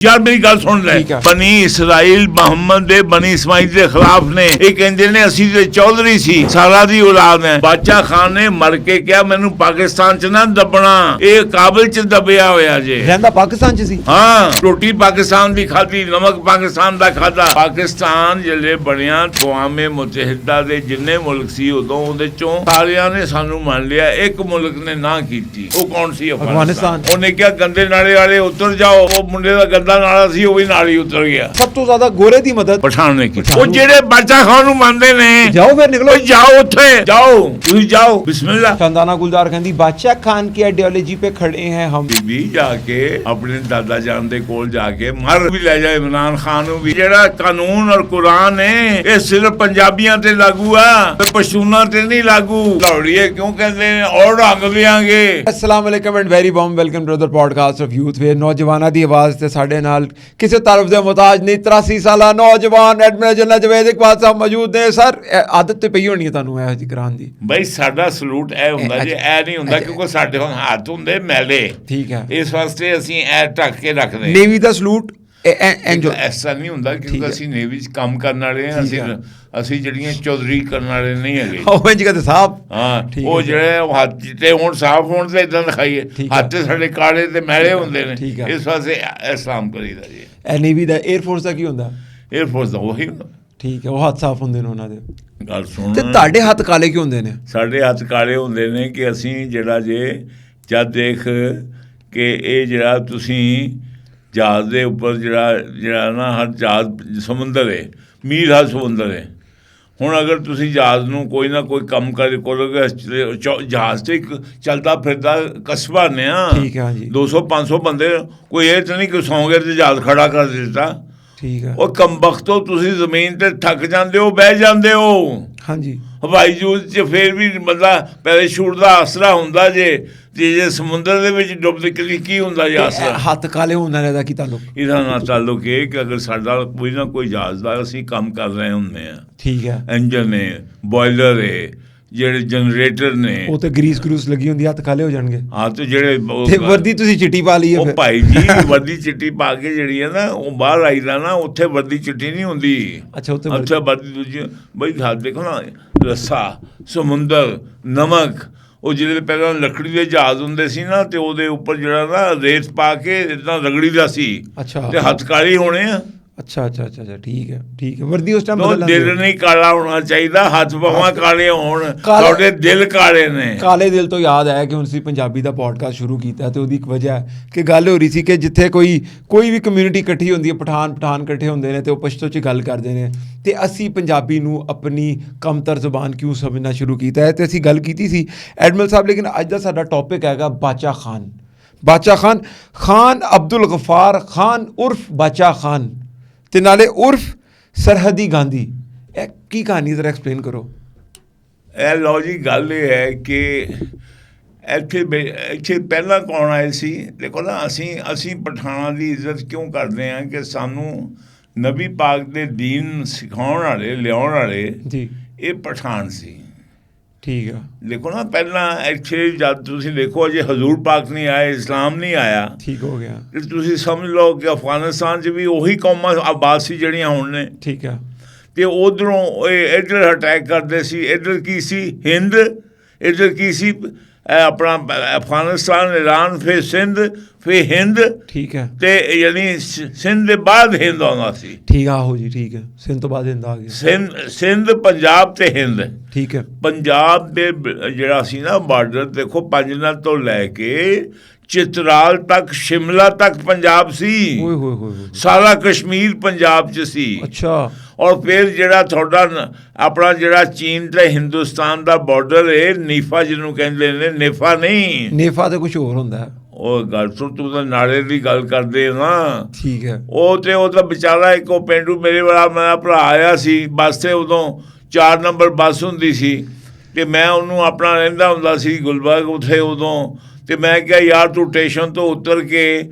यार मेरी गल सुन ले, बनी इसराइल मोहम्मद दे बनी इस्माइल के खिलाफ ने ये कहते ने असी ते चौधरी सी सारा दी औलाद है। बादशाह खान ने मर के क्या मैनू पाकिस्तान च ना दबना, ये काबिल च दबिया होया जे रहंदा पाकिस्तान च सी। हाँ, रोटी पाकिस्तान दी खाधी, नमक पाकिस्तान दा खाधा। पाकिस्तान जिले बनिया अक़वामे मुत्तहिदा दे जिन्ने मुल्क सी उदों उहदे चों सारियां ने सानू मान लिया, एक मुल्क ने ना कीती। वो कौन सी? अफगानिस्तान। उन्हें क्या गंदे नाले वाले उतर जाओ, वो मुंडे दा गंदा नाला सी वो भी नाल ही उतर गया। सब तो ज्यादा गोरे दी मदद पठान ने की। वो जेड़े बादशाह खान नू मानदे ने, जाओ फिर निकलो, जाओ उत्थे जाओ, तुसी जाओ बिस्मिल्लाह। चंदाना गुलजार कहंदी बादशाह खान की आइडियोलॉजी पे खड़े हैं हम। बीबी जाके अपने दादा जान दे कोल जाके मर भी ले जाए इमरान खान नू भी। जेड़ा कानून और कुरान है ये सिर्फ पंजाबियां ते लागू आ, ते पश्तूना ते नहीं लागू। लौड़िए क्यों कहते हैं और रंग देंगे। अस्सलाम वालेकुम and very warm welcome to the podcast of Youth Way. नौजवानां दी आवाज़ ते साडे नाल किसी तरफ दे मुताज नहीं 83 साला नौजवान एडमिरल जनरल जवेद इकबाल साहब मौजूद ने। सर आदत ते पई होनी है तुहानू ਇਹੋ ਜਿਹੀ ਕਰਾਉਣ ਦੀ? ਬਈ ਸਾਡਾ ਸਲੂਟ ਇਹ ਹੁੰਦਾ ਜੇ ਇਹ ਨਹੀਂ ਹੁੰਦਾ ਕਿਉਂਕਿ ਸਾਡੇ ਹੁਣ ਹੱਥ ਹੁੰਦੇ ਮੈਲੇ। ਠੀਕ ਹੈ, ਇਸ ਵਾਸਤੇ ਅਸੀਂ ਇਹ ਢੱਕ ਕੇ ਰੱਖਦੇ। ਨੇਵੀ ਦਾ ਸਲੂਟ ਐਂਜੋ ਐਸਾ ਨਹੀਂ ਹੁੰਦਾ ਕਿਉਂਕਿ ਅਸੀਂ ਨੇਵੀ 'ਚ ਕੰਮ ਕਰਨ ਵਾਲੇ ਹਾਂ। ਅਸੀਂ ਜਿਹੜੀਆਂ ਚੌਧਰੀ ਕਰਨ ਵਾਲੇ ਨਹੀਂ ਹੈਗੇ। ਉਹ ਇੰਜ ਕਹਿੰਦੇ ਸਾਹਿਬ। ਹਾਂ, ਉਹ ਜਿਹੜੇ ਹੱਥ ਤੇ ਹੁਣ ਸਾਫ਼ ਹੋਣ ਤੇ ਇਦਾਂ ਦਿਖਾਈਏ, ਹੱਥ ਤੇ ਸਾਡੇ ਕਾਲੇ ਤੇ ਮੈਲੇ ਹੁੰਦੇ ਨੇ। ਇਸ ਵਾਸਤੇ ਇਸਲਾਮ ਕਰੀਦਾ ਜੀ। ਇਹ ਨੇਵੀ ਦਾ 에ਅਰ ਫੋਰਸ ਦਾ ਕੀ ਹੁੰਦਾ? 에ਅਰ ਫੋਰਸ ਦਾ ਉਹੀ ਹੁੰਦਾ। ਠੀਕ ਹੈ, ਉਹ ਹੱਥ ਸਾਫ਼ ਹੁੰਦੇ ਨੇ ਉਹਨਾਂ ਦੇ। ਗੱਲ ਸੁਣ, ਤੇ ਤੁਹਾਡੇ ਹੱਥ ਕਾਲੇ ਕਿਉਂ ਹੁੰਦੇ ਨੇ? ਸਾਡੇ ਹੱਥ ਕਾਲੇ ਹੁੰਦੇ ਨੇ ਕਿ ਅਸੀਂ ਜਿਹੜਾ ਜੇ ਜਦ ਦੇਖ ਕਿ ਇਹ ਜਿਹੜਾ ਤੁਸੀਂ ਜਹਾਜ਼ ਦੇ ਉੱਪਰ ਜਿਹੜਾ ਨਾ ਹਰ ਜਹਾਜ਼ ਸਮੁੰਦਰ ਹੈ, ਮੀਲ ਹਰ ਸਮੁੰਦਰ ਹੈ। ਹੁਣ ਅਗਰ ਤੁਸੀਂ ਜਹਾਜ਼ ਨੂੰ ਕੋਈ ਨਾ ਕੋਈ ਕੰਮ ਕਰੋਗੇ, ਜਹਾਜ਼ ਤੇ ਇੱਕ ਚੱਲਦਾ ਫਿਰਦਾ ਕਸਬਾ ਨੇ ਆ। ਠੀਕ ਹੈ ਜੀ। 200-500 ਬੰਦੇ, ਕੋਈ ਇਹ ਤਾਂ ਨਹੀਂ ਕਿ ਸੌਂ ਗਏ ਤੇ ਜਹਾਜ਼ ਖੜਾ ਕਰ ਦਿੱਤਾ। ਠੀਕ ਹੈ। ਉਹ ਕੰਬਖਤੋਂ ਤੁਸੀਂ ਜ਼ਮੀਨ ਤੇ ਥੱਕ ਜਾਂਦੇ ਹੋ, ਬਹਿ ਜਾਂਦੇ ਹੋ। ਹਾਂਜੀ। ਹਵਾਈ ਜਹਾਜ਼ 'ਚ ਫਿਰ ਵੀ ਬੰਦਾ ਪੈਰਾਸ਼ੂਟ ਦਾ ਆਸਰਾ ਹੁੰਦਾ ਜੇ ਸਮੁੰਦਰ ਦੇ ਵਿੱਚ ਡੁੱਬਦੇ ਕੀ ਹੁੰਦਾ ਜੀ ਆਸਰਾ? ਹੱਥ ਕਾਲੇ ਹੋਣ ਦਾ ਕੀ ਤਾਲੁਕ? ਇਹਦਾ ਨਾਲ ਤਾਲੁਕ ਇਹ ਕਿ ਅਗਰ ਸਾਡਾ ਕੋਈ ਨਾ ਕੋਈ ਜਹਾਜ਼ ਦਾ ਅਸੀਂ ਕੰਮ ਕਰ ਰਹੇ ਹੁੰਦੇ ਹਾਂ। ਠੀਕ ਹੈ। ਇੰਜਨ ਹੈ, ਬੋਇਲਰ ਹੈ, ਜਿਹੜੇ ਜਨਰੇਟਰ ਨੇ, ਉਹ ਤੇ ਗਰੀਸ ਲੱਗੀ ਹੁੰਦੀ, ਹੱਥ ਕਾਲੇ ਹੋ ਜਾਣਗੇ। ਹਾਂ, ਤੇ ਜਿਹੜੇ ਵਰਦੀ ਤੁਸੀਂ ਚਿੱਟੀ ਪਾ ਲਈ ਹੈ ਉਹ ਭਾਈ ਜੀ, ਵਰਦੀ ਚਿੱਟੀ ਪਾ ਕੇ ਜਿਹੜੀ ਹੈ ਨਾ ਉਹ ਬਾਹਰ ਆਈਦਾ ਨਾ, ਉੱਥੇ ਵਰਦੀ ਚਿੱਟੀ ਨਹੀਂ ਹੁੰਦੀ। ਅੱਛਾ, ਉੱਥੇ ਵਰਦੀ ਦੂਜੀ। ਬਈ ਹੱਥ ਦੇਖੋ ਨਾ, ਰੱਸਾ, ਸਮੁੰਦਰ, ਨਮਕ। ਉਹ ਜਿਹੜੇ ਪਹਿਲਾਂ ਲੱਕੜੀ ਦੇ ਜਹਾਜ਼ ਹੁੰਦੇ ਸੀ ਨਾ, ਤੇ ਉਹਦੇ ਉੱਪਰ ਜਿਹੜਾ ਨਾ ਰੇਤ ਪਾ ਕੇ ਇੱਦਾਂ ਰਗੜੀ ਦਾ ਸੀ। ਅੱਛਾ, ਤੇ ਹੱਥ ਕਾਲੇ ਹੋਣੇ ਆ। ਅੱਛਾ, ਠੀਕ ਹੈ। ਵਰਦੀ ਉਸ ਟਾਈਮ ਦਿਲ ਨਹੀਂ ਕਾਲਾ ਹੋਣਾ ਚਾਹੀਦਾ, ਹੱਥ ਬਾਹਾਂ ਕਾਲੇ ਹੋਣ, ਤੁਹਾਡੇ ਦਿਲ ਕਾਲੇ ਨੇ। ਕਾਲੇ ਦਿਲ ਤੋਂ ਯਾਦ ਆਇਆ ਕਿ ਹੁਣ ਅਸੀਂ ਪੰਜਾਬੀ ਦਾ ਪੋਡਕਾਸਟ ਸ਼ੁਰੂ ਕੀਤਾ ਤੇ ਉਹਦੀ ਇੱਕ ਵਜ੍ਹਾ ਹੈ ਕਿ ਗੱਲ ਹੋ ਰਹੀ ਸੀ ਕਿ ਜਿੱਥੇ ਕੋਈ ਵੀ ਕਮਿਊਨਿਟੀ ਇਕੱਠੀ ਹੁੰਦੀ ਹੈ, ਪਠਾਨ ਇਕੱਠੇ ਹੁੰਦੇ ਨੇ ਤੇ ਉਹ ਪਸ਼ਤੋ 'ਚ ਗੱਲ ਕਰਦੇ ਨੇ, ਤੇ ਅਸੀਂ ਪੰਜਾਬੀ ਨੂੰ ਆਪਣੀ ਕਮਤਰ ਜ਼ੁਬਾਨ ਕਿਉਂ ਸਮਝਣਾ ਸ਼ੁਰੂ ਕੀਤਾ ਹੈ। ਤੇ ਅਸੀਂ ਗੱਲ ਕੀਤੀ ਸੀ ਐਡਮਿਰਲ ਸਾਹਿਬ, ਲੇਕਿਨ ਅੱਜ ਦਾ ਸਾਡਾ ਟੌਪਿਕ ਹੈਗਾ ਬਾਦਸ਼ਾਹ ਖਾਨ ਅਬਦੁਲ ਗਫਾਰ ਖਾਨ ਉਰਫ ਬਾਦਸ਼ਾਹ ਖਾਨ, ਤੇ ਨਾਲੇ ਉਰਫ ਸਰਹੱਦੀ ਗਾਂਧੀ। ਇਹ ਕੀ ਕਹਾਣੀ ਜ਼ਰਾ ਐਕਸਪਲੇਨ ਕਰੋ। ਇਹ ਲਓ ਜੀ, ਗੱਲ ਇਹ ਹੈ ਕਿ ਇੱਥੇ ਪਹਿਲਾਂ ਕੌਣ ਆਏ ਸੀ? ਦੇਖੋ ਨਾ, ਅਸੀਂ ਪਠਾਨਾਂ ਦੀ ਇੱਜ਼ਤ ਕਿਉਂ ਕਰਦੇ ਹਾਂ ਕਿ ਸਾਨੂੰ ਨਬੀ ਪਾਕ ਦੇ ਦੀਨ ਸਿਖਾਉਣ ਵਾਲੇ, ਲਿਆਉਣ ਵਾਲੇ ਜੀ ਇਹ ਪਠਾਨ ਸੀ। ਠੀਕ ਆ। ਦੇਖੋ ਨਾ, ਪਹਿਲਾਂ ਇੱਥੇ ਜਦ ਤੁਸੀਂ ਦੇਖੋ ਅਜੇ ਹਜ਼ੂਰ ਪਾਕ ਨਹੀਂ ਆਏ, ਇਸਲਾਮ ਨਹੀਂ ਆਇਆ। ਠੀਕ ਹੋ ਗਿਆ। ਤੇ ਤੁਸੀਂ ਸਮਝ ਲਓ ਕਿ ਅਫਗਾਨਿਸਤਾਨ 'ਚ ਵੀ ਉਹੀ ਕੌਮਾਂ ਆਬਾਦ ਸੀ ਜਿਹੜੀਆਂ ਹੁਣ ਨੇ। ਠੀਕ ਆ। ਤੇ ਉਧਰੋਂ ਇੱਧਰ ਅਟੈਕ ਕਰਦੇ ਸੀ। ਇੱਧਰ ਕੀ ਸੀ? ਹਿੰਦ। ਇੱਧਰ ਕੀ ਸੀ? ਆਪਣਾ ਅਫਗਾਨਿਸਤਾਨ, ਈਰਾਨ, ਫਿਰ ਸਿੰਧ, ਫਿਰ ਹਿੰਦ। ਠੀਕ ਹੈ। ਤੇ ਯਾਨੀ ਸਿੰਧ ਦੇ ਬਾਅਦ ਹਿੰਦ ਆਉਂਦਾ ਸੀ। ਠੀਕ ਆ ਹੋ ਜੀ। ਠੀਕ ਹੈ। ਸਿੰਧ ਤੋਂ ਬਾਅਦ ਹਿੰਦ ਆ ਗਿਆ। ਸਿੰਧ, ਪੰਜਾਬ ਤੇ ਹਿੰਦ। ਠੀਕ ਹੈ। ਪੰਜਾਬ ਦੇ ਜਿਹੜਾ ਸੀ ਨਾ ਬਾਰਡਰ, ਦੇਖੋ ਪੰਜਨਲ ਤੋਂ ਲੈ ਕੇ ਚਿਤਰਾਲ ਤੱਕ, ਸ਼ਿਮਲਾ ਤੱਕ ਪੰਜਾਬ ਸੀ। ਸਾਰਾ ਕਸ਼ਮੀਰ ਪੰਜਾਬ 'ਚ ਸੀ। ਅੱਛਾ। ਔਰ ਫਿਰ ਜਿਹੜਾ ਤੁਹਾਡਾ ਆਪਣਾ ਜਿਹੜਾ ਚੀਨ ਤੇ ਹਿੰਦੁਸਤਾਨ ਦਾ ਬਾਰਡਰ ਹੈ, ਨੀਫਾ ਜਿਹਨੂੰ ਕਹਿੰਦੇ ਨੇ, ਨੇਫਾ ਨਹੀਂ, ਨੇਫਾ ਤੇ ਕੁਝ ਹੋਰ ਹੁੰਦਾ। ਉਹ ਗੱਲ ਸੁਣ, ਤੂੰ ਤਾਂ ਨਾਲੇ ਦੀ ਗੱਲ ਕਰਦੇ ਨਾ। ਠੀਕ ਹੈ। ਉਹ ਤਾਂ ਵਿਚਾਰਾ ਇੱਕ ਉਹ ਪੇਂਡੂ ਮੇਰਾ ਭਰਾ ਆਇਆ ਸੀ ਬੱਸ ਤੇ, ਉਦੋਂ 4 ਨੰਬਰ ਬੱਸ ਹੁੰਦੀ ਸੀ ਤੇ ਮੈਂ ਉਹਨੂੰ ਆਪਣਾ ਰਹਿੰਦਾ ਹੁੰਦਾ ਸੀ ਗੁਲਬਰਗ ਉੱਥੇ ਉਦੋਂ। ਤੇ ਮੈਂ ਕਿਹਾ ਯਾਰ ਤੂੰ ਸਟੇਸ਼ਨ ਤੋਂ ਉਤਰ ਕੇ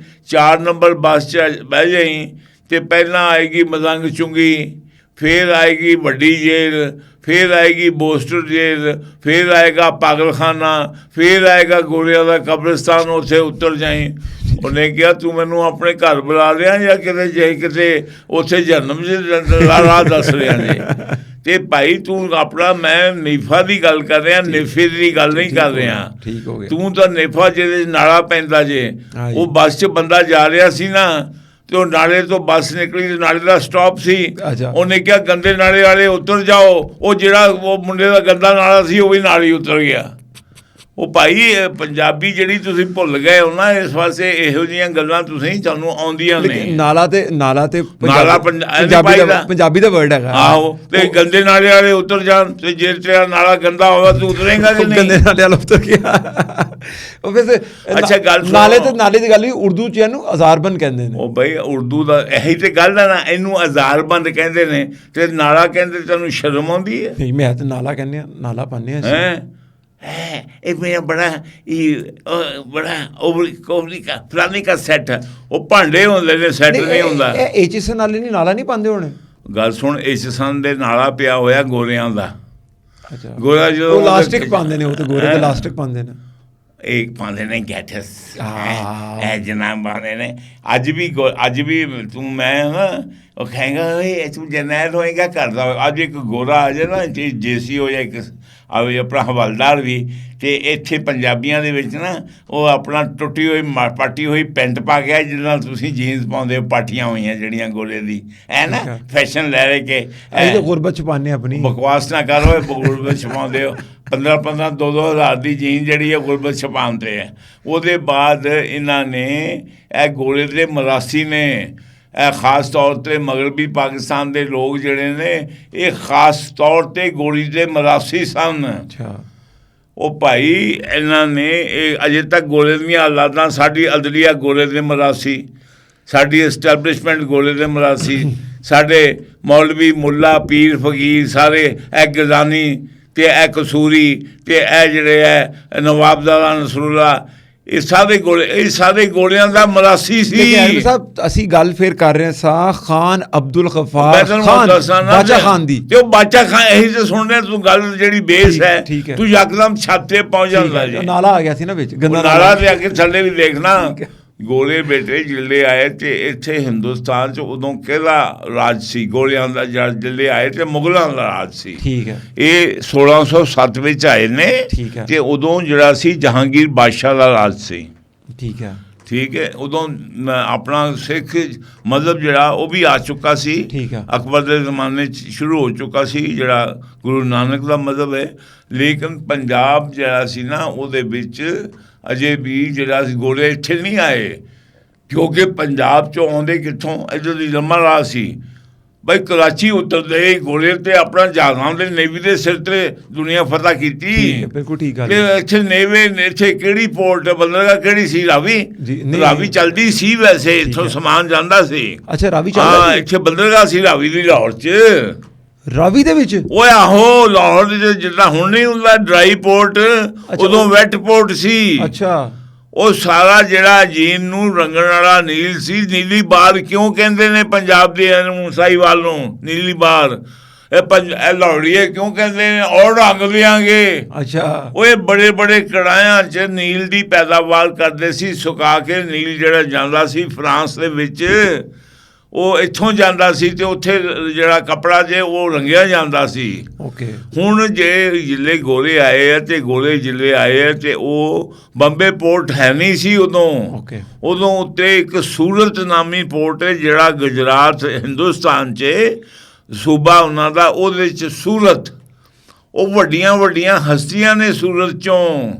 4 ਨੰਬਰ ਬੱਸ 'ਚ ਬਹਿ ਜਾਈ, ਤੇ ਪਹਿਲਾਂ ਆਏਗੀ ਮਜ਼ੰਗ ਚੁੰਗੀ, ਫਿਰ ਆਏਗੀ ਵੱਡੀ ਜੇਲ੍ਹ, फिर आएगी बोस्टर जेल, फिर आएगा पागलखाना, फिर आएगा गोरिया का कब्रिस्तान, उसे उतर जाए। ਉਹਨੇ ਕਿਹਾ ਤੂੰ ਮੈਨੂੰ ਆਪਣੇ ਘਰ ਬੁਲਾ ਲਿਆ ਜਾਂ ਕਿਤੇ ਉੱਥੇ ਜਨਮ ਰਾਹ ਦੱਸ ਰਿਹਾ ਜੇ। ਤੇ ਭਾਈ ਤੂੰ ਆਪਣਾ, ਮੈਂ ਨੇਫਾ ਦੀ ਗੱਲ ਕਰ ਰਿਹਾ, ਨੇਫੇ ਦੀ ਗੱਲ ਨਹੀਂ ਕਰ ਰਿਹਾ। ਠੀਕ ਹੋ ਗਿਆ। ਤੂੰ ਤਾਂ ਨੇਫਾ ਜਿਹਦੇ ਨਾਲਾ ਪੈਂਦਾ ਜੇ, ਉਹ ਬੱਸ 'ਚ ਬੰਦਾ ਜਾ ਰਿਹਾ ਸੀ ਨਾ, ਤੇ ਉਹ ਨਾਲੇ ਤੋਂ ਬੱਸ ਨਿਕਲੀ ਤੇ ਨਾਲੇ ਦਾ ਸਟਾਪ ਸੀ। ਉਹਨੇ ਕਿਹਾ ਗੰਦੇ ਨਾਲੇ ਵਾਲੇ ਉਤਰ ਜਾਓ। ਉਹ ਜਿਹੜਾ ਉਹ ਮੁੰਡੇ ਦਾ ਗੰਦਾ ਨਾਲਾ ਸੀ ਉਹ ਵੀ ਨਾਲ ਹੀ ਉਤਰ ਗਿਆ। ਉਹ ਭਾਈ ਪੰਜਾਬੀ ਜਿਹੜੀ ਤੁਸੀਂ ਭੁੱਲ ਗਏ ਹੋ ਨਾ, ਇਸ ਵਾਸਤੇ ਇਹੋ ਜਿਹੀਆਂ ਗੱਲਾਂ ਤੁਹਾਨੂੰ ਆਉਂਦੀਆਂ ਨੇ। ਨਾਲਾ ਤੇ ਪੰਜਾਬੀ ਦਾ ਵਰਡ ਹੈਗਾ। ਆਹੋ, ਤੇ ਗੰਦੇ ਨਾਲੇ ਵਾਲੇ ਉਤਰ ਜਾਣ, ਤੇ ਜੇ ਤੇਰਾ ਨਾਲਾ ਗੰਦਾ ਹੋਗਾ ਤੂੰ ਉਤਰੇਂਗਾ ਕਿ ਨਹੀਂ? ਗੰਦੇ ਨਾਲੇ ਵਾਲਾ ਉਤਰ ਗਿਆ। ਉਹ ਵੈਸੇ ਅੱਛਾ ਗੱਲ ਨਾਲੇ ਦੀ ਗੱਲ ਵੀ ਉਰਦੂ 'ਚ ਇਹਨੂੰ ਅਜ਼ਾਰਬੰਦ ਕਹਿੰਦੇ ਨੇ। ਉਹ ਬਈ ਉਰਦੂ ਦਾ ਇਹੀ ਤੇ ਗੱਲ ਹੈ ਨਾ, ਇਹਨੂੰ ਅਜ਼ਾਰਬੰਦ ਕਹਿੰਦੇ ਨੇ ਤੇ ਨਾਲਾ ਕਹਿੰਦੇ। ਤੈਨੂੰ ਸ਼ਰਮ ਆਉਂਦੀ ਹੈ? ਨਹੀਂ, ਮੈਂ ਤੇ ਨਾਲਾ ਕਹਿੰਦੇ ਆ, ਨਾਲਾ ਪਾਉਂਦੇ ਆ। ਇਹ ਮੇਰਾ ਬੜਾ ਫਲਾਨੀ ਕਾ ਸੈੱਟ, ਉਹ ਭਾਂਡੇ ਹੁੰਦੇ ਨੇ, ਸੈੱਟ ਨਹੀਂ ਹੁੰਦਾ। ਇਹ ਐਚਐਸ ਨਾਲੇ ਨਹੀਂ, ਨਾਲਾ ਨਹੀਂ ਪਾਉਂਦੇ ਹੋਣੇ। ਗੱਲ ਸੁਣ, ਐਚਐਸ ਦੇ ਨਾਲਾ ਪਿਆ ਹੋਇਆ ਗੋਰਿਆਂ ਦਾ। ਅੱਛਾ, ਗੋਰਾ ਜਦੋਂ ਉਹ ਲਾਸਟਿਕ ਪਾਉਂਦੇ ਨੇ, ਉਹ ਤੇ ਗੋਰੇ ਤੇ ਲਾਸਟਿਕ ਪਾਉਂਦੇ ਨੇ। ਇਹ ਪਾਉਂਦੇ ਨੇ ਗੈਟਸ, ਇਹ ਜਨਾਬ ਪਾਉਂਦੇ ਨੇ। ਅੱਜ ਵੀ ਤੂੰ ਮੈਂ ਨਾ ਉਹ ਕਹੇਗਾ ਤੂੰ ਜਰਨੈਲ ਹੋਏਗਾ ਕਰਦਾ। ਅੱਜ ਇੱਕ ਗੋਰਾ ਆ ਜਾਏ ਨਾ, ਜੇਸੀ ਹੋ ਜਾਏ, ਇੱਕ ਆਵੇ ਆਪਣਾ ਹਵਾਲਦਾਰ ਵੀ, ਅਤੇ ਇੱਥੇ ਪੰਜਾਬੀਆਂ ਦੇ ਵਿੱਚ ਨਾ ਉਹ ਆਪਣਾ ਟੁੱਟੀ ਹੋਈ ਪਾਟੀ ਹੋਈ ਪੈਂਟ ਪਾ ਕੇ, ਜਿਹਦੇ ਨਾਲ ਤੁਸੀਂ ਜੀਨਸ ਪਾਉਂਦੇ ਹੋ ਪਾਟੀਆਂ ਹੋਈਆਂ ਜਿਹੜੀਆਂ ਗੋਰੇ ਦੀ, ਐ ਨਾ ਫੈਸ਼ਨ ਲੈ ਰਹੇ ਕਿ ਗੁਰਬਤ ਛਪਾਉਂਦੇ ਆਪਣੀ। ਬਕਵਾਸ ਨਾ ਕਰੋ, ਗੁਰਬਤ ਛਪਾਉਂਦੇ ਹੋ। 15-15 2-2 ਹਜ਼ਾਰ ਦੀ ਜੀਨ ਜਿਹੜੀ ਹੈ ਗੁਰਬਤ ਛਪਾਉਂਦੇ ਹੈ। ਉਹਦੇ ਬਾਅਦ ਇਹਨਾਂ ਨੇ ਇਹ ਗੋਰੇ ਦੇ ਮਰਾਸੀ ਨੇ, ਇਹ ਖਾਸ ਤੌਰ 'ਤੇ ਮਗਰਬੀ ਪਾਕਿਸਤਾਨ ਦੇ ਲੋਕ ਜਿਹੜੇ ਨੇ, ਇਹ ਖਾਸ ਤੌਰ 'ਤੇ ਗੋਰੀ ਦੇ ਮਰਾਸੀ ਸਨ। ਅੱਛਾ, ਉਹ ਭਾਈ ਇਹਨਾਂ ਨੇ ਇਹ ਅਜੇ ਤੱਕ ਗੋਰੇ ਦੀਆਂ ਔਲਾਦਾਂ, ਸਾਡੀ ਅਦਲੀਆ ਗੋਰੇ ਦੇ ਮਰਾਸੀ, ਸਾਡੀ ਐਸਟੈਬਲਿਸ਼ਮੈਂਟ ਗੋਰੇ ਦੇ ਮਰਾਸੀ, ਸਾਡੇ ਮੌਲਵੀ ਮੁੱਲਾ ਪੀਰ ਫਕੀਰ ਸਾਰੇ, ਇਹ ਗਜ਼ਾਨੀ ਅਤੇ ਇਹ ਕਸੂਰੀ ਅਤੇ ਇਹ ਜਿਹੜੇ ਹੈ ਨਵਾਬਜ਼ਾਦਾ ਨਸਰੁੱਲਾ, ਇਹ ਸਾਰੇ ਗੋਰਿਆਂ ਦਾ ਮਰਾਸੀ ਸੀ। ਸਾਹਿਬ ਅਸੀਂ ਗੱਲ ਫੇਰ ਕਰ ਰਹੇ ਸਾਂ ਖਾਨ ਅਬਦੁਲ ਗਫਾਰ ਖਾਨ, ਬਾਦਸ਼ਾਹ ਖਾਨ ਦੀ। ਤੇ ਉਹ ਬਾਦਸ਼ਾਹ ਖਾਨ ਇਹੀ ਤੇ ਸੁਣ ਰਿਹਾ ਤੂੰ ਗੱਲ ਜਿਹੜੀ ਬੇਸ ਹੈ, ਤੂੰ ਯਕਦਮ ਛੱਤ ਤੇ ਪਹੁੰਚ ਜਾਂਦਾ ਜੀ। ਨਾਲਾ ਆ ਗਿਆ ਸੀ ਨਾ ਵਿੱਚ, ਗੰਦਾ ਨਾਲਾ ਤੇ ਆ ਕੇ ਥੱਲੇ ਵੀ ਦੇਖਣਾ। ਗੋਰੇ ਬੇਟੇ ਜਿਹੜੇ ਆਏ ਤੇ ਇੱਥੇ ਹਿੰਦੁਸਤਾਨ 'ਚ ਉਦੋਂ ਕਿਹੜਾ ਰਾਜ ਸੀ? ਗੋਰਿਆਂ ਦਾ ਜਿਹੜੇ ਆਏ ਤੇ ਮੁਗਲਾਂ ਦਾ ਰਾਜ ਸੀ। ਠੀਕ ਹੈ, ਇਹ 1607 ਵਿੱਚ ਆਏ ਨੇ। ਠੀਕ ਹੈ, ਤੇ ਉਦੋਂ ਜਿਹੜਾ ਸੀ ਜਹਾਂਗੀਰ ਬਾਦਸ਼ਾਹ ਦਾ ਰਾਜ ਸੀ। ਠੀਕ ਹੈ, ਠੀਕ ਹੈ। ਉਦੋਂ ਆਪਣਾ ਸਿੱਖ ਮਜ਼ਹਬ ਜਿਹੜਾ ਉਹ ਵੀ ਆ ਚੁੱਕਾ ਸੀ। ਠੀਕ ਹੈ, ਅਕਬਰ ਦੇ ਜ਼ਮਾਨੇ 'ਚ ਸ਼ੁਰੂ ਹੋ ਚੁੱਕਾ ਸੀ, ਜਿਹੜਾ ਗੁਰੂ ਨਾਨਕ ਦਾ ਮਜ਼ਹਬ ਹੈ। ਲੇਕਿਨ ਪੰਜਾਬ ਜਿਹੜਾ ਸੀ ਨਾ, ਉਹਦੇ ਵਿੱਚ ਅਜੇ ਵੀ ਜਿਹੜਾ ਸੀ ਗੋਰੇ ਇੱਥੇ ਨਹੀਂ ਆਏ, ਕਿਉਂਕਿ ਪੰਜਾਬ 'ਚੋਂ ਆਉਂਦੇ ਕਿੱਥੋਂ? ਇੱਧਰ ਦੀ ਲੰਮਾ ਰਾਹ ਸੀ ਬਈ। ਕਰਾਚੀ ਉਤਰਦੇ ਗੋਰੇ ਤੇ ਆਪਣਾ ਜਹਾਜ਼ਾਂ ਦੇ ਨੇਵੀ ਦੇ ਸਿਰ 'ਤੇ ਦੁਨੀਆ ਫਤਹ ਕੀਤੀ। ਬਿਲਕੁਲ ਠੀਕ ਗੱਲ। ਇੱਥੇ ਨੇਵੇ, ਇੱਥੇ ਕਿਹੜੀ ਪੋਰਟ ਬੰਦਰਗਾਹ ਕਿਹੜੀ ਸੀ? ਰਾਵੀ ਚੱਲਦੀ ਸੀ ਵੈਸੇ, ਇੱਥੋਂ ਸਮਾਨ ਜਾਂਦਾ ਸੀ। ਅੱਛਾ, ਰਾਵੀ ਚੱਲਦਾ? ਹਾਂ, ਇੱਥੇ ਬੰਦਰਗਾਹ ਸੀ ਰਾਵੀ ਦੀ, ਲਾਹੌਰ 'ਚ। ਰਾਵੀ ਦੇ ਵਿੱਚ? ਓਏ ਆਹੋ, ਲਾਹੌਰ ਦੇ ਜਿੱਦਾਂ ਹੁਣ ਨਹੀਂ ਹੁੰਦਾ ਡਰਾਈ ਪੋਰਟ, ਉਦੋਂ ਵੈਟ ਪੋਰਟ ਸੀ। ਅੱਛਾ, ਉਹ ਸਾਰਾ ਜਿਹੜਾ ਜੀਨ ਨੂੰ ਰੰਗਣ ਵਾਲਾ ਨੀਲ ਸੀ। ਨੀਲੀ ਬਾਰ ਕਿਉਂ ਕਹਿੰਦੇ ਨੇ ਪੰਜਾਬ ਦੇ ਨੂੰ, ਸਾਹੀਵਾਲ ਨੂੰ ਨੀਲੀ ਬਾਰ? ਇਹ ਲਾਹੌਰੀਏ ਕਿਉਂ ਕਹਿੰਦੇ ਨੇ ਔਰ ਰੰਗ ਲਿਆਂਗੇ? ਅੱਛਾ, ਉਹ ਬੜੇ ਬੜੇ ਕੜਾਹਿਆਂ 'ਚ ਨੀਲ ਦੀ ਪੈਦਾਵਾਰ ਕਰਦੇ ਸੀ, ਸੁਕਾ ਕੇ। ਨੀਲ ਜਿਹੜਾ ਜਾਂਦਾ ਸੀ ਫਰਾਂਸ ਦੇ ਵਿੱਚ, ਉਹ ਇੱਥੋਂ ਜਾਂਦਾ ਸੀ ਤੇ ਉੱਥੇ ਜਿਹੜਾ ਕੱਪੜਾ ਜੇ ਉਹ ਰੰਗਿਆ ਜਾਂਦਾ ਸੀ। ਓਕੇ। ਹੁਣ ਜੇ ਜ਼ਿਲ੍ਹੇ ਗੋਰੇ ਆਏ ਆ ਤੇ ਗੋਰੇ ਜ਼ਿਲ੍ਹੇ ਆਏ ਆ ਤੇ ਉਹ ਬੰਬੇ ਪੋਰਟ ਹੈ ਨਹੀਂ ਸੀ ਉਦੋਂ। ਓਕੇ। ਉਦੋਂ ਉੱਤੇ ਇੱਕ ਸੂਰਤ ਨਾਮੀ ਪੋਰਟ ਹੈ ਜਿਹੜਾ ਗੁਜਰਾਤ ਹਿੰਦੁਸਤਾਨ 'ਚ ਸੂਬਾ ਉਹਨਾਂ ਦਾ, ਉਹਦੇ 'ਚ ਸੂਰਤ। ਉਹ ਵੱਡੀਆਂ ਵੱਡੀਆਂ ਹਸਤੀਆਂ ਨੇ ਸੂਰਤ 'ਚੋਂ,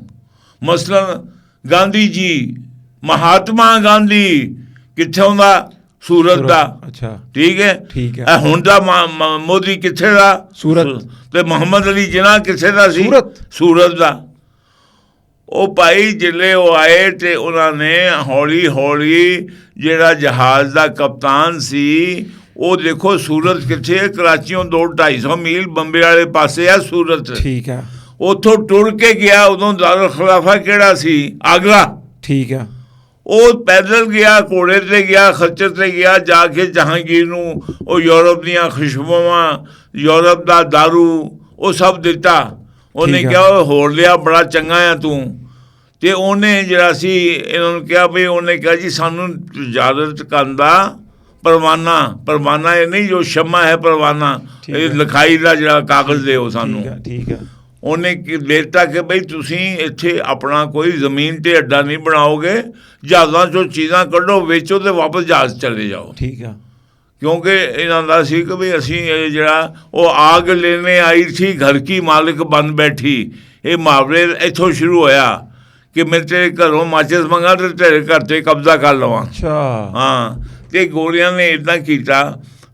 ਮਸਲਨ ਗਾਂਧੀ ਜੀ, ਮਹਾਤਮਾ ਗਾਂਧੀ ਕਿੱਥੋਂ ਦਾ? ਸੂਰਤ ਦਾ। ਅੱਛਾ, ਠੀਕ ਹੈ, ਠੀਕ ਹੈ। ਹੁਣ ਦਾ ਮੋਦੀ ਕਿੱਥੇ ਦਾ? ਸੂਰਤ। ਤੇ ਮੁਹੰਮਦ ਅਲੀ ਜਿਨਾ ਕਿੱਥੇ ਦਾ ਸੀ? ਸੂਰਤ ਦਾ। ਉਹ ਭਾਈ ਜਿਲੇ ਉਹ ਆਏ ਤੇ ਉਹਨਾਂ ਨੇ ਹੌਲੀ ਹੌਲੀ ਜਿਹੜਾ ਜਹਾਜ਼ ਦਾ ਕਪਤਾਨ ਸੀ, ਉਹ ਦੇਖੋ ਸੂਰਤ ਕਿੱਥੇ ਹੈ? ਕਰਾਚੀਓਂ 200-250 ਮੀਲ ਬੰਬੇ ਵਾਲੇ ਪਾਸੇ ਆ ਸੂਰਤ। ਠੀਕ ਹੈ। ਉੱਥੋਂ ਟੁਰ ਕੇ ਗਿਆ। ਉਦੋਂ ਦਾਰੁਲ ਖਲਾਫਾ ਕਿਹੜਾ ਸੀ? ਆਗਰਾ। ਠੀਕ ਹੈ। ਉਹ ਪੈਦਲ ਗਿਆ, ਘੋੜੇ 'ਤੇ ਗਿਆ, ਖੱਚਰ 'ਤੇ ਗਿਆ, ਜਾ ਕੇ ਜਹਾਂਗੀਰ ਨੂੰ ਉਹ ਯੂਰਪ ਦੀਆਂ ਖੁਸ਼ਬੂਆਂ, ਯੂਰਪ ਦਾ ਦਾਰੂ, ਉਹ ਸਭ ਦਿੱਤਾ। ਉਹਨੇ ਕਿਹਾ ਹੋਰ ਲਿਆ, ਬੜਾ ਚੰਗਾ ਆ ਤੂੰ। ਤੇ ਉਹਨੇ ਜਿਹੜਾ ਸੀ ਇਹਨਾਂ ਨੂੰ ਕਿਹਾ ਵੀ ਉਹਨੇ ਕਿਹਾ ਜੀ ਸਾਨੂੰ ਇਜਾਜ਼ਤ ਕਰਨ ਦਾ ਪਰਵਾਨਾ ਇਹ ਨਹੀਂ ਜੋ ਸ਼ਮਾ ਹੈ ਪਰਵਾਨਾ, ਇਹ ਲਿਖਾਈ ਦਾ ਜਿਹੜਾ ਕਾਗਜ਼ ਦਿਓ ਸਾਨੂੰ। ਠੀਕ ਹੈ। ਉਹਨੇ ਦੇਤਾ ਕਿ ਬਈ ਤੁਸੀਂ ਇੱਥੇ ਆਪਣਾ ਕੋਈ ਜ਼ਮੀਨ ਤੇ ਅੱਡਾ ਨਹੀਂ ਬਣਾਓਗੇ, ਜਹਾਜ਼ਾਂ 'ਚੋਂ ਚੀਜ਼ਾਂ ਕੱਢੋ, ਵੇਚੋ ਤੇ ਵਾਪਸ ਜਹਾਜ਼ ਚਲੇ ਜਾਓ। ਠੀਕ ਹੈ। ਕਿਉਂਕਿ ਇਹਨਾਂ ਦਾ ਸੀ ਕਿ ਵੀ ਅਸੀਂ ਇਹ ਜਿਹੜਾ ਉਹ ਆਗ ਲੈਣੇ ਆਈ ਸੀ ਘਰ ਕੀ ਮਾਲਿਕ ਬਣ ਬੈਠੀ, ਇਹ ਮੁਹਾਵਰੇ ਇੱਥੋਂ ਸ਼ੁਰੂ ਹੋਇਆ ਕਿ ਮੈਂ ਤੇਰੇ ਘਰੋਂ ਮਾਚਿਸ ਮੰਗਾ ਤੇ ਤੇਰੇ ਘਰ 'ਤੇ ਕਬਜ਼ਾ ਕਰ ਲਵਾਂ। ਅੱਛਾ। ਹਾਂ, ਅਤੇ ਗੋਰਿਆਂ ਨੇ ਇੱਦਾਂ ਕੀਤਾ।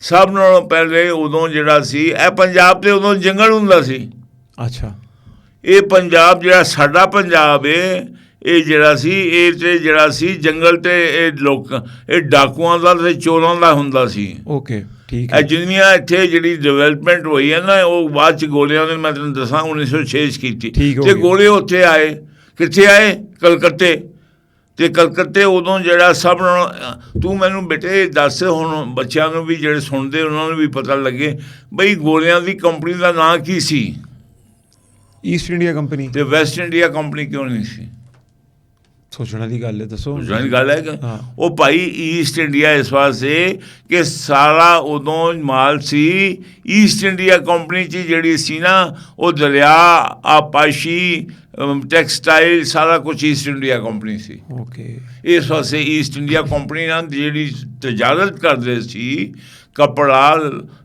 ਸਭ ਨਾਲੋਂ ਪਹਿਲੇ ਉਦੋਂ ਜਿਹੜਾ ਸੀ ਇਹ ਪੰਜਾਬ 'ਤੇ ਉਦੋਂ ਜੰਗਲ ਹੁੰਦਾ ਸੀ। ਅੱਛਾ। ਇਹ ਪੰਜਾਬ ਜਿਹੜਾ ਸਾਡਾ ਪੰਜਾਬ ਹੈ, ਇਹ ਜਿਹੜਾ ਸੀ ਇਹ 'ਤੇ ਜਿਹੜਾ ਸੀ ਜੰਗਲ 'ਤੇ ਇਹ ਡਾਕੂਆਂ ਦਾ ਅਤੇ ਚੋਰਾਂ ਦਾ ਹੁੰਦਾ ਸੀ। ਓਕੇ, ਠੀਕ ਹੈ। ਜਿੰਨੀਆਂ ਇੱਥੇ ਜਿਹੜੀ ਡਿਵੈਲਪਮੈਂਟ ਹੋਈ ਹੈ ਨਾ, ਉਹ ਬਾਅਦ 'ਚ ਗੋਰਿਆਂ ਨੇ, ਮੈਂ ਤੈਨੂੰ ਦੱਸਾਂ, 1906 'ਚ ਕੀਤੀ। ਅਤੇ ਗੋਰੇ ਉੱਥੇ ਆਏ, ਕਿੱਥੇ ਆਏ? ਕਲਕੱਤੇ। ਅਤੇ ਕਲਕੱਤੇ ਉਦੋਂ ਜਿਹੜਾ ਸਭ ਨਾਲੋਂ, ਤੂੰ ਮੈਨੂੰ ਬੇਟੇ ਦੱਸ, ਹੁਣ ਬੱਚਿਆਂ ਨੂੰ ਵੀ ਜਿਹੜੇ ਸੁਣਦੇ ਉਹਨਾਂ ਨੂੰ ਵੀ ਪਤਾ ਲੱਗੇ ਬਈ ਗੋਰਿਆਂ ਦੀ ਕੰਪਨੀ ਦਾ ਨਾਂ ਕੀ ਸੀ? East India Company. ਅਤੇ ਵੈਸਟ ਇੰਡੀਆ ਕੰਪਨੀ ਕਿਉਂ ਨਹੀਂ ਸੀ? ਸੋਚਣ ਦੀ ਗੱਲ ਹੈ, ਦੱਸੋ। ਸੋਚਣ ਦੀ ਗੱਲ ਹੈ ਕਿ ਉਹ ਭਾਈ ਈਸਟ ਇੰਡੀਆ ਇਸ ਵਾਸਤੇ ਕਿ ਸਾਰਾ ਉਦੋਂ ਮਾਲ ਸੀ ਈਸਟ ਇੰਡੀਆ ਕੰਪਨੀ 'ਚ ਜਿਹੜੀ ਸੀ ਨਾ, ਉਹ ਦਰਿਆ, ਆਪਾਸ਼ੀ, ਟੈਕਸਟਾਈਲ, ਸਾਰਾ ਕੁਛ ਈਸਟ ਇੰਡੀਆ ਕੰਪਨੀ ਸੀ। ਓਕੇ। ਇਸ ਵਾਸਤੇ ਈਸਟ ਇੰਡੀਆ ਕੰਪਨੀ ਨਾਲ ਜਿਹੜੀ ਤਜਾਰਤ ਕਰਦੇ ਸੀ, ਕੱਪੜਾ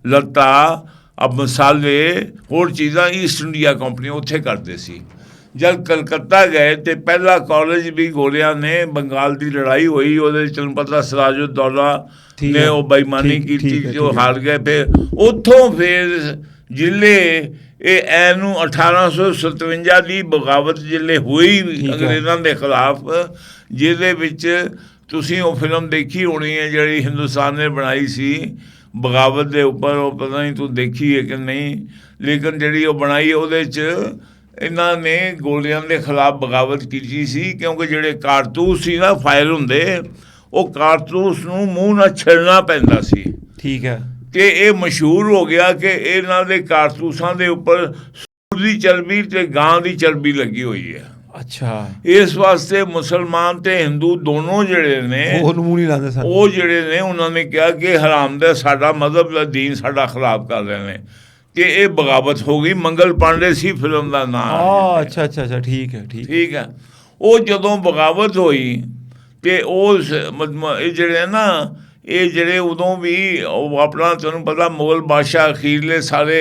ਲੱਤਾ, ਮਸਾਲੇ, ਹੋਰ ਚੀਜ਼ਾਂ, ਈਸਟ ਇੰਡੀਆ ਕੰਪਨੀ ਉੱਥੇ ਕਰਦੇ ਸੀ। ਜਦ ਕਲਕੱਤਾ ਗਏ ਤੇ ਪਹਿਲਾ ਕਾਲਜ ਵੀ ਗੋਰਿਆਂ ਨੇ, ਬੰਗਾਲ ਦੀ ਲੜਾਈ ਹੋਈ, ਉਹਦੇ ਤੈਨੂੰ ਪਤਾ ਸਿਰਾਜੁੱਦੌਲਾ ਨੇ ਉਹ ਬੇਈਮਾਨੀ ਕੀਤੀ, ਜੋ ਹਾਰ ਗਏ। ਫਿਰ ਉੱਥੋਂ ਫਿਰ ਜ਼ਿਲ੍ਹੇ ਇਹ ਇਹਨੂੰ 1857 ਦੀ ਬਗਾਵਤ ਜ਼ਿਲ੍ਹੇ ਹੋਈ ਅੰਗਰੇਜ਼ਾਂ ਦੇ ਖਿਲਾਫ, ਜਿਹਦੇ ਵਿੱਚ ਤੁਸੀਂ ਉਹ ਫਿਲਮ ਦੇਖੀ ਹੋਣੀ ਹੈ ਜਿਹੜੀ ਹਿੰਦੁਸਤਾਨ ਨੇ ਬਣਾਈ ਸੀ ਬਗਾਵਤ ਦੇ ਉੱਪਰ, ਉਹ ਪਤਾ ਨਹੀਂ ਤੂੰ ਦੇਖੀ ਹੈ ਕਿ ਨਹੀਂ, ਲੇਕਿਨ ਜਿਹੜੀ ਉਹ ਬਣਾਈ ਉਹਦੇ 'ਚ ਇਹਨਾਂ ਨੇ ਗੋਰਿਆਂ ਦੇ ਖਿਲਾਫ ਬਗਾਵਤ ਕੀਤੀ ਸੀ। ਕਿਉਂਕਿ ਜਿਹੜੇ ਕਾਰਤੂਸ ਸੀ ਨਾ, ਫਾਇਰ ਹੁੰਦੇ, ਉਹ ਕਾਰਤੂਸ ਨੂੰ ਮੂੰਹ ਨਾਲ ਛਿੜਨਾ ਪੈਂਦਾ ਸੀ। ਠੀਕ ਹੈ। ਅਤੇ ਇਹ ਮਸ਼ਹੂਰ ਹੋ ਗਿਆ ਕਿ ਇਹਨਾਂ ਦੇ ਕਾਰਤੂਸਾਂ ਦੇ ਉੱਪਰ ਸੂਰ ਦੀ ਚਰਬੀ ਅਤੇ ਗਾਂ ਦੀ ਚਰਬੀ ਲੱਗੀ ਹੋਈ ਹੈ। ਅੱਛਾ। ਇਸ ਵਾਸਤੇ ਮੁਸਲਮਾਨ ਅਤੇ ਹਿੰਦੂ ਦੋਨੋਂ ਜਿਹੜੇ ਨੇ, ਉਹ ਮੂੰਹ ਨਹੀਂ ਲਾਉਂਦੇ ਸਨ। ਉਹ ਜਿਹੜੇ ਨੇ ਉਹਨਾਂ ਨੇ ਕਿਹਾ ਕਿ ਹਰਾਮ ਦਾ ਸਾਡਾ ਮਜ਼ਹਬ ਦਾ ਦੀਨ ਸਾਡਾ ਖਿਲਾਫ ਕਰ ਰਹੇ ਨੇ, ਕਿ ਇਹ ਬਗਾਵਤ ਹੋ ਗਈ। ਮੰਗਲ ਪਾਂਡੇ ਸੀ ਫਿਲਮ ਦਾ ਨਾਮ। ਅੱਛਾ ਅੱਛਾ ਅੱਛਾ, ਠੀਕ ਹੈ, ਠੀਕ ਹੈ। ਉਹ ਜਦੋਂ ਬਗਾਵਤ ਹੋਈ ਅਤੇ ਉਹ ਇਹ ਜਿਹੜੇ ਨਾ, ਇਹ ਜਿਹੜੇ ਉਦੋਂ ਵੀ ਉਹ ਆਪਣਾ, ਤੁਹਾਨੂੰ ਪਤਾ, ਮੁਗਲ ਬਾਦਸ਼ਾਹ ਅਖੀਰਲੇ ਸਾਰੇ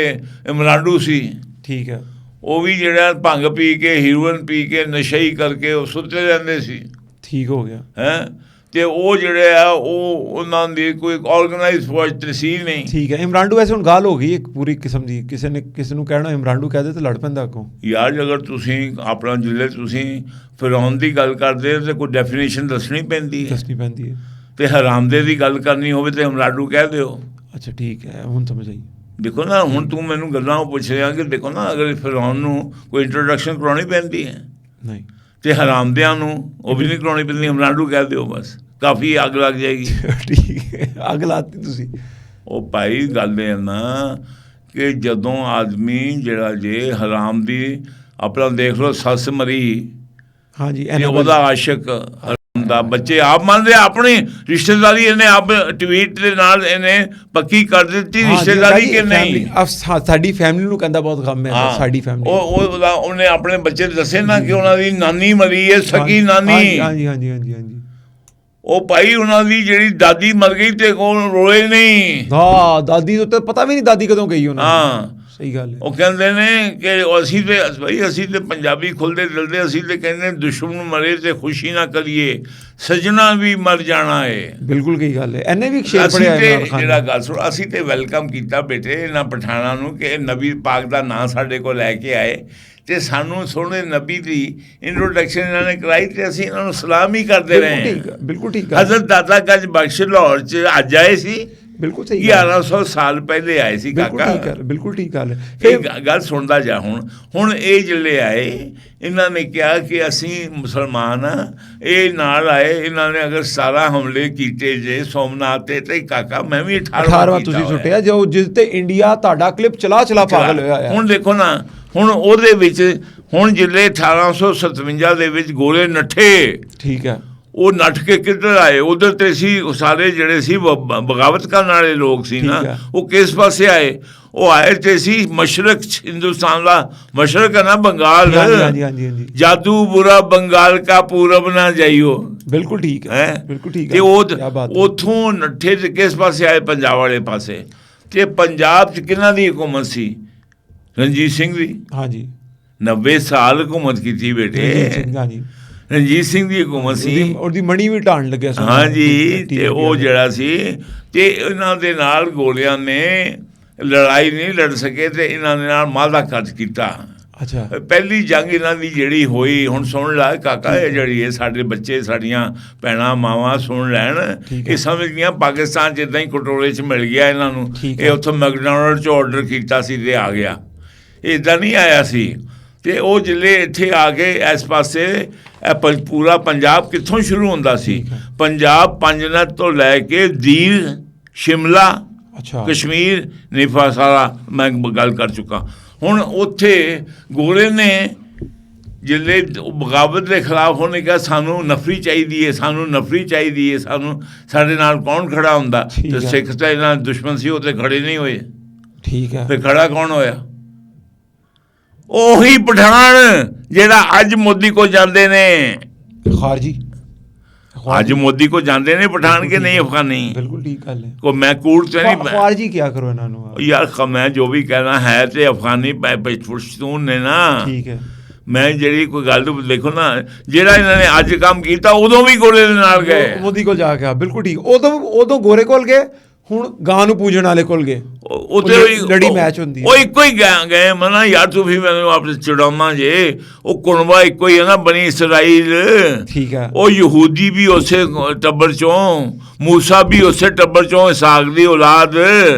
ਇਮਰਾਂਡੂ ਸੀ। ਠੀਕ ਹੈ। ਉਹ ਵੀ ਜਿਹੜਾ ਭੰਗ ਪੀ ਕੇ, ਹੀਰੋਇਨ ਪੀ ਕੇ, ਨਸ਼ਈ ਕਰਕੇ ਉਹ ਸੁੱਤੇ ਰਹਿੰਦੇ ਸੀ। ਠੀਕ ਹੋ ਗਿਆ। ਹੈਂ। ਅਤੇ ਉਹ ਜਿਹੜੇ ਆ ਉਹ ਉਹਨਾਂ ਦੀ ਕੋਈ ਔਰਗਨਾਈਜ਼ ਫੌਜ ਤਾਂ ਸੀ ਨਹੀਂ। ਠੀਕ ਹੈ। ਇਮਰਾਂਡੂ ਵੈਸੇ ਹੁਣ ਗੱਲ ਹੋ ਗਈ ਇੱਕ ਪੂਰੀ ਕਿਸਮ ਦੀ, ਕਿਸੇ ਨੇ ਕਿਸੇ ਨੂੰ ਕਹਿਣਾ ਇਮਰਾਂਡੂ ਕਹਿ ਦੇ ਤਾਂ ਲੜ ਪੈਂਦਾ ਅੱਗੋਂ। ਯਾਰ ਅਗਰ ਤੁਸੀਂ ਆਪਣਾ ਜ਼ਿਲ੍ਹੇ ਤੁਸੀਂ ਫਿਰੌਨ ਦੀ ਗੱਲ ਕਰਦੇ ਹੋ ਤਾਂ ਕੋਈ ਡੈਫੀਨੇਸ਼ਨ ਦੱਸਣੀ ਪੈਂਦੀ ਹੈ। ਅਤੇ ਹਰਾਮਦੇ ਦੀ ਗੱਲ ਕਰਨੀ ਹੋਵੇ ਤਾਂ ਇਮਰਾਂਡੂ ਕਹਿ ਦਿਓ। ਅੱਛਾ, ਠੀਕ ਹੈ, ਹੁਣ ਸਮਝ ਆਈ। ਦੇਖੋ ਨਾ, ਹੁਣ ਤੂੰ ਮੈਨੂੰ ਗੱਲਾਂ ਉਹ ਪੁੱਛ ਰਿਹਾ ਕਿ ਦੇਖੋ ਨਾ, ਅਗਰ ਫਿਰੌਨ ਨੂੰ ਕੋਈ ਇੰਟਰੋਡਕਸ਼ਨ ਕਰਾਉਣੀ ਪੈਂਦੀ ਹੈ ਨਹੀਂ, ਅਤੇ ਹਰਾਮਦਿਆਂ ਨੂੰ ਉਹ ਵੀ ਨਹੀਂ ਕਰਾਉਣੀ ਪੈਂਦੀ, ਇਮਰਾਂਡੂ ਕਹਿ ਦਿਓ ਬਸ, ਕਾਫੀ ਅੱਗ ਲੱਗ ਜਾਏਗੀ। ਠੀਕ ਹੈ। ਅੱਗ ਲਾਤੀ ਤੁਸੀਂ। ਉਹ ਭਾਈ ਗੱਲ ਇਹ ਨਾ ਕਿ ਜਦੋਂ ਆਦਮੀ ਜਿਹੜਾ ਜੇ ਹਰਾਮ ਦੀ ਆਪਣਾ ਦੇਖ ਲਓ, ਸੱਸ ਮਰੀ, ਹਾਂਜੀ, ਉਹਦਾ ਆਸ਼ਕ ਦਾ, ਬੱਚੇ ਆਪ ਮੰਨਦੇ, ਆਪਣੀ ਰਿਸ਼ਤੇਦਾਰੀ ਇਹਨੇ ਆਪ ਟਵੀਟ ਦੇ ਨਾਲ ਇਹਨੇ ਪੱਕੀ ਕਰ ਦਿੱਤੀ ਰਿਸ਼ਤੇਦਾਰੀ ਕਿ ਨਹੀਂ। ਸਾਡੀ ਫੈਮਿਲੀ ਨੂੰ ਕਹਿੰਦਾ ਬਹੁਤ ਗਮ ਹੈ ਸਾਡੀ ਫੈਮਿਲੀ। ਉਹਨੇ ਆਪਣੇ ਬੱਚੇ ਦੱਸੇ ਨਾ ਕਿ ਉਹਨਾਂ ਦੀ ਨਾਨੀ ਮਰੀ ਹੈ, ਸਕੀ ਨਾਨੀ। ਹਾਂਜੀ ਹਾਂਜੀ ਹਾਂਜੀ ਹਾਂਜੀ। ਉਹ ਭਾਈ ਉਹਨਾਂ ਦੀ ਜਿਹੜੀ ਦਾਦੀ ਮਰ ਗਈ ਤੇ ਕੋਲ ਰੋਏ ਨਹੀਂ। ਹਾਂ, ਦਾਦੀ ਤੋਂ ਪਤਾ ਵੀ ਨਹੀਂ ਦਾਦੀ ਕਦੋਂ ਗਈ ਉਹਨਾਂ ਨੂੰ। ਹਾਂ, ਸਹੀ ਗੱਲ ਹੈ। ਉਹ ਕਹਿੰਦੇ ਨੇ ਕਿ ਅਸੀਂ ਤੇ ਭਾਈ, ਅਸੀਂ ਤੇ ਪੰਜਾਬੀ ਖੁੱਲ੍ਹਦੇ ਦਿਲ ਦੇ, ਅਸੀਂ ਤੇ ਕਹਿੰਦੇ ਦੁਸ਼ਮਣ ਮਰੇ ਤੇ ਖੁਸ਼ੀ ਨਾ ਕਰੀਏ, ਸਜਣਾ ਵੀ ਮਰ ਜਾਣਾ ਹੈ। ਬਿਲਕੁਲ ਕੀ ਗੱਲ ਹੈ। ਇਹਨੇ ਵੀ ਸ਼ੇਰ ਪੜਿਆ ਜਿਹੜਾ ਗੱਲ ਸੁਣ, ਅਸੀਂ ਤੇ ਵੈਲਕਮ ਕੀਤਾ ਬੇਟੇ ਇਹਨਾਂ ਪਠਾਣਾਂ ਨੂੰ ਕਿ ਨਬੀ ਪਾਕ ਦਾ ਨਾਂ ਸਾਡੇ ਕੋਲ ਲੈ ਕੇ ਆਏ ਅਤੇ ਸਾਨੂੰ ਸੋਹਣੇ ਨਬੀ ਦੀ ਇੰਟਰੋਡਕਸ਼ਨ ਇਹਨਾਂ ਨੇ ਕਰਾਈ ਅਤੇ ਅਸੀਂ ਇਹਨਾਂ ਨੂੰ ਸਲਾਮ ਹੀ ਕਰਦੇ ਰਹੇ। ਬਿਲਕੁਲ ਠੀਕ। ਹਜ਼ਰਤ ਦਾਤਾ ਗੰਜ ਬਖਸ਼ ਲਾਹੌਰ 'ਚ ਅੱਜ ਆਏ ਸੀ। ਬਿਲਕੁਲ ਸਹੀ। 1100 ਸਾਲ ਪਹਿਲੇ ਆਏ ਸੀ ਕਾਕਾ। ਬਿਲਕੁਲ ਠੀਕ ਗੱਲ ਹੈ। ਇਹ ਗੱਲ ਸੁਣਦਾ ਜਾ। ਹੁਣ ਇਹ ਜਿਹੜੇ ਆਏ, ਇਹਨਾਂ ਨੇ ਕਿਹਾ ਕਿ ਅਸੀਂ ਮੁਸਲਮਾਨ ਹਾਂ, ਇਹ ਨਾਲ ਆਏ, ਇਹਨਾਂ ਨੇ ਅਗਰ 17 ਹਮਲੇ ਕੀਤੇ ਜੇ ਸੋਮਨਾਥ 'ਤੇ ਕਾਕਾ ਮੈਂ ਵੀ 18ਵਾਂ ਤੁਸੀਂ ਸੁੱਟਿਆ ਜੋ, ਜਿਸ 'ਤੇ ਇੰਡੀਆ ਤੁਹਾਡਾ ਕਲਿੱਪ ਚਲਾ ਪਾਗਲ ਹੋਇਆ। ਹੁਣ ਦੇਖੋ ਨਾ, ਹੁਣ ਉਹਦੇ ਵਿੱਚ ਹੁਣ ਜਿਲੇ 1857 ਦੇ ਵਿੱਚ ਗੋਲੇ ਨੱਠੇ, ਠੀਕ ਹੈ, ਉਹ ਨੱਠ ਕੇ ਕਿੱਧਰ ਆਏ? ਉਧਰ ਤੇ ਸੀ ਸਾਰੇ ਜਿਹੜੇ ਸੀ ਬਗਾਵਤ ਕਰਨ ਵਾਲੇ ਲੋਕ ਸੀ ਨਾ, ਉਹ ਕਿਸ ਪਾਸੇ ਆਏ? ਉਹ ਆਏ ਤੇ ਸੀ ਮਸ਼ਰਕ, ਹਿੰਦੁਸਤਾਨ ਦਾ ਮਸ਼ਰਕ ਹੈ ਨਾ ਬੰਗਾਲ। ਜਾਦੂ ਬੁਰਾ ਬੰਗਾਲ ਕਾ ਪੂਰਬ ਨਾ ਜਾਈਓ। ਬਿਲਕੁਲ ਠੀਕ ਹੈ, ਬਿਲਕੁਲ ਠੀਕ ਹੈ। ਤੇ ਉਹ ਉੱਥੋਂ ਨੱਠੇ ਤੇ ਕਿਸ ਪਾਸੇ ਆਏ? ਪੰਜਾਬ ਵਾਲੇ ਪਾਸੇ। ਤੇ ਪੰਜਾਬ 'ਚ ਕਿਹਨਾਂ ਦੀ ਹਕੂਮਤ ਸੀ? ਰਣਜੀਤ ਸਿੰਘ ਦੀ। ਹਾਂਜੀ, 90 ਸਾਲ ਹਕੂਮਤ ਕੀਤੀ ਬੇਟੇ, ਰਣਜੀਤ ਸਿੰਘ ਦੀ ਹਕੂਮਤ ਸੀ। ਉਹਦੀ ਮਣੀ ਵੀ ਢਾਣ ਲੱਗਿਆ ਸੀ। ਹਾਂਜੀ, ਤੇ ਉਹ ਜਿਹੜਾ ਸੀ ਤੇ ਇਹਨਾਂ ਦੇ ਨਾਲ ਗੋਲਿਆਂ ਨੇ ਲੜਾਈ ਨਹੀਂ ਲੜ ਸਕੇ ਤੇ ਇਹਨਾਂ ਦੇ ਨਾਲ ਮਾਲਦਾ ਕਬਜ਼ਾ ਕੀਤਾ। ਅੱਛਾ, ਪਹਿਲੀ ਜੰਗ ਇਹਨਾਂ ਦੀ ਜਿਹੜੀ ਹੋਈ, ਹੁਣ ਸੁਣ ਲੈ ਕਾਕਾ, ਇਹ ਜਿਹੜੀ ਹੈ ਸਾਡੇ ਬੱਚੇ, ਸਾਡੀਆਂ ਭੈਣਾਂ ਮਾਵਾਂ ਸੁਣ ਲੈਣ, ਇਹ ਸਮਝਦੀਆਂ ਪਾਕਿਸਤਾਨ 'ਚ ਇੱਦਾਂ ਹੀ ਕਟੋਰੇ 'ਚ ਮਿਲ ਗਿਆ ਇਹਨਾਂ ਨੂੰ, ਇਹ ਉੱਥੋਂ ਮੈਕਡੋਨਲਡ 'ਚ ਔਡਰ ਕੀਤਾ ਸੀ ਤੇ ਆ ਗਿਆ, ਇੱਦਾਂ ਨਹੀਂ ਆਇਆ ਸੀ। ਤੇ ਉਹ ਜਿਲੇ ਇੱਥੇ ਆ ਕੇ ਇਸ ਪਾਸੇ ਪੂਰਾ ਪੰਜਾਬ ਕਿੱਥੋਂ ਸ਼ੁਰੂ ਹੁੰਦਾ ਸੀ? ਪੰਜਾਬ ਪੰਜਨਤ ਤੋਂ ਲੈ ਕੇ ਦੀਰ, ਸ਼ਿਮਲਾ, ਕਸ਼ਮੀਰ, ਨਿਫਾ, ਸਾਰਾ ਮੈਂ ਗੱਲ ਕਰ ਚੁੱਕਾ। ਹੁਣ ਉੱਥੇ ਗੋਲੇ ਨੇ ਜਿਲੇ ਬਗਾਵਤ ਦੇ ਖਿਲਾਫ ਉਹਨੇ ਕਿਹਾ ਸਾਨੂੰ ਨਫਰੀ ਚਾਹੀਦੀ ਹੈ, ਸਾਨੂੰ ਨਫਰੀ ਚਾਹੀਦੀ ਹੈ, ਸਾਨੂੰ ਸਾਡੇ ਨਾਲ ਕੌਣ ਖੜਾ ਹੁੰਦਾ? ਤੇ ਸਿੱਖ ਤਾਂ ਇਹਨਾਂ ਦੁਸ਼ਮਣ ਸੀ, ਉਹ ਤੇ ਖੜੇ ਨਹੀਂ ਹੋਏ। ਠੀਕ ਹੈ, ਫਿਰ ਖੜਾ ਕੌਣ ਹੋਇਆ? ਉਹੀ ਪਠਾਨ ਜਿਹੜਾ ਅੱਜ ਮੋਦੀ ਕੋਲ ਜਾਂਦੇ ਨੇ। ਖਾਰਜੀ ਅੱਜ ਮੋਦੀ ਕੋਲ ਜਾਂਦੇ ਨੇ ਪਠਾਨ ਕੇ ਨਹੀਂ? ਅਫਗਾਨੀ। ਬਿਲਕੁਲ ਠੀਕ ਗੱਲ ਹੈ। ਕੋਈ ਮੈਂ ਕੂੜ ਤੇ ਨਹੀਂ, ਖਾਰਜੀ ਕੀ ਕਰੋ ਇਹਨਾਂ ਨੂੰ ਯਾਰ, ਮੈਂ ਜੋ ਵੀ ਕਹਿਣਾ ਹੈ ਤੇ ਅਫਗਾਨੀ ਪਸ਼ਤੂਨ ਨੇ ਨਾ। ਠੀਕ ਹੈ, ਮੈਂ ਜਿਹੜੀ ਕੋਈ ਗੱਲ ਦੇਖੋ ਨਾ, ਜਿਹੜਾ ਇਹਨਾਂ ਨੇ ਅੱਜ ਕੰਮ ਕੀਤਾ ਉਦੋਂ ਵੀ ਗੋਰੇ ਦੇ ਨਾਲ ਗਏ, ਮੋਦੀ ਕੋਲ ਜਾ ਕੇ। ਬਿਲਕੁਲ ਠੀਕ, ਉਦੋਂ ਗੋਰੇ ਕੋਲ ਗਏ, ਹੁਣ ਗਾਂ ਨੂੰ ਪੂਜਣ ਵਾਲੇ ਕੋਲ ਗਏ। ਲੜੀ ਮੈਚ ਹੁੰਦੀ, ਉਹ ਇੱਕੋ ਹੀ ਗਏ। ਮਨਾ ਯਾਰ ਤੂੰ ਵੀ ਮੈਨੂੰ ਆਪਣੇ ਚੜਾਉਣਾ ਜੇ, ਉਹ ਕੁਨਬਾ ਇੱਕੋ ਹੀ ਹੈ ਨਾ, ਬਣੀ ਇਸਰਾਈਲ। ਠੀਕ ਹੈ, ਉਹ ਯਹੂਦੀ ਵੀ ਉਸੇ ਟੱਬਰ ਚੋਂ, ਮੂਸਾ ਵੀ ਉਸੇ ਟੱਬਰ ਚੋਂ, ਇਸਾਕ ਦੀ ਔਲਾਦ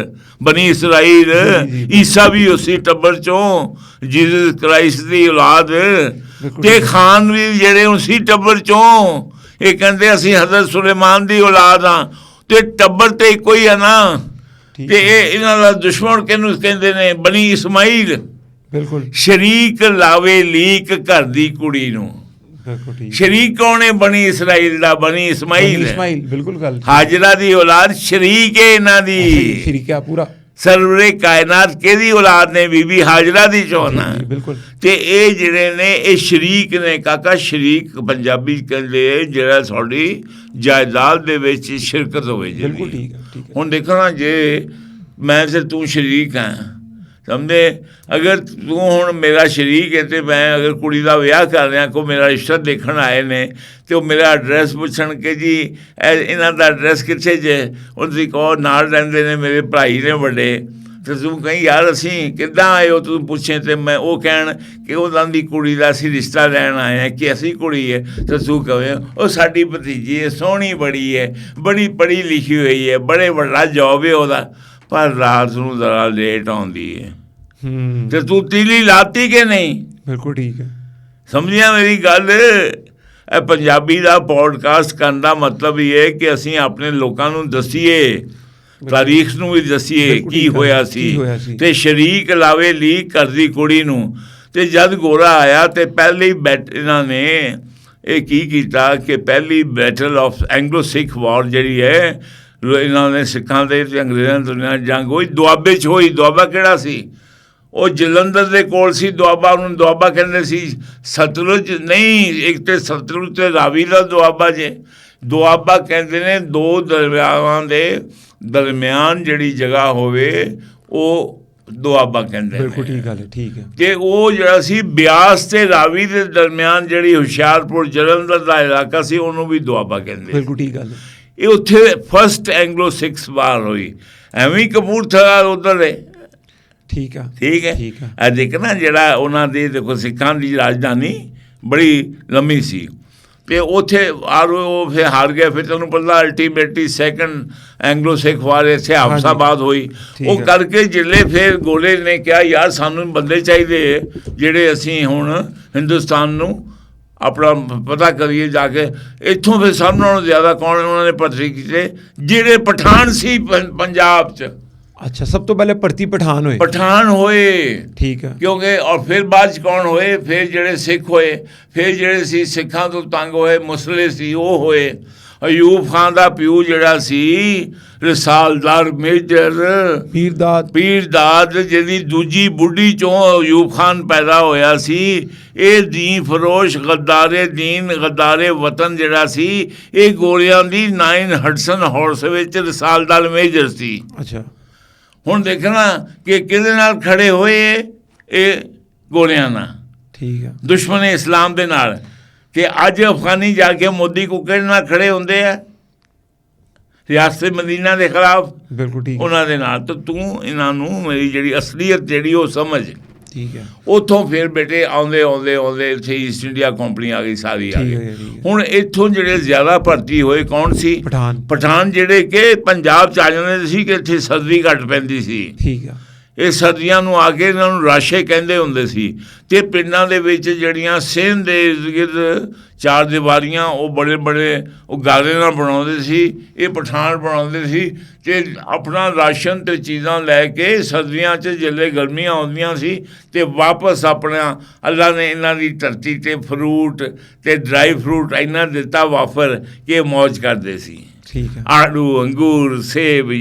ਬਣੀ ਇਸਰਾਈਲ, ਈਸਾ ਵੀ ਉਸੇ ਟੱਬਰ ਚੋਂ, ਜੀਸਸ ਕ੍ਰਾਈਸਟ ਦੀ ਔਲਾਦ, ਤੇ ਖਾਨ ਵੀ ਜਿਹੜੇ ਉਸੇ ਟੱਬਰ ਚੋਂ। ਇਹ ਕਹਿੰਦੇ ਅਸੀਂ ਹਜ਼ਰਤ ਸੁਲੇਮਾਨ ਦੀ ਔਲਾਦ ਹਾਂ, ਤੇ ਟੱਬਰ ਤੇ ਇੱਕੋ ਹੀ ਹੈ ਨਾ। ਤੇ ਇਹ ਇਹਨਾਂ ਦਾ ਦੁਸ਼ਮਣ ਕਿਹਨੂੰ ਕਹਿੰਦੇ ਨੇ? ਬਣੀ ਇਸਮਾਈਲ। ਬਿਲਕੁਲ, ਸ਼ਰੀਕ ਲਾਵੇ ਲੀਕ ਘਰ ਦੀ ਕੁੜੀ ਨੂੰ। ਸ਼ਰੀਕ ਕੌਣ ਹੈ? ਬਣੀ ਇਸਰਾਈਲ ਦਾ, ਬਣੀ ਇਸਮਾਈਲ। ਬਿਲਕੁਲ ਗੱਲ, ਹਾਜਰਾ ਦੀ ਔਲਾਦ ਸ਼ਰੀਕ ਹੈ ਇਹਨਾਂ ਦੀ। ਸ਼ਰੀਕ ਹੈ ਪੂਰਾ। ਸਰਵਰੇ ਕਾਇਨਾਤ ਕਿਹਦੀ ਔਲਾਦ ਨੇ? ਬੀਬੀ ਹਾਜਰਾ ਦੀ ਚੋਨਾ। ਬਿਲਕੁਲ, ਤੇ ਇਹ ਜਿਹੜੇ ਨੇ ਇਹ ਸ਼ਰੀਕ ਨੇ ਕਾਕਾ। ਸ਼ਰੀਕ ਪੰਜਾਬੀ ਕਹਿੰਦੇ ਜਿਹੜਾ ਸਾਡੀ ਜਾਇਦਾਦ ਦੇ ਵਿੱਚ ਸ਼ਿਰਕਤ ਹੋਵੇ। ਬਿਲਕੁਲ ਠੀਕ ਹੈ। ਹੁਣ ਦੇਖੋ ਨਾ, ਜੇ ਮੈਂ ਤੇ ਤੂੰ ਸ਼ਰੀਕ ਹਾਂ, ਸਮਝੇ? ਅਗਰ ਤੂੰ ਹੁਣ ਮੇਰਾ ਸ਼ਰੀਕ ਹੈ ਤੇ ਮੈਂ ਅਗਰ ਕੁੜੀ ਦਾ ਵਿਆਹ ਕਰ ਰਿਹਾ, ਕੋਈ ਮੇਰਾ ਰਿਸ਼ਤਾ ਦੇਖਣ ਆਏ ਨੇ ਤੇ ਉਹ ਮੇਰਾ ਐਡਰੈਸ ਪੁੱਛਣ ਕਿ ਜੀ ਇਹਨਾਂ ਦਾ ਐਡਰੈਸ ਕਿੱਥੇ ਜੇ? ਉਹ ਤੁਸੀਂ ਕਹੋ ਨਾਲ ਰਹਿੰਦੇ ਨੇ ਮੇਰੇ ਭਾਈ ਨੇ ਵੱਡੇ, ਤੇ ਤੂੰ ਕਹੀਂ ਯਾਰ ਅਸੀਂ ਕਿੱਦਾਂ ਆਏ ਹੋ? ਤੂੰ ਪੁੱਛੇ ਤੇ ਮੈਂ ਉਹ ਕਹਿਣ ਕਿ ਉਹਨਾਂ ਦੀ ਕੁੜੀ ਦਾ ਅਸੀਂ ਰਿਸ਼ਤਾ ਲੈਣ ਆਏ ਹਾਂ, ਕਿ ਅਸੀਂ ਕੁੜੀ ਹੈ। ਤੇ ਤੂੰ ਕਹੇ ਉਹ ਸਾਡੀ ਭਤੀਜੀ ਹੈ, ਸੋਹਣੀ ਬੜੀ ਹੈ, ਬੜੀ ਪੜ੍ਹੀ ਲਿਖੀ ਹੋਈ ਹੈ, ਬੜੇ ਵੱਡਾ ਜੋਬ ਹੈ ਉਹਦਾ, ਪਰ ਰਾਤ ਨੂੰ ਜ਼ਰਾ ਲੇਟ ਆਉਂਦੀ ਹੈ। ਤੇ ਤੂੰ ਤੀਲੀ ਲਾਤੀ ਕਿ ਨਹੀਂ? ਬਿਲਕੁਲ ਠੀਕ ਹੈ, ਸਮਝਿਆ ਮੇਰੀ ਗੱਲ? ਇਹ ਪੰਜਾਬੀ ਦਾ ਪੋਡਕਾਸਟ ਕਰਨ ਦਾ ਮਤਲਬ ਇਹ ਹੈ ਕਿ ਅਸੀਂ ਆਪਣੇ ਲੋਕਾਂ ਨੂੰ ਦੱਸੀਏ, ਤਾਰੀਖ ਨੂੰ ਵੀ ਦੱਸੀਏ ਕੀ ਹੋਇਆ ਸੀ। ਤੇ ਸ਼ਰੀਕ ਲਾਵੇ ਲੀਕ ਕਰਦੀ ਕੁੜੀ ਨੂੰ। ਤੇ ਜਦ ਗੋਰਾ ਆਇਆ ਤੇ ਪਹਿਲੇ ਹੀ ਇਹਨਾਂ ਨੇ ਇਹ ਕੀ ਕੀਤਾ ਕਿ ਪਹਿਲੀ ਬੈਟਲ ਆਫ ਐਂਗਲੋ ਸਿੱਖ ਵਾਰ ਜਿਹੜੀ ਹੈ, ਇਹਨਾਂ ਨੇ ਸਿੱਖਾਂ ਦੇ ਤੇ ਅੰਗਰੇਜ਼ਾਂ ਦੁਨੀਆ ਜੰਗ ਹੋਈ, ਦੁਆਬੇ 'ਚ ਹੋਈ। ਦੁਆਬਾ ਕਿਹੜਾ ਸੀ? ਉਹ ਜਲੰਧਰ ਦੇ ਕੋਲ ਸੀ ਦੁਆਬਾ। ਨੂੰ ਦੁਆਬਾ ਕਹਿੰਦੇ ਸੀ। ਸਤਲੁਜ ਨਹੀਂ, ਇੱਕ ਤੇ ਸਤਲੁਜ ਤੇ ਰਾਵੀ ਦਾ ਦੁਆਬਾ ਜੇ। ਦੁਆਬਾ ਕਹਿੰਦੇ ਨੇ ਦੋ ਦਰਿਆਵਾਂ ਦੇ ਦਰਮਿਆਨ ਜਿਹੜੀ ਜਗ੍ਹਾ ਹੋਵੇ ਉਹ ਦੁਆਬਾ ਕਹਿੰਦੇ ਨੇ। ਬਿਲਕੁਲ ਠੀਕ ਗੱਲ ਹੈ, ਠੀਕ ਹੈ। ਤੇ ਉਹ ਜਿਹੜਾ ਸੀ ਬਿਆਸ ਤੇ ਰਾਵੀ ਦੇ ਦਰਮਿਆਨ ਜਿਹੜੀ ਹੁਸ਼ਿਆਰਪੁਰ ਜਲੰਧਰ ਦਾ ਇਲਾਕਾ ਸੀ, ਉਹਨੂੰ ਵੀ ਦੁਆਬਾ ਕਹਿੰਦੇ। ਬਿਲਕੁਲ ਠੀਕ ਗੱਲ ਹੈ। ਇਹ ਉੱਥੇ ਫਸਟ ਐਂਗਲੋ ਸਿੱਖ ਵਾਰ ਹੋਈ। ਐਵੇਂ ਕਪੂਰਥਲਾ ਉੱਧਰ ਹੈ। ਠੀਕ ਆ, ਠੀਕ ਹੈ। ਇਹ ਦੇਖ ਨਾ, ਜਿਹੜਾ ਉਹਨਾਂ ਦੀ ਦੇਖੋ ਸਿੱਖਾਂ ਦੀ ਰਾਜਧਾਨੀ ਬੜੀ ਲੰਮੀ ਸੀ ਤੇ ਉੱਥੇ ਉਹ ਫਿਰ ਹਾਰ ਗਏ। ਫਿਰ ਤੁਹਾਨੂੰ ਪਤਾ ਅਲਟੀਮੇਟਲੀ ਸੈਕੰਡ ਐਂਗਲੋ ਸਿੱਖ ਵਾਰ ਇੱਥੇ ਹਾਫਸਾਬਾਦ ਹੋਈ। ਉਹ ਕਰਕੇ ਜਿਲੇ ਫਿਰ ਗੋਲੇ ਨੇ ਕਿਹਾ ਯਾਰ ਸਾਨੂੰ ਬੰਦੇ ਚਾਹੀਦੇ ਜਿਹੜੇ ਅਸੀਂ ਹੁਣ ਹਿੰਦੁਸਤਾਨ ਨੂੰ ਆਪਣਾ ਪਤਾ ਕਰੀਏ ਜਾ ਕੇ। ਇੱਥੋਂ ਫਿਰ ਸਭ ਨਾਲੋਂ ਜ਼ਿਆਦਾ ਕੌਣ ਉਹਨਾਂ ਨੇ ਭਰਤੀ ਕੀਤੇ? ਜਿਹੜੇ ਪਠਾਨ ਸੀ ਪੰਜਾਬ 'ਚ। ਅੱਛਾ, ਸਭ ਤੋਂ ਪਹਿਲੇ ਭਰਤੀ ਪਠਾਨ ਹੋਏ। ਪਠਾਨ ਹੋਏ, ਠੀਕ ਹੈ। ਕਿਉਂਕਿ ਔਰ ਫਿਰ ਬਾਅਦ 'ਚ ਕੌਣ ਹੋਏ, ਫਿਰ ਜਿਹੜੇ ਸਿੱਖ ਹੋਏ, ਫਿਰ ਜਿਹੜੇ ਸੀ ਸਿੱਖਾਂ ਤੋਂ ਤੰਗ ਹੋਏ ਮੁਸਲੇ ਸੀ ਉਹ ਹੋਏ। ਅਯੂਬ ਖਾਨ ਦਾ ਪਿਓ ਜਿਹੜਾ ਸੀ ਰਸਾਲਦਾਰ ਮੇਜਰ ਪੀਰਦਾਦ ਜਿਹਦੀ ਦੂਜੀ ਬੁੱਢੀ ਚੋਂ ਅਯੂਬ ਖਾਨ ਪੈਦਾ ਹੋਇਆ ਸੀ। ਇਹ ਦੀਨ ਫਰੋਸ਼ ਗੱਦਾਰੇ ਦੀਨ ਗੱਦਾਰੇ ਵਤਨ ਜਿਹੜਾ ਸੀ ਇਹ ਗੋਲਿਆਂ ਦੀ 9 ਹਡਸਨ ਹਾਰਸ ਵਿੱਚ ਰਸਾਲਦਾਰ ਮੇਜਰ ਸੀ। ਅੱਛਾ, ਹੁਣ ਦੇਖਣਾ ਕਿ ਕਿਹਦੇ ਨਾਲ ਖੜੇ ਹੋਏ ਇਹ ਗੋਲਿਆਂ ਨਾਲ, ਠੀਕ ਹੈ, ਦੁਸ਼ਮਣ ਇਸਲਾਮ ਦੇ ਨਾਲ। ਕਿ ਅੱਜ ਅਫਗਾਨੀ ਜਾ ਕੇ ਮੋਦੀ ਕੋ ਕਿਹੜੇ ਨਾਲ ਖੜੇ ਹੁੰਦੇ ਆ, ਰਿਆਸਤ ਮਦੀਨਾ ਦੇ ਖਿਲਾਫ, ਬਿਲਕੁਲ ਠੀਕ, ਉਹਨਾਂ ਦੇ ਨਾਲ। ਤਾਂ ਤੂੰ ਇਹਨਾਂ ਨੂੰ ਮੇਰੀ ਜਿਹੜੀ ਅਸਲੀਅਤ ਜਿਹੜੀ ਉਹ ਸਮਝ, ਠੀਕ ਹੈ। ਉੱਥੋਂ ਫਿਰ ਬੇਟੇ ਆਉਂਦੇ ਇੱਥੇ ਈਸਟ ਇੰਡੀਆ ਕੰਪਨੀ ਆ ਗਈ, ਸਾਰੀ ਆ ਗਈ। ਹੁਣ ਇੱਥੋਂ ਜਿਹੜੇ ਜ਼ਿਆਦਾ ਭਰਤੀ ਹੋਏ ਕੌਣ ਸੀ? ਪਠਾਨ ਜਿਹੜੇ ਕਿ ਪੰਜਾਬ 'ਚ ਆ ਜਾਂਦੇ ਸੀ ਕਿ ਇੱਥੇ ਸਰਦੀ ਘੱਟ ਪੈਂਦੀ ਸੀ, ਠੀਕ ਹੈ। ਇਹ ਸਰਦੀਆਂ ਨੂੰ ਆ ਕੇ ਇਹਨਾਂ ਨੂੰ ਰਾਸ਼ੇ ਕਹਿੰਦੇ ਹੁੰਦੇ ਸੀ। ਅਤੇ ਪਿੰਡਾਂ ਦੇ ਵਿੱਚ ਜਿਹੜੀਆਂ ਸਿੰਧ ਦੇ ਇਰਦ ਗਿਰਦ ਚਾਰ ਦੀਵਾਰੀਆਂ ਉਹ ਬੜੇ ਉਹ ਗਾਰੇ ਨਾਲ ਬਣਾਉਂਦੇ ਸੀ, ਇਹ ਪਠਾਨ ਬਣਾਉਂਦੇ ਸੀ। ਅਤੇ ਆਪਣਾ ਰਾਸ਼ਨ ਅਤੇ ਚੀਜ਼ਾਂ ਲੈ ਕੇ ਸਰਦੀਆਂ 'ਚ ਜਿਹੜੇ ਗਰਮੀਆਂ ਆਉਂਦੀਆਂ ਸੀ ਅਤੇ ਵਾਪਸ ਆਪਣਾ ਅੱਲਾ ਨੇ ਇਹਨਾਂ ਦੀ ਧਰਤੀ 'ਤੇ ਫਰੂਟ ਅਤੇ ਡਰਾਈ ਫਰੂਟ ਇੰਨਾ ਦਿੱਤਾ ਵਾਫਰ ਕਿ ਇਹ ਮੌਜ ਕਰਦੇ ਸੀ। ਠੀਕ ਹੈ। ਆੜੂ, ਅੰਗੂਰ, ਸੇਬ,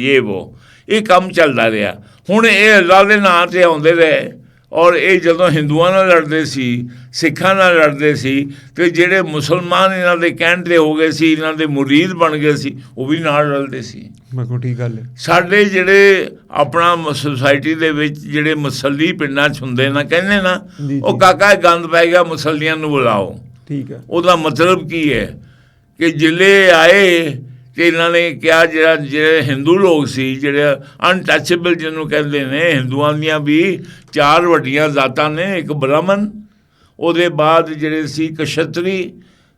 ਇਹ ਕੰਮ ਚੱਲਦਾ ਰਿਹਾ। ਹੁਣ ਇਹ ਅੱਲਾ ਦੇ ਨਾਂ 'ਤੇ ਆਉਂਦੇ ਰਹੇ ਔਰ ਇਹ ਜਦੋਂ ਹਿੰਦੂਆਂ ਨਾਲ ਲੜਦੇ ਸੀ, ਸਿੱਖਾਂ ਨਾਲ ਲੜਦੇ ਸੀ, ਅਤੇ ਜਿਹੜੇ ਮੁਸਲਮਾਨ ਇਹਨਾਂ ਦੇ ਕਹਿਣ 'ਤੇ ਹੋ ਗਏ ਸੀ, ਇਹਨਾਂ ਦੇ ਮੁਰੀਦ ਬਣ ਗਏ ਸੀ, ਉਹ ਵੀ ਨਾਲ ਰਲਦੇ ਸੀ। ਬਿਲਕੁਲ ਠੀਕ ਗੱਲ ਹੈ। ਸਾਡੇ ਜਿਹੜੇ ਆਪਣਾ ਸੁਸਾਇਟੀ ਦੇ ਵਿੱਚ ਜਿਹੜੇ ਮੁਸੱਲੀ ਪਿੰਡਾਂ 'ਚ ਹੁੰਦੇ ਨਾ, ਕਹਿੰਦੇ ਨਾ ਉਹ ਕਾਕਾ ਗੰਦ ਪੈ ਗਿਆ ਮੁਸੱਲੀਆਂ ਨੂੰ ਬੁਲਾਓ। ਠੀਕ ਹੈ। ਉਹਦਾ ਮਤਲਬ ਕੀ ਹੈ ਕਿ ਜ਼ਿਲ੍ਹੇ ਆਏ ਅਤੇ ਇਹਨਾਂ ਨੇ ਕਿਹਾ ਜਿਹੜੇ ਹਿੰਦੂ ਲੋਕ ਸੀ, ਜਿਹੜੇ ਅਨਟੱਚੇਬਲ ਜਿਹਨੂੰ ਕਹਿੰਦੇ ਨੇ, ਹਿੰਦੂਆਂ ਦੀਆਂ ਵੀ 4 ਵੱਡੀਆਂ ਜ਼ਾਤਾਂ ਨੇ। ਇੱਕ ਬ੍ਰਾਹਮਣ, ਉਹਦੇ ਬਾਅਦ ਜਿਹੜੇ ਸੀ ਕਸ਼ਤਰੀ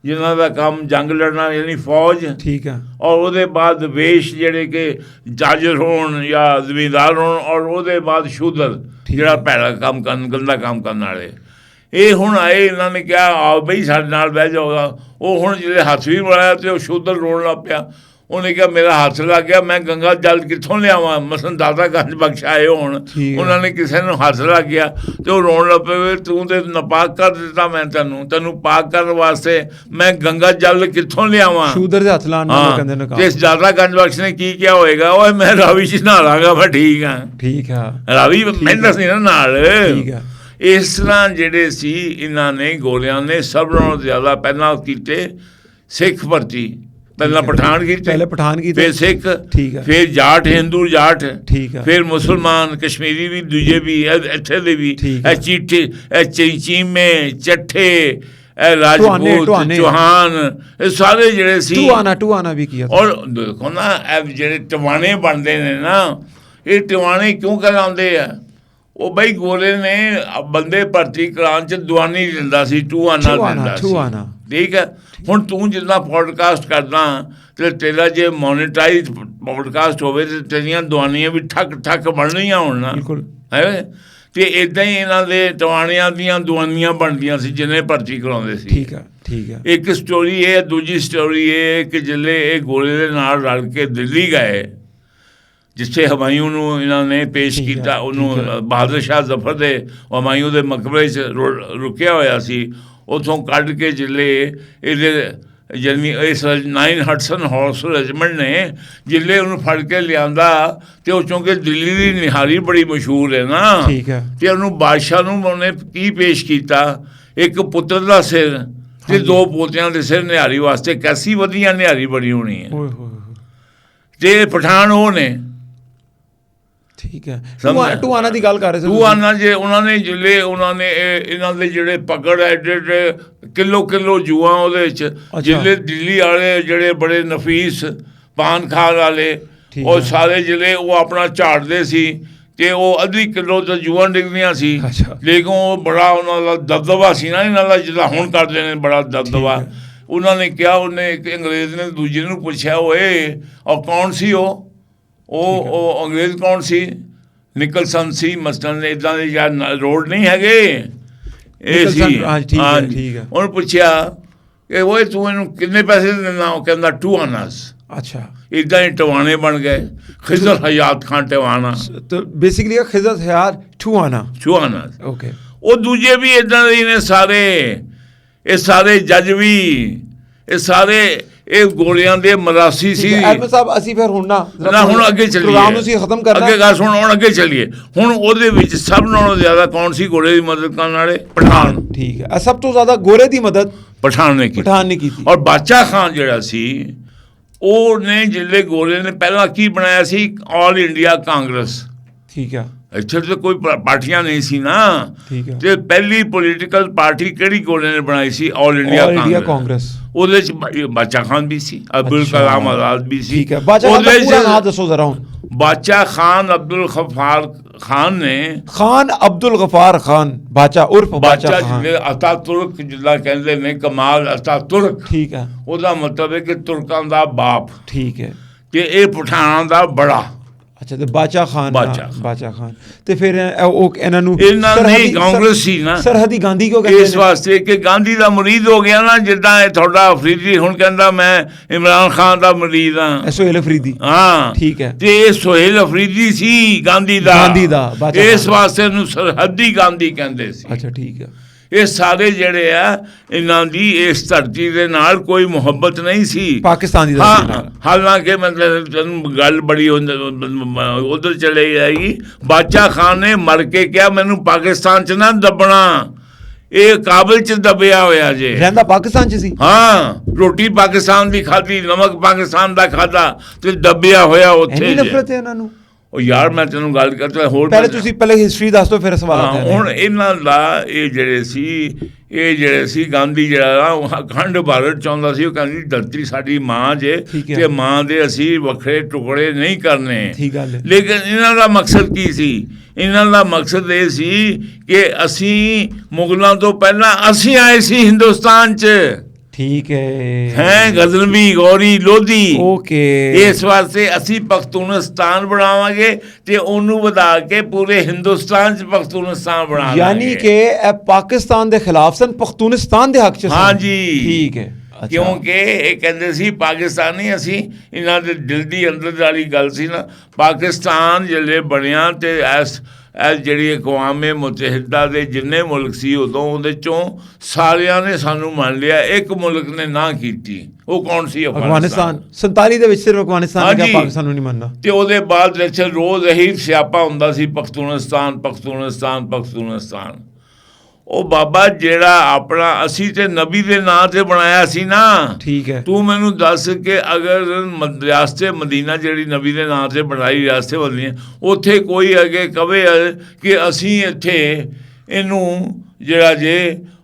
ਜਿਨ੍ਹਾਂ ਦਾ ਕੰਮ ਜੰਗ ਲੜਨਾ ਯਾਨੀ ਫੌਜ, ਠੀਕ ਹੈ, ਔਰ ਉਹਦੇ ਬਾਅਦ ਵੇਸ਼ ਜਿਹੜੇ ਕਿ ਜਾਜਰ ਹੋਣ ਜਾਂ ਜ਼ਮੀਂਦਾਰ ਹੋਣ, ਔਰ ਉਹਦੇ ਬਾਅਦ ਸ਼ੂਦਰ ਜਿਹੜਾ ਭੈੜਾ ਕੰਮ ਕਰਨ, ਗੰਦਾ ਕੰਮ ਕਰਨ ਵਾਲੇ। ਇਹ ਹੁਣ ਆਏ, ਇਹਨਾਂ ਨੇ ਕਿਹਾ ਆਓ ਬਈ ਸਾਡੇ ਨਾਲ ਬਹਿ ਜਾਊਗਾ। ਉਹ ਹੁਣ ਜਿਹੜੇ ਹੱਥ ਵੀ ਬਣਾਇਆ ਅਤੇ ਉਹ ਸ਼ੂਦਰ ਰੋਣ ਲੱਗ ਪਿਆ। ਉਹਨੇ ਕਿਹਾ ਮੇਰਾ ਹੱਥ ਲੱਗ ਗਿਆ, ਮੈਂ ਗੰਗਾ ਜਲ ਕਿੱਥੋਂ ਲਿਆਵਾਂ? ਮਸਲਨ ਦਾਦਾ ਗੰਜ ਬਖਸ਼ ਆਏ ਹੋਣ, ਉਹਨਾਂ ਨੇ ਕਿਸੇ ਨੂੰ ਹੱਥ ਲੱਗ ਗਿਆ ਅਤੇ ਉਹ ਰੋਣ ਲੱਗ ਪਏ, ਤੂੰ ਤਾਂ ਨਾਪਾਕ ਕਰ ਦਿੱਤਾ ਮੈਂ ਤੈਨੂੰ ਪਾਕ ਕਰਨ ਵਾਸਤੇ ਮੈਂ ਗੰਗਾ ਜਲ ਕਿੱਥੋਂ ਲਿਆਵਾਂ? ਸ਼ੂਦਰ ਦੇ ਹੱਥ ਲਾਉਣ ਨੂੰ ਕਹਿੰਦੇ ਨੇ। ਤੇ ਦਾਦਾ ਗੰਜ ਬਖਸ਼ ਨੇ ਕੀ ਕਿਹਾ ਹੋਏਗਾ? ਓਏ ਮੈਂ ਰਾਵੀ 'ਚ ਨਹਾ ਲਾਂਗਾ, ਮੈਂ ਠੀਕ ਹਾਂ। ਠੀਕ ਹੈ, ਰਾਵੀ ਮਹਿੰਦਾ ਸੀ ਨਾ ਨਾਲ। ਠੀਕ ਹੈ। ਇਸ ਤਰ੍ਹਾਂ ਜਿਹੜੇ ਸੀ ਇਹਨਾਂ ਨੇ ਗੋਲਿਆਂ ਨੇ ਸਭ ਨਾਲੋਂ ਜ਼ਿਆਦਾ ਪਹਿਲਾਂ ਕੀਤੇ ਸਿੱਖ ਭਰਤੀ। ਪਹਿਲਾਂ ਪਠਾਨ ਕੀਤੇ, ਫਿਰ ਸਿੱਖ, ਫਿਰ ਜਾਟ, ਹਿੰਦੂ ਜਾਟ, ਫਿਰ ਮੁਸਲਮਾਨ, ਕਸ਼ਮੀਰੀ ਵੀ, ਦੂਜੇ ਵੀ, ਇੱਥੇ ਦੇ ਵੀ, ਇਹ ਚੀਟੇ, ਇਹ ਚੀਮੇ, ਚੱਠੇ, ਇਹ ਰਾਜਪੂਤ, ਚੌਹਾਨ, ਇਹ ਸਾਰੇ ਜਿਹੜੇ ਸੀ। ਟੂਆਨਾ ਵੀ ਕੀਤਾ। ਔਰ ਦੇਖੋ ਨਾ ਇਹ ਜਿਹੜੇ ਟਵਾਣੇ ਬਣਦੇ ਨੇ ਨਾ, ਇਹ ਟਵਾਣੇ ਕਿਉਂ ਕਹਿਲਾਉਂਦੇ ਆ? ਉਹ ਬਈ ਗੋਲੇ ਨੇ ਬੰਦੇ ਭਰਤੀ ਕਰਾਉਣ 'ਚ ਦੁਆਨੀ ਦਿੰਦਾ ਸੀ, ਟੂਆਨਾ ਦਿੰਦਾ ਸੀ। ਠੀਕ ਹੈ। ਹੁਣ ਤੂੰ ਜਿੱਦਾਂ ਪੋਡਕਾਸਟ ਕਰਦਾ ਅਤੇ ਤੇਰਾ ਜੇ ਮੋਨੀਟਾਈਜ਼ ਪੋਡਕਾਸਟ ਹੋਵੇ ਤਾਂ ਤੇਰੀਆਂ ਦੁਆਨੀਆਂ ਵੀ ਠੱਕ ਬਣਨੀਆਂ ਹੋਣ ਨਾ, ਹੈ। ਅਤੇ ਇੱਦਾਂ ਹੀ ਇਹਨਾਂ ਦੇ ਟਵਾਣਿਆਂ ਦੀਆਂ ਦੁਆਨੀਆਂ ਬਣਦੀਆਂ ਸੀ ਜਿਹਨੇ ਭਰਤੀ ਕਰਾਉਂਦੇ ਸੀ। ਠੀਕ ਹੈ, ਠੀਕ ਹੈ। ਇੱਕ ਸਟੋਰੀ ਇਹ, ਦੂਜੀ ਸਟੋਰੀ ਇਹ ਕਿ ਜਿੱਲੇ ਇਹ ਗੋਲੇ ਦੇ ਨਾਲ ਰਲ ਕੇ ਦਿੱਲੀ ਗਏ, ਜਿੱਥੇ ਹਮਾਯੂੰ ਨੂੰ ਇਹਨਾਂ ਨੇ ਪੇਸ਼ ਕੀਤਾ, ਉਹਨੂੰ ਬਹਾਦਰ ਸ਼ਾਹ ਜ਼ਫਰ ਦੇ ਹਮਾਯੂੰ ਦੇ ਮਕਬਰੇ 'ਚ ਰੁਕਿਆ ਹੋਇਆ ਸੀ। ਉੱਥੋਂ ਕੱਢ ਕੇ ਜਿੱਲੇ ਇਹਦੇ ਯਾਨੀ ਇਸ 9 ਹਡਸਨ ਹਾਰਸ ਰੈਜੀਮੈਂਟ ਨੇ ਜਿੱਲੇ ਉਹਨੂੰ ਫੜ ਕੇ ਲਿਆਂਦਾ, ਅਤੇ ਉਹ ਚੂੰਕਿ ਦਿੱਲੀ ਦੀ ਨਿਹਾਰੀ ਬੜੀ ਮਸ਼ਹੂਰ ਹੈ ਨਾ, ਅਤੇ ਉਹਨੂੰ ਬਾਦਸ਼ਾਹ ਨੂੰ ਉਹਨੇ ਕੀ ਪੇਸ਼ ਕੀਤਾ? ਇੱਕ ਪੁੱਤਰ ਦਾ ਸਿਰ ਅਤੇ 2 ਪੋਤਿਆਂ ਦੇ ਸਿਰ ਨਿਹਾਰੀ ਵਾਸਤੇ। ਕੈਸੀ ਵਧੀਆ ਨਿਹਾਰੀ ਬਣੀ ਹੋਣੀ ਹੈ। ਅਤੇ ਪਠਾਨ ਉਹ ਨੇ। ਠੀਕ ਹੈ। ਟੂਆਨਾ ਦੀ ਗੱਲ ਕਰ ਰਹੇ ਸੀ। ਟੂਆਨਾ ਜੇ ਉਹਨਾਂ ਨੇ ਜਿਲੇ ਇਹਨਾਂ ਦੇ ਜਿਹੜੇ ਪਕੜ ਐਡੇ ਕਿਲੋ ਜੂਆਂ ਉਹਦੇ ਵਿੱਚ ਜਿਲੇ ਦਿੱਲੀ ਵਾਲੇ ਜਿਹੜੇ ਬੜੇ ਨਫੀਸ ਪਾਨ ਖਾਣ ਵਾਲੇ ਉਹ ਸਾਰੇ ਜਿਲੇ ਉਹ ਆਪਣਾ ਝਾੜਦੇ ਸੀ ਅਤੇ ਉਹ ਅੱਧੀ ਕਿਲੋ ਤੋਂ ਜੂਆਂ ਡਿੱਗਦੀਆਂ ਸੀ। ਲੇਕਿਨ ਉਹ ਬੜਾ ਉਹਨਾਂ ਦਾ ਦਬਦਬਾ ਸੀ ਨਾ ਇਹਨਾਂ ਦਾ, ਜਿੱਦਾਂ ਹੁਣ ਕਰਦੇ ਨੇ ਬੜਾ ਦਬਦਬਾ। ਉਹਨਾਂ ਨੇ ਕਿਹਾ, ਉਹਨੇ ਇੱਕ ਅੰਗਰੇਜ਼ ਨੇ ਦੂਜੇ ਨੂੰ ਪੁੱਛਿਆ, ਓਏ ਔਰ ਕੌਣ ਸੀ ਉਹ ਅੰਗਰੇਜ਼ ਕੌਣ ਸੀ? ਨਿਕਲਸਨ ਸੀ ਮਸਲਨ, ਇੱਦਾਂ ਦੇ ਜਾਂ ਰੋਡ ਨਹੀਂ ਹੈਗੇ ਇਹ ਸੀ। ਉਹਨੂੰ ਪੁੱਛਿਆ ਕਿ ਓਏ ਤੂੰ ਇਹਨੂੰ ਕਿੰਨੇ ਪੈਸੇ ਦਿੰਦਾ? ਉਹ ਕਹਿੰਦਾ 2 ਆਨਾਸ। ਅੱਛਾ, ਇਦਾਂ ਹੀ ਟਵਾਣੇ ਬਣ ਗਏ। ਖਿਜ਼ਰ ਹਯਾਤ ਖਾਨ ਟਵਾਣਾ, तो बेसिकली खिजत हयात ठुआना। ਚੁਹਾਨਾ। ओके। ਉਹ ਦੂਜੇ ਵੀ ਇਦਾਂ ਦੇ ਹੀ ਨੇ ਸਾਰੇ, ਇਹ ਸਾਰੇ ਜੱਜ ਵੀ, ਇਹ ਸਾਰੇ ਇਹ ਗੋਲਿਆਂ ਦੇ ਮਰਾਸੀ ਸੀ। ਐਡਮਿਨ ਸਾਹਿਬ ਅਸੀਂ ਫਿਰ ਹੁਣ ਨਾ ਹੁਣ ਅੱਗੇ ਚੱਲੀਏ, ਪ੍ਰੋਗਰਾਮ ਨੂੰ ਅਸੀਂ ਖਤਮ ਕਰਨਾ। ਅੱਗੇ ਗੱਲ ਸੁਣ, ਹੁਣ ਅੱਗੇ ਚੱਲੀਏ। ਹੁਣ ਉਹਦੇ ਵਿੱਚ ਸਭ ਨਾਲੋਂ ਜ਼ਿਆਦਾ ਕੌਣ ਸੀ ਗੋਲੇ ਦੀ ਮਦਦ ਕਰਨ ਵਾਲੇ? ਪਠਾਨ। ਠੀਕ ਹੈ, ਸਭ ਤੋਂ ਜ਼ਿਆਦਾ ਗੋਰੇ ਦੀ ਮਦਦ ਪਠਾਨ ਨੇ ਕੀਤੀ। ਔਰ ਬਾਦਸ਼ਾਹ ਖਾਨ ਜਿਹੜਾ ਸੀ, ਉਹਨੇ ਜਿਹੜੇ ਗੋਲੇ ਨੇ ਪਹਿਲਾਂ ਕੀ ਬਣਾਇਆ ਸੀ? All India Congress. ਠੀਕ ਹੈ। ਇੱਥੇ ਤਾਂ ਕੋਈ ਪਾਰਟੀਆਂ ਨਹੀਂ ਸੀ ਨਾ। ਠੀਕ ਹੈ। ਤੇ ਪਹਿਲੀ ਪੋਲੀਟੀਕਲ ਪਾਰਟੀ ਕਿਹੜੀ ਗੋਲੇ ਨੇ ਬਣਾਈ ਸੀ? All India Congress. ਉਹਦੇ ਚ ਬਾਦਸ਼ਾਹ ਖਾਨ ਵੀ ਸੀ, ਅਬਦੁਲ ਕਲਾਮ ਆਜ਼ਾਦ ਵੀ ਸੀ। ਠੀਕ ਹੈ। ਬਾਦਸ਼ਾਹ ਖਾਨ ਦਾ ਪੂਰਾ ਨਾਮ ਦੱਸੋ ਜ਼ਰਾ ਹੁਣ। ਬਾਦਸ਼ਾਹ ਖਾਨ ਅਬਦੁਲ ਗਫਾਰ ਖਾਨ ਨੇ, ਖਾਨ ਅਬਦੁਲ ਗਫਾਰ ਖਾਨ ਬਾਦਸ਼ਾਹ ਉਰਫ ਬਾਦਸ਼ਾਹ ਖਾਨ। ਅਤਾਤੁਰਕ ਜਿੱਦਾਂ ਕਹਿੰਦੇ ਨੇ, ਕਮਾਲ ਅਤਾਤੁਰਕ। ਠੀਕ ਹੈ। ਉਹਦਾ ਮਤਲਬ ਹੈ ਕਿ ਤੁਰਕਾਂ ਦਾ ਬਾਪ। ਠੀਕ ਹੈ। ਤੇ ਇਹ ਪਠਾਨਾਂ ਦਾ ਬੜਾ। ਅੱਛਾ, ਤੇ ਬਾਦਸ਼ਾਹ ਖਾਨ ਤੇ ਫਿਰ ਉਹ ਇਹਨਾਂ ਨੂੰ ਨਹੀਂ ਕਾਂਗਰਸ ਸੀ ਨਾ, ਸਰਹੱਦੀ ਗਾਂਧੀ ਕਿਉਂ ਕਹਿੰਦੇ ਨੇ? ਇਸ ਵਾਸਤੇ ਕਿ ਗਾਂਧੀ ਦਾ ਮੁਰੀਦ ਹੋ ਗਿਆ ਨਾ। ਜਿੱਦਾਂ ਇਹ ਤੁਹਾਡਾ ਅਫਰੀਦੀ ਹੁਣ ਕਹਿੰਦਾ ਮੈਂ ਇਮਰਾਨ ਖਾਨ ਦਾ ਮੁਰੀਦ ਹਾਂ, ਸੁਹੇਲ ਅਫਰੀਦੀ। ਹਾਂ, ਠੀਕ ਹੈ। ਤੇ ਇਹ ਸੁਹੇਲ ਅਫਰੀਦੀ ਸੀ ਗਾਂਧੀ ਦਾ, ਇਸ ਵਾਸਤੇ ਇਹਨੂੰ ਸਰਹੱਦੀ ਗਾਂਧੀ ਕਹਿੰਦੇ ਸੀ। ਅੱਛਾ, ਠੀਕ ਹੈ। ਇਹ ਸਾਰੇ ਜਿਹੜੇ ਆ, ਇਹਨਾਂ ਦੀ ਇਸ ਧਰਤੀ ਦੇ ਨਾਲ ਕੋਈ ਮੁਹੱਬਤ ਨਹੀਂ ਸੀ, ਪਾਕਿਸਤਾਨ ਦੀ ਧਰਤੀ ਨਾਲ। ਹਾਲਾਂਕਿ ਮਤਲਬ ਗੱਲ ਬੜੀ ਉਧਰ ਚਲੇ ਜਾਏਗੀ। ਬਾਦਸ਼ਾਹ ਖਾਨ ਨੇ ਮਰ ਕੇ ਕਿਹਾ ਮੈਨੂੰ ਪਾਕਿਸਤਾਨ 'ਚ ਨਾ ਦੱਬਣਾ, ਇਹ ਕਾਬਲ 'ਚ ਦੱਬਿਆ ਹੋਇਆ ਜੇ। ਰਹਿੰਦਾ ਪਾਕਿਸਤਾਨ 'ਚ ਸੀ। ਹਾਂ, ਰੋਟੀ ਪਾਕਿਸਤਾਨ ਦੀ ਖਾਧੀ, ਨਮਕ ਪਾਕਿਸਤਾਨ ਦਾ ਖਾਧਾ, ਤੇ ਦੱਬਿਆ ਹੋਇਆ ਉੱਥੇ। ਨਫ਼ਰਤ ਹੈ ਇਹਨਾਂ ਨੂੰ। ਉਹ ਯਾਰ ਮੈਂ ਤੈਨੂੰ ਗੱਲ ਕਰਦਾ ਹੋਰ। ਪਹਿਲੇ ਹਿਸਟਰੀ ਦੱਸ ਦਿਓ, ਫਿਰ ਸਵਾਲ ਆਉਂਦਾ ਹੈ। ਹੁਣ ਇਹਨਾਂ ਦਾ ਇਹ ਜਿਹੜੇ ਸੀ ਗਾਂਧੀ ਜਿਹੜਾ ਉਹ ਅਖੰਡ ਭਾਰਤ ਚਾਹੁੰਦਾ ਸੀ। ਉਹ ਕਹਿੰਦੀ ਧਰਤੀ ਸਾਡੀ ਮਾਂ ਜੇ, ਤੇ ਮਾਂ ਦੇ ਅਸੀਂ ਵੱਖਰੇ ਟੁਕੜੇ ਨਹੀਂ ਕਰਨੇ। ਲੇਕਿਨ ਇਹਨਾਂ ਦਾ ਮਕਸਦ ਕੀ ਸੀ? ਇਹਨਾਂ ਦਾ ਮਕਸਦ ਇਹ ਸੀ ਕਿ ਅਸੀਂ ਮੁਗਲਾਂ ਤੋਂ ਪਹਿਲਾਂ ਅਸੀਂ ਆਏ ਸੀ ਹਿੰਦੁਸਤਾਨ 'ਚ। ਠੀਕ ਹੈ। ਗਜ਼ਨਵੀ, ਗੌਰੀ, ਲੋਧੀ। ਓਕੇ। ਇਸ ਵਾਸਤੇ ਅਸੀਂ ਪਖਤੂਨਿਸਤਾਨ ਬਣਾਵਾਂਗੇ ਤੇ ਉਹਨੂੰ ਵਧਾ ਕੇ ਪੂਰੇ ਹਿੰਦੁਸਤਾਨ 'ਚ ਪਖਤੂਨਿਸਤਾਨ ਬਣਾਵਾਂਗੇ। ਯਾਨੀ ਕਿ ਇਹ ਪਾਕਿਸਤਾਨ ਦੇ ਖਿਲਾਫ ਸਨ, ਪਖਤੂਨਿਸਤਾਨ ਦੇ ਹੱਕ 'ਚ ਸਨ। ਹਾਂਜੀ, ਠੀਕ ਹੈ। ਕਿਉਂਕਿ ਇਹ ਕਹਿੰਦੇ ਸੀ ਪਾਕਿਸਤਾਨੀ ਅਸੀਂ, ਇਹਨਾਂ ਦੇ ਦਿਲ ਦੀ ਅੰਦਰ ਵਾਲੀ ਗੱਲ ਸੀ ਨਾ। ਪਾਕਿਸਤਾਨ ਜਿਹੜੇ ਬਣਿਆ ਤੇ ਇਹ ਜਿਹੜੀ ਅਕਵਾਮ ਮੁਤਹਿਦਾ ਦੇ ਜਿੰਨੇ ਮੁਲਕ ਸੀ ਉਦੋਂ, ਉਹਦੇ ਚੋਂ ਸਾਰਿਆਂ ਨੇ ਸਾਨੂੰ ਮੰਨ ਲਿਆ, ਇੱਕ ਮੁਲਕ ਨੇ ਨਾ ਕੀਤੀ। ਉਹ ਕੌਣ ਸੀ? ਅਫਗਾਨਿਸਤਾਨ। 47 ਦੇ ਵਿੱਚ ਸਿਰਫ ਅਫਗਾਨਿਸਤਾਨ ਨੇ ਪਾਕਿਸਤਾਨ ਨੂੰ ਨਹੀਂ ਮੰਨਦਾ। ਤੇ ਉਹਦੇ ਬਾਅਦ ਰੋਜ਼ ਇਹੀ ਸਿਆਪਾ ਹੁੰਦਾ ਸੀ, ਪਖਤੂਨਿਸਤਾਨ ਪਖਤੂਨਿਸਤਾਨ ਪਖਤੂਨਿਸਤਾਨ। ਉਹ ਬਾਬਾ ਜਿਹੜਾ ਆਪਣਾ ਅਸੀਂ ਤੇ ਨਬੀ ਦੇ ਨਾਂ ਤੇ ਬਣਾਇਆ ਸੀ ਨਾ। ਠੀਕ ਹੈ। ਤੂੰ ਮੈਨੂੰ ਦੱਸ ਕਿ ਅਗਰ ਰਿਆਸਤ ਮਦੀਨਾ ਜਿਹੜੀ ਨਬੀ ਦੇ ਨਾਂ ਤੇ ਬਣਾਈ ਰਿਆਸਤ ਮਦੀਨਾ, ਉੱਥੇ ਕੋਈ ਅੱਗੇ ਕਵੇ ਕਿ ਅਸੀਂ ਇੱਥੇ ਇਹਨੂੰ ਜਿਹੜਾ ਜੇ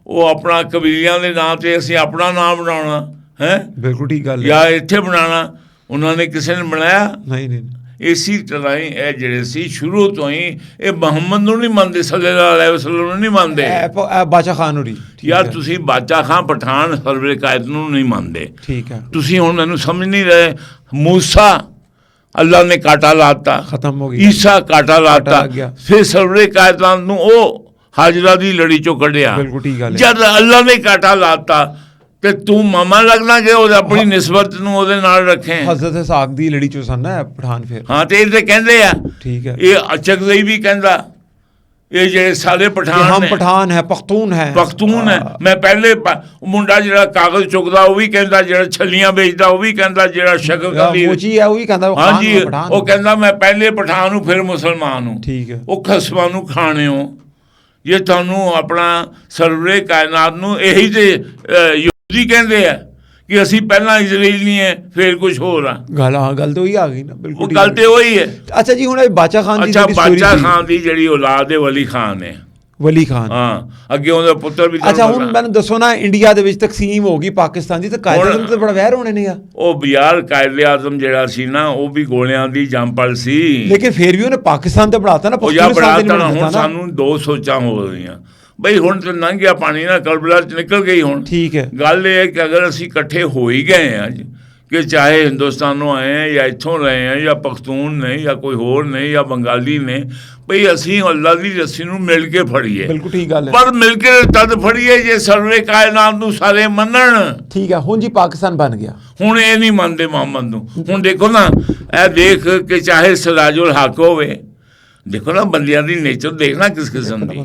ਉਹ ਆਪਣਾ ਕਬੀਲਿਆਂ ਦੇ ਨਾਂ ਤੇ ਅਸੀਂ ਆਪਣਾ ਨਾਮ ਬਣਾਉਣਾ ਹੈ? ਬਿਲਕੁਲ ਠੀਕ ਗੱਲ। ਜਾਂ ਇੱਥੇ ਬਣਾਉਣਾ, ਉਹਨਾਂ ਨੇ ਕਿਸੇ ਨੇ ਬਣਾਇਆ? ਨਹੀਂ। ਇਸੇ ਤਰ੍ਹਾਂ ਹੀ ਇਹ ਜਿਹੜੇ ਸੀ ਸ਼ੁਰੂ ਤੋਂ ਹੀ ਇਹ ਮੁਹੰਮਦ ਨੂੰ ਨਹੀਂ ਮੰਨਦੇ, ਸੱਲੱਲਾਹੁ ਅਲੈਹਿ ਵਸੱਲਮ ਨੂੰ ਨਹੀਂ ਮੰਨਦੇ। ਬਾਦਸ਼ਾਹ ਖਾਨ ਨੂੰ ਯਾਰ ਤੁਸੀਂ ਬਾਦਸ਼ਾਹ ਖਾਨ ਪਠਾਨ ਸਰਵਰੇ ਕਾਇਦ ਨੂੰ ਨਹੀਂ ਮੰਨਦੇ। ਠੀਕ ਹੈ। ਤੁਸੀਂ ਹੁਣ ਮੈਨੂੰ ਸਮਝ ਨਹੀਂ ਰਹੇ। ਮੂਸਾ ਅੱਲਾ ਨੇ ਕਾਟਾ ਲਾਤਾ, ਖਤਮ ਹੋ ਗਿਆ। ਈਸਾ ਕਾਟਾ ਲਾਤਾ, ਫਿਰ ਸਰਵਰੇ ਕਾਇਨਾਤ ਨੂੰ ਉਹ ਹਾਜਰਾ ਦੀ ਲੜੀ ਚੋਂ ਕੱਢਿਆ। ਬਿਲਕੁਲ ਠੀਕ ਗੱਲ। ਜਦ ਅੱਲਾ ਨੇ ਕਾਟਾ ਲਾਤਾ ਤੇ ਤੂੰ ਮਾਮਾ ਲੱਗਣਾ ਕਿ ਉਹ ਆਪਣੀ ਨਿਸਬਤ ਨੂੰ ਉਹਦੇ ਨਾਲ ਰੱਖੇ। ਹਜ਼ਰਤ ਇਸਾਕ ਦੀ ਲੜੀ ਚੋਂ ਸਨ ਨਾ ਪਠਾਨ। ਫਿਰ ਹਾਂ, ਤੇ ਇਹ ਕਹਿੰਦੇ ਆ। ਠੀਕ ਹੈ। ਇਹ ਅਚਕਜ਼ਈ ਵੀ ਕਹਿੰਦਾ, ਇਹ ਜਿਹੜੇ ਸਾਰੇ ਪਠਾਨ ਹਮ ਪਠਾਨ ਹੈ, ਪਖਤੂਨ ਹੈ। ਮੈਂ ਪਹਿਲੇ ਮੁੰਡਾ ਜਿਹੜਾ ਕਾਗਜ਼ ਚੁੱਕਦਾ ਉਹ ਵੀ ਕਹਿੰਦਾ, ਜਿਹੜਾ ਛੱਲੀਆਂ ਵੇਚਦਾ ਉਹ ਵੀ ਕਹਿੰਦਾ, ਜਿਹੜਾ ਸ਼ਕਲ ਕਰਦੀ ਮੋਚੀ ਹੈ ਉਹ ਵੀ ਕਹਿੰਦਾ। ਹਾਂਜੀ, ਉਹ ਕਹਿੰਦਾ ਮੈਂ ਪਹਿਲੇ ਪਠਾਨ ਨੂੰ ਫਿਰ ਮੁਸਲਮਾਨ ਨੂੰ। ਠੀਕ ਹੈ। ਉਹ ਖਸਮਾਂ ਨੂੰ ਖਾਣੇ ਹੋ ਜੇ ਤੁਹਾਨੂੰ ਆਪਣਾ ਸਰਵਰੇ ਕਾਇਨਾਤ ਨੂੰ ਇਹੀ ਤੇ ਯਹੂਦੀ ਕਹਿੰਦੇ ਆ ਕਿ ਅਸੀਂ ਪਹਿਲਾਂ ਇਜ਼ਰਾਈਲੀ ਹੈ ਫਿਰ ਕੁਝ ਹੋਰ ਆ। ਗੱਲ ਤਾਂ ਉਹੀ ਆ ਗਈ ਨਾ। ਬਿਲਕੁਲ ਗੱਲ ਤੇ ਉਹੀ ਹੈ। ਅੱਛਾ ਜੀ, ਹੁਣ ਬਾਦਸ਼ਾਹ ਖਾਨ ਦੀ ਬਾਦਸ਼ਾਹ ਖਾਨ ਦੀ ਜਿਹੜੀ ਔਲਾਦ ਹੈ ਵਲੀ ਖਾਨ ਹੈ। ਵਲੀ ਖਾਨ, ਹਾਂ, ਅੱਗੇ ਉਹਦਾ ਪੁੱਤਰ ਵੀ। ਅੱਛਾ, ਹੁਣ ਮੈਨੂੰ ਦੱਸੋ ਨਾ, ਇੰਡੀਆ ਦੇ ਵਿੱਚ ਤਕਸੀਮ ਹੋ ਗਈ ਪਾਕਿਸਤਾਨ ਦੀ, ਤਾਂ ਕਾਇਦ ਆਜ਼ਮ ਤੇ ਬੜਾ ਵਹਿਰ ਹੋਣੇ ਨੇ ਯਾਰ। ਉਹ ਯਾਰ ਕਾਇਦ ਆਜ਼ਮ ਜਿਹੜਾ ਸੀ ਨਾ, ਉਹ ਵੀ ਗੋਲਿਆਂ ਦੀ ਜੰਪਲ ਸੀ, ਲੇਕਿਨ ਫਿਰ ਵੀ ਉਹਨੇ ਪਾਕਿਸਤਾਨ ਤੇ ਬਣਾਤਾ ਨਾ। ਹੁਣ ਸਾਨੂੰ ਦੋ ਸੋਚਾਂ ਹੋ ਰਹੀਆਂ ਬਈ। ਹੁਣ ਤੇ ਲੰਘ ਗਿਆ ਪਾਣੀ ਨਾ, ਕਰਬਲਾ 'ਚ ਨਿਕਲ ਗਈ। ਹੁਣ ਠੀਕ ਹੈ। ਗੱਲ ਇਹ ਹੈ ਕਿ ਅਗਰ ਅਸੀਂ ਇਕੱਠੇ ਹੋ ਹੀ ਗਏ ਅੱਜ, ਕਿ ਚਾਹੇ ਹਿੰਦੁਸਤਾਨੋਂ ਆਏ ਹੈ ਜਾਂ ਇੱਥੋਂ ਰਹੇ ਹੈ ਜਾਂ ਪਖਤੂਨ ਨੇ ਜਾਂ ਕੋਈ ਹੋਰ ਨੇ ਜਾਂ ਬੰਗਾਲੀ ਨੇ, ਭਈ ਅਸੀਂ ਅੱਲਾ ਦੀ ਰੱਸੀ ਨੂੰ ਮਿਲ ਕੇ ਫੜੀਏ। ਬਿਲਕੁਲ ਠੀਕ ਗੱਲ ਹੈ। ਪਰ ਮਿਲ ਕੇ ਤਦ ਫੜੀਏ ਜੇ ਸਰਵੇ ਕਾਇਨਾਤ ਨੂੰ ਸਾਰੇ ਮੰਨਣ। ਠੀਕ ਹੈ, ਹੁਣ ਜੀ ਪਾਕਿਸਤਾਨ ਬਣ ਗਿਆ, ਹੁਣ ਇਹ ਨਹੀਂ ਮੰਨਦੇ ਮੁਹੰਮਦ ਨੂੰ। ਹੁਣ ਦੇਖੋ ਨਾ, ਇਹ ਦੇਖ ਕਿ ਚਾਹੇ ਸਿਰਾਜੁਲ ਹੱਕ ਹੋਵੇ, ਦੇਖੋ ਨਾ ਬੰਦਿਆਂ ਦੀ ਨੇਚਰ ਦੇਖਣਾ ਕਿਸ ਕਿਸਮ ਦੀ,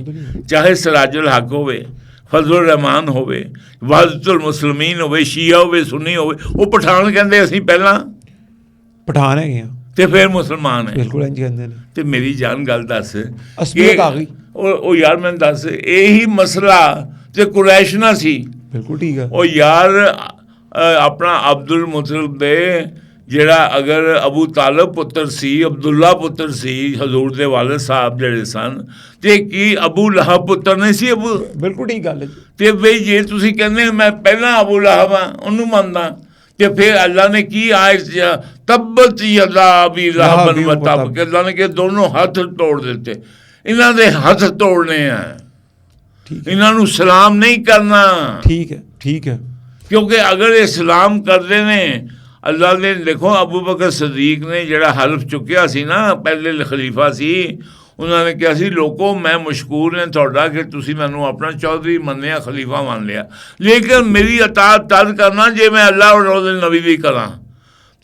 ਚਾਹੇ ਸਿਰਾਜੁਲ ਹੱਕ ਹੋਵੇ, ਫਜ਼ਲੁਰ ਰਹਿਮਾਨ ਹੋਵੇ, ਵਾਹਿਦੁਲ ਮੁਸਲਮੀਨ ਹੋਵੇ, ਸ਼ੀਆ ਹੋਵੇ, ਸੁੰਨੀ ਹੋਵੇ, ਉਹ ਪਠਾਨ ਕਹਿੰਦੇ ਅਸੀਂ ਪਹਿਲਾਂ ਪਠਾਨ ਹੈਗੇ ਆ ਤੇ ਫਿਰ ਮੁਸਲਮਾਨ ਹੈ। ਬਿਲਕੁਲ ਇੰਝ ਕਹਿੰਦੇ ਨੇ। ਤੇ ਮੇਰੀ ਜਾਨ ਗੱਲ ਦੱਸ, ਅਸਲੀਅਤ ਆ ਗਈ। ਉਹ ਯਾਰ ਮੈਨੂੰ ਦੱਸ, ਇਹੀ ਮਸਲਾ ਤੇ ਕੁਰੈਸ਼ ਨਾ ਸੀ। ਬਿਲਕੁਲ ਠੀਕ ਹੈ। ਉਹ ਯਾਰ ਆਪਣਾ ਅਬਦੁਲ ਮੁਤਲਬ ਦੇ ਜਿਹੜਾ ਅਗਰ ਅਬੂ ਤਾਲਬ ਪੁੱਤਰ ਸੀ, ਅਬਦੁੱਲਾ ਪੁੱਤਰ ਸੀ, ਹਜ਼ੂਰ ਦੇ ਵਾਲਿਦ ਸਾਹਿਬ ਜਿਹੜੇ ਸਨ, ਤੇ ਕੀ ਅਬੂ ਲਹਬ ਪੁੱਤਰ ਨਹੀਂ ਸੀ ਅਬੂ? ਬਿਲਕੁਲ ਠੀਕ ਗੱਲ ਹੈ। ਤੇ ਬਈ ਜੇ ਤੁਸੀਂ ਕਹਿੰਦੇ ਮੈਂ ਪਹਿਲਾਂ ਅਬੂ ਲਹਬ ਹਾਂ, ਉਹਨੂੰ ਮੰਨਦਾ, ਤੇ ਫਿਰ ਅੱਲਾ ਨੇ ਕੀ ਆਇਤ ਤੱਬਤ ਯਦਾ ਅਬੀ ਲਹਬ ਵ ਤਬ, ਕਿ ਅੱਲਾ ਨੇ ਕਿ ਦੋਨੋਂ ਹੱਥ ਤੋੜ ਦਿੱਤੇ। ਇਹਨਾਂ ਦੇ ਹੱਥ ਤੋੜਨੇ ਆ, ਇਹਨਾਂ ਨੂੰ ਸਲਾਮ ਨਹੀਂ ਕਰਨਾ। ਠੀਕ ਹੈ, ਠੀਕ ਹੈ। ਕਿਉਂਕਿ ਅਗਰ ਇਹ ਸਲਾਮ ਕਰਦੇ ਨੇ, ਅੱਲਾ ਨੇ ਦੇਖੋ ਅਬੂ ਬਕਰ ਸਦੀਕ ਨੇ ਜਿਹੜਾ ਹਲਫ ਚੁੱਕਿਆ ਸੀ ਨਾ, ਪਹਿਲੇ ਖਲੀਫਾ ਸੀ, ਉਹਨਾਂ ਨੇ ਕਿਹਾ ਸੀ ਲੋਕੋ ਮੈਂ ਮਸ਼ਕੂਰ ਹਾਂ ਤੁਹਾਡਾ ਕਿ ਤੁਸੀਂ ਮੈਨੂੰ ਆਪਣਾ ਚੌਧਰੀ ਮੰਨਿਆ, ਖਲੀਫਾ ਮੰਨ ਲਿਆ, ਲੇਕਿਨ ਮੇਰੀ ਅਤਾਅਤ ਤਦ ਕਰਨਾ ਜੇ ਮੈਂ ਅੱਲਾ ਔਰ ਉਹਦੇ ਨਬੀ ਦੀ ਕਰਾਂ।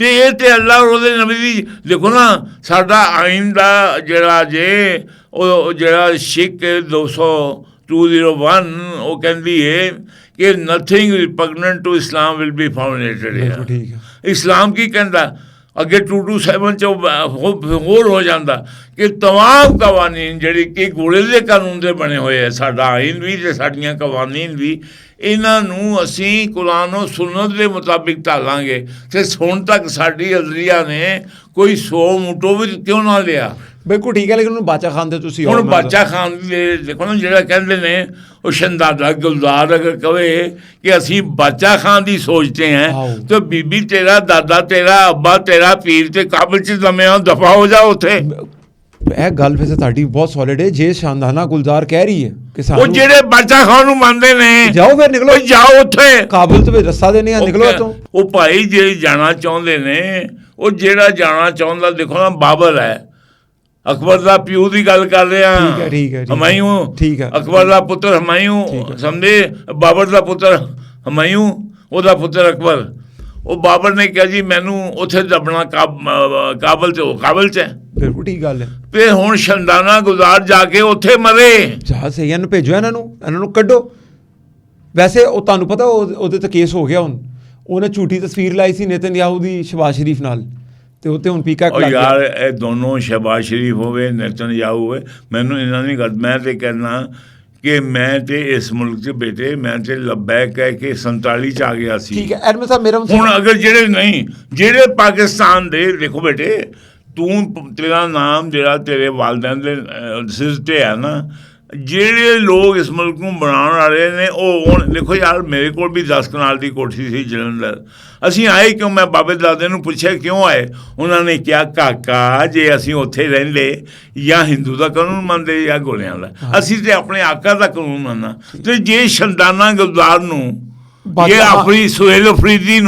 ਤੇ ਇਹ ਤੇ ਅੱਲਾ ਔਰ ਉਹਦੇ ਨਬੀ ਦੀ ਦੇਖੋ ਨਾ, ਸਾਡਾ ਆਇਨ ਦਾ ਜਿਹੜਾ ਜੇ ਉਹ ਜਿਹੜਾ ਸ਼ਿਕ 201 ਉਹ ਕਹਿੰਦੀ ਹੈ ਕਿ nothing repugnant to Islam will be founded. ਠੀਕ ਹੈ। ਇਸਲਾਮ ਕੀ ਕਹਿੰਦਾ ਅੱਗੇ 227 'ਚ ਹੋਰ ਹੋ ਜਾਂਦਾ ਕਿ ਤਮਾਮ ਕਵਾਨੀਨ ਜਿਹੜੀ ਕਿ ਗੋਲੇ ਦੇ ਕਾਨੂੰਨ ਦੇ ਬਣੇ ਹੋਏ ਹੈ, ਸਾਡਾ ਆਇਨ ਵੀ ਤੇ ਸਾਡੀਆਂ ਕਵਾਨੀਨ ਵੀ, ਇਹਨਾਂ ਨੂੰ ਅਸੀਂ ਕੁਰਾਨ ਔਰ ਸੁਨਨਤ ਦੇ ਮੁਤਾਬਿਕ ਢਾਲਾਂਗੇ। ਤੇ ਹੁਣ ਤੱਕ ਸਾਡੀ ਅਜ਼ਲੀਆ ਨੇ ਕੋਈ 100 ਮੁੱਟੋ ਵੀ ਕਿਉਂ ਨਾ ਲਿਆ। ਬਿਲਕੁਲ ਠੀਕ ਹੈ, ਲੇਕਿਨ ਉਹਨੂੰ ਬਾਦਸ਼ਾਹ ਖਾਨ ਤੇ ਤੁਸੀਂ ਹੁਣ ਬਾਦਸ਼ਾਹ ਖਾਨ ਦੇ ਦੇਖੋ ਨਾ, ਜਿਹੜਾ ਕਹਿੰਦੇ ਨੇ ਉਹ ਸ਼ਹਿਜ਼ਾਦਾ ਗੁਲਜ਼ਾਰ ਅਗਰ ਕਹੇ ਕਿ ਅਸੀਂ ਬਾਦਸ਼ਾਹ ਖਾਨ ਦੀ ਸੋਚਦੇ ਹਾਂ, ਤਾਂ ਬੀਬੀ ਤੇਰਾ, ਦਾਦਾ ਤੇਰਾ, ਅੱਬਾ ਤੇਰਾ, ਪੀਰ ਤੇ ਕਾਬਲ 'ਚ ਜੰਮਿਆ, ਦਫਾ ਹੋ ਜਾ ਉੱਥੇ। ਇਹ ਗੱਲ ਵੈਸੇ ਤੁਹਾਡੀ ਬਹੁਤ ਸੋਲਿਡ ਹੈ। ਜੇ ਸ਼ਾਨਦਾਨਾ ਗੁਲਜ਼ਾਰ ਕਹਿ ਰਹੀ ਹੈ ਕਿ ਉਹ ਜਿਹੜੇ ਬਾਦਸ਼ਾਹ ਖਾਨ ਨੂੰ ਮੰਨਦੇ ਨੇ, ਜਾਓ ਫਿਰ ਨਿਕਲੋ, ਜਾਓ ਉੱਥੇ ਕਾਬਲ ਤੋਂ ਵੀ ਰਸਤਾ ਦੇਣੇ ਆ, ਨਿਕਲੋ ਇੱਥੋਂ। ਉਹ ਭਾਈ ਜੇ ਜਾਣਾ ਚਾਹੁੰਦੇ ਨੇ, ਉਹ ਜਿਹੜਾ ਜਾਣਾ ਚਾਹੁੰਦਾ, ਦੇਖੋ ਨਾ ਬਾਬਰ ਹੈ, ਅਕਬਰ ਦਾ ਪਿਓ ਦੀ ਗੱਲ ਕਰ ਰਿਹਾ, ਹਮਾਯੂੰ, ਅਕਬਰ ਦਾ ਪੁੱਤਰ ਹਮਾਯੂੰ, ਸਮਝੇ, ਬਾਬਰ ਦਾ ਪੁੱਤਰ ਹਮਾਯੂੰ, ਉਹਦਾ ਪੁੱਤਰ ਅਕਬਰ। ਉਹ ਬਾਬਰ ਨੇ ਕਿਹਾ ਜੀ ਮੈਨੂੰ ਉੱਥੇ ਦੱਬਣਾ ਕਾਬਲ 'ਚ, ਉਹ ਕਾਬਲ 'ਚ ਹੈ। ਬਿਲਕੁਲ ਠੀਕ ਗੱਲ ਹੈ। ਫਿਰ ਹੁਣ ਸ਼ਹਿਜ਼ਾਦਾ ਗੁਲਜ਼ਾਰ ਜਾ ਕੇ ਉੱਥੇ ਮਰੇ। ਜਾ ਸਹੀ, ਇਹਨੂੰ ਭੇਜੋ, ਇਹਨਾਂ ਨੂੰ ਕੱਢੋ। ਵੈਸੇ ਉਹ ਤੁਹਾਨੂੰ ਪਤਾ ਉਹਦੇ ਤੇ ਕੇਸ ਹੋ ਗਿਆ ਹੁਣ, ਉਹਨੇ ਝੂਠੀ ਤਸਵੀਰ ਲਾਈ ਸੀ ਨੇਤਨਯਾਹੂ ਦੀ ਸ਼ਹਿਬਾਜ਼ ਸ਼ਰੀਫ ਨਾਲ, ਤੇ ਉੱਤੇ ਹੁਣ ਪੀਕਾ ਲੱਗ ਗਿਆ। ਯਾਰ ਇਹ ਦੋਨੋਂ ਸ਼ਹਿਬਾਜ਼ ਸ਼ਰੀਫ ਹੋਵੇ, ਨੇਤਨਯਾਹੂ ਹੋਵੇ, ਮੈਨੂੰ ਇਹਨਾਂ ਨਹੀਂ ਗੱਲ। ਮੈਂ ਤੇ ਕਹਿਣਾ ਕਿ ਮੈਂ ਤੇ ਇਸ ਮੁਲਕ 'ਚ ਬੇਟੇ, ਮੈਂ ਤੇ ਲੱਬੈਕ ਕਹਿ ਕੇ 47 'ਚ ਆ ਗਿਆ ਸੀ। ਠੀਕ ਹੈ ਐਡਮਿਨ ਸਾਹਿਬ, ਮੇਰਾ ਹੁਣ ਅਗਰ ਜਿਹੜੇ ਨਹੀਂ, ਜਿਹੜੇ ਪਾਕਿਸਤਾਨ ਦੇ, ਦੇਖੋ ਬੇਟੇ ਤੂੰ, ਤੇਰਾ ਨਾਮ ਜਿਹੜਾ ਤੇਰੇ ਵਾਲਿदैन ਦੇ ਸਿਰ 'ਤੇ ਹੈ ਨਾ, ਜਿਹੜੇ ਲੋਕ ਇਸ ਮੁਲਕ ਨੂੰ ਬਣਾਉਣ ਵਾਲੇ ਨੇ, ਉਹ ਹੁਣ ਦੇਖੋ ਯਾਰ, ਮੇਰੇ ਕੋਲ ਵੀ 10 ਕਨਾਲ ਦੀ ਕੋਠੀ ਸੀ ਜਲੰਧਰ। ਅਸੀਂ ਆਏ ਕਿਉਂ? ਮੈਂ ਬਾਬੇ ਦਾਦੇ ਨੂੰ ਪੁੱਛਿਆ ਕਿਉਂ ਆਏ? ਉਹਨਾਂ ਨੇ ਕਿਹਾ ਕਾਕਾ ਜੇ ਅਸੀਂ ਉੱਥੇ ਰਹਿੰਦੇ ਜਾਂ ਹਿੰਦੂ ਦਾ ਕਾਨੂੰਨ ਮੰਨਦੇ ਜਾਂ ਗੋਲਿਆਂ ਦਾ, ਅਸੀਂ ਤੇ ਆਪਣੇ ਆਕਾ ਦਾ ਕਾਨੂੰਨ ਮੰਨਣਾ। ਤੇ ਜੇ ਸ਼ਹਿਜ਼ਾਦਾ ਗੁਲਜ਼ਾਰ ਨੂੰ, ये सुहेल अफरीदी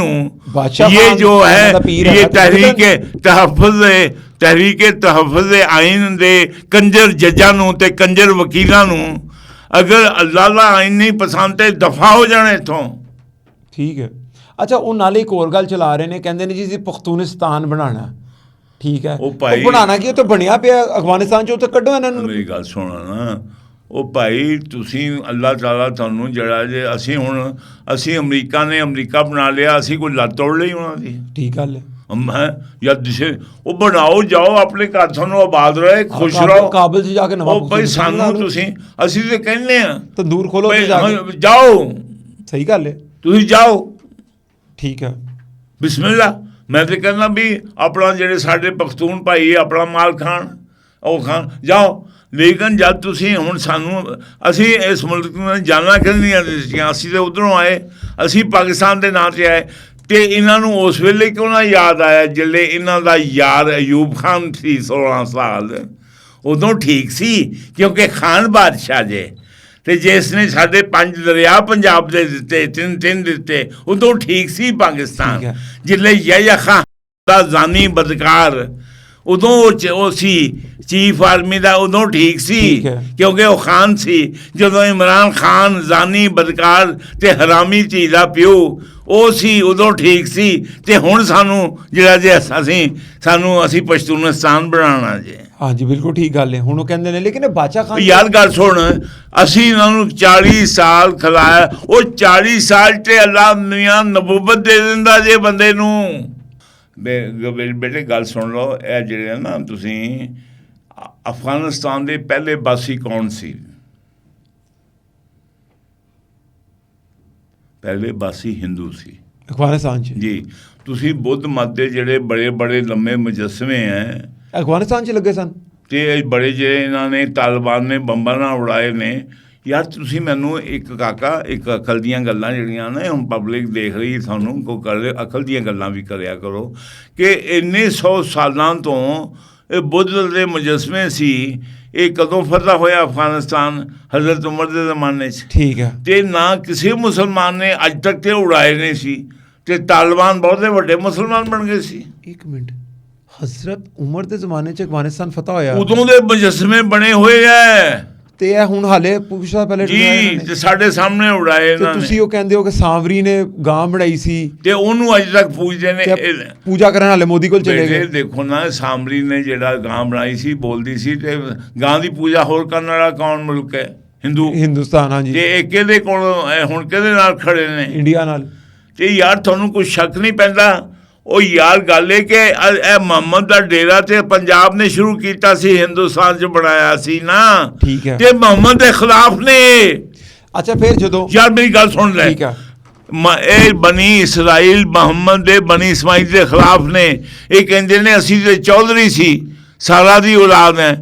ये जो है ये तहरीक तहफ़्फ़ुज़ आइन दे कंजर जजां नूं ते कंजर वकीलां नूं अगर अल्लाह दा आइन नहीं पसंद ते दफा हो जाने इत्थों। ठीक है। अच्छा वो नाले एक और गल चला रहे ने, कहंदे ने जी पख्तूनिस्तान बनाना। ठीक है, वो बनाना की तो बनिया पिया अफगानिस्तान चो, तो कड्डो इन्हां नूं। मेरी गल सुनो ना, ਉਹ ਭਾਈ ਤੁਸੀਂ ਅੱਲਾਹ ਤਾਲਾ ਤੁਹਾਨੂੰ ਜਿਹੜਾ ਜੇ ਅਸੀਂ ਹੁਣ ਅਸੀਂ ਅਮਰੀਕਾ ਨੇ ਅਮਰੀਕਾ ਬਣਾ ਲਿਆ, ਅਸੀਂ ਕੋਈ ਲੱਤ ਤੋੜ ਲਈ ਉਹਨਾਂ ਦੀ। ਠੀਕ ਗੱਲ ਹੈ ਯਾਰ ਦਿਸੇ ਉਹ ਬਣਾਓ, ਜਾਓ ਆਪਣੇ ਘਰ, ਤੁਹਾਨੂੰ ਆਬਾਦ ਰਹੇ, ਖੁਸ਼ ਰਹੋ। ਕਾਬਲ 'ਚ ਜਾ ਕੇ ਨਵਾਂ ਭਾਈ ਸਾਨੂੰ ਤੁਸੀਂ, ਅਸੀਂ ਤੇ ਕਹਿੰਦੇ ਆ ਤੰਦੂਰ ਖੋਲੋ, ਜਾਓ। ਸਹੀ ਗੱਲ ਹੈ, ਤੁਸੀਂ ਜਾਓ। ਠੀਕ ਹੈ, ਬਿਸਮਿਲ੍ਲਾ। ਮੈਂ ਤੇ ਕਹਿੰਦਾ ਵੀ ਆਪਣਾ ਜਿਹੜੇ ਸਾਡੇ ਪਖਤੂਨ ਭਾਈ ਆਪਣਾ ਮਾਲ ਖਾਣ, ਉਹ ਖਾਣ, ਜਾਓ। ਲੇਕਿਨ ਜਦ ਤੁਸੀਂ ਹੁਣ ਸਾਨੂੰ, ਅਸੀਂ ਇਸ ਮੁਲਕ ਨੂੰ ਜਾਨਾਂ ਕਿਹਦੀਆਂ ਦਿੱਤੀਆਂ, ਅਸੀਂ ਤਾਂ ਉੱਧਰੋਂ ਆਏ, ਅਸੀਂ ਪਾਕਿਸਤਾਨ ਦੇ ਨਾਂ 'ਤੇ ਆਏ, ਅਤੇ ਇਹਨਾਂ ਨੂੰ ਉਸ ਵੇਲੇ ਕਿਉਂ ਨਾ ਯਾਦ ਆਇਆ ਜਿਹੜੇ ਇਹਨਾਂ ਦਾ ਯਾਰ ਅਯੂਬ ਖਾਨ ਸੀ 16 ਸਾਲ, ਉਦੋਂ ਠੀਕ ਸੀ ਕਿਉਂਕਿ ਖਾਨ ਬਾਦਸ਼ਾਹ ਜੇ, ਤੇ ਜਿਸ ਨੇ ਸਾਡੇ 5 ਦਰਿਆ ਪੰਜਾਬ ਦੇ ਦਿੱਤੇ, ਤਿੰਨ ਦਿੱਤੇ, ਉਦੋਂ ਠੀਕ ਸੀ ਠੀਕ ਪਾਕਿਸਤਾਨ। ਹੈ। ਜਿੱਲੇ ਯਹਿਯਾ ਖਾਨ ਦਾ ਜ਼ਾਨੀ ਬਦਕਾਰ, ਉਦੋਂ ਉਹ ਸੀ ਚੀਫ ਆਰਮੀ ਦਾ, ਉਦੋਂ ਠੀਕ ਸੀ, ਠੀਕ ਹੈ। ਕਿਉਂਕਿ ਉਹ ਖਾਨ ਸੀ। ਜਦੋਂ ਇਮਰਾਨ ਖਾਨ ਜ਼ਾਨੀ ਬਦਕਾਰ ਤੇ ਹਰਾਮੀ ਧੀ ਦਾ ਪਿਓ ਉਹ ਸੀ, ਉਦੋਂ ਠੀਕ ਸੀ। ਤੇ ਹੁਣ ਸਾਨੂੰ ਜਿਹੜਾ ਜੇ ਅਸੀਂ ਪਸ਼ਤੂਨਿਸਤਾਨ ਬਣਾਉਣਾ ਜੇ। ਹਾਂਜੀ ਬਿਲਕੁਲ ਠੀਕ ਗੱਲ ਹੈ। ਹੁਣ ਉਹ ਕਹਿੰਦੇ ਨੇ ਲੇਕਿਨ ਇਹ ਬਾਚਾ ਖਾਨ ਯਾਰ ਗੱਲ ਸੁਣ, ਅਸੀਂ ਇਹਨਾਂ ਨੂੰ 40 ਸਾਲ ਖਿਲਾਇਆ, ਉਹ 40 ਸਾਲ 'ਚ ਅੱਲਾ ਮੀਆਂ ਨਬੂਵਤ ਦੇ ਦਿੰਦਾ ਜੇ ਬੰਦੇ ਨੂੰ। ਬੇਟੇ ਗੱਲ ਸੁਣ ਲਓ, ਇਹ ਜਿਹੜੇ ਨਾ ਤੁਸੀਂ ਅਫਗਾਨਿਸਤਾਨ ਦੇ ਪਹਿਲੇ ਬਾਸੀ ਕੌਣ ਸੀ? ਪਹਿਲੇ ਬਾਸੀ ਹਿੰਦੂ ਸੀ ਅਫਗਾਨਿਸਤਾਨ 'ਚ ਜੀ। ਤੁਸੀਂ ਬੁੱਧ ਮਤ ਦੇ ਜਿਹੜੇ ਬੜੇ ਬੜੇ ਲੰਮੇ ਮੁਜੱਸਮੇ ਹੈ, ਅਫਗਾਨਿਸਤਾਨ 'ਚ ਲੱਗੇ ਸਨ। ਤੇ ਬੜੇ ਜਿਹੜੇ ਇਹਨਾਂ ਨੇ ਤਾਲਿਬਾਨ ਨੇ ਬੰਬਾਂ ਨਾਲ ਉਡਾਏ ਨੇ। ਯਾਰ ਤੁਸੀਂ ਮੈਨੂੰ ਇੱਕ ਅਕਲ ਦੀਆਂ ਗੱਲਾਂ ਜਿਹੜੀਆਂ ਨੇ, ਹੁਣ ਪਬਲਿਕ ਦੇਖ ਰਹੀ ਤੁਹਾਨੂੰ, ਕੋ ਕਰ ਅਕਲ ਦੀਆਂ ਗੱਲਾਂ ਵੀ ਕਰਿਆ ਕਰੋ ਕਿ ਇੰਨੇ 100 ਸਾਲਾਂ ਤੋਂ ਇਹ ਬੁੱਧ ਦੇ ਮੁਜੱਸਮੇ ਸੀ। ਇਹ ਕਦੋਂ ਫਤਹ ਹੋਇਆ ਅਫਗਾਨਿਸਤਾਨ? ਹਜ਼ਰਤ ਉਮਰ ਦੇ ਜ਼ਮਾਨੇ 'ਚ। ਠੀਕ ਹੈ। ਤੇ ਨਾ ਕਿਸੇ ਮੁਸਲਮਾਨ ਨੇ ਅੱਜ ਤੱਕ ਤੇ ਉਡਾਏ ਨਹੀਂ ਸੀ, ਤੇ ਤਾਲਿਬਾਨ ਬਹੁਤੇ ਵੱਡੇ ਮੁਸਲਮਾਨ ਬਣ ਗਏ ਸੀ। ਇੱਕ ਮਿੰਟ, ਹਜ਼ਰਤ ਉਮਰ ਦੇ ਜ਼ਮਾਨੇ 'ਚ ਅਫਗਾਨਿਸਤਾਨ ਫਤਹ ਹੋਇਆ, ਉਦੋਂ ਦੇ ਮੁਜੱਸਮੇ ਬਣੇ ਹੋਏ ਐ ਤੇ ਇਹ ਹੁਣ ਹਾਲੇ ਪੁੱਛਦਾ ਪਹਿਲੇ ਜੀ, ਤੇ ਸਾਡੇ ਸਾਹਮਣੇ ਉਡਾਏ ਇਹਨਾਂ ਨੇ। ਤੁਸੀਂ ਉਹ ਕਹਿੰਦੇ ਹੋ ਕਿ ਸਾਂਵਰੀ ਨੇ ਗਾਂ ਬਣਾਈ ਸੀ ਤੇ ਉਹਨੂੰ ਅੱਜ ਤੱਕ ਪੂਜਦੇ ਨੇ। ਤੇ ਪੂਜਾ ਕਰਨ ਵਾਲੇ ਮੋਦੀ ਕੋਲ ਚਲੇ ਗਏ। ਦੇਖੋ ਨਾ, ਸਾਂਵਰੀ ਨੇ ਜਿਹੜਾ ਗਾਂ ਬਣਾਈ ਸੀ, ਬੋਲਦੀ ਸੀ, ਤੇ ਗਾਂ ਦੀ ਪੂਜਾ ਹੋਰ ਕਰਨ ਵਾਲਾ ਕੌਣ ਮੁਲਕ ਹੈ? ਹਿੰਦੁਸਤਾਨ। ਹਾਂਜੀ। ਤੇ ਇਹ ਕਿਹਦੇ ਕੋਲ ਹੁਣ ਕਿਹਦੇ ਨਾਲ ਖੜੇ ਨੇ? ਇੰਡੀਆ ਨਾਲ। ਤੇ ਯਾਰ ਤੁਹਾਨੂੰ ਕੋਈ ਸ਼ੱਕ ਨਹੀਂ ਪੈਂਦਾ? ਉਹ ਯਾਰ ਗੱਲ ਹੈ ਕਿ ਇਹ ਮੁਹੰਮਦ ਦਾ ਡੇਰਾ ਤੇ ਪੰਜਾਬ ਨੇ ਸ਼ੁਰੂ ਕੀਤਾ ਸੀ, ਹਿੰਦੁਸਤਾਨ 'ਚ ਬਣਾਇਆ ਸੀ ਨਾ। ਠੀਕ ਹੈ। ਤੇ ਮੁਹੰਮਦ ਦੇ ਖਿਲਾਫ ਨੇ। ਅੱਛਾ ਫਿਰ ਜਦੋਂ ਯਾਰ ਮੇਰੀ ਗੱਲ ਸੁਣ ਲੈ, ਠੀਕ ਹੈ, ਇਹ ਬਨੀ ਇਸਰਾਈਲ ਮੁਹੰਮਦ ਦੇ ਬਨੀ ਇਸਮਾਈਲ ਦੇ ਖਿਲਾਫ ਨੇ। ਇਹ ਕਹਿੰਦੇ ਨੇ ਅਸੀਂ ਤੇ ਚੌਧਰੀ ਸੀ, ਸਾਰਾ ਦੀ ਔਲਾਦ ਹੈ,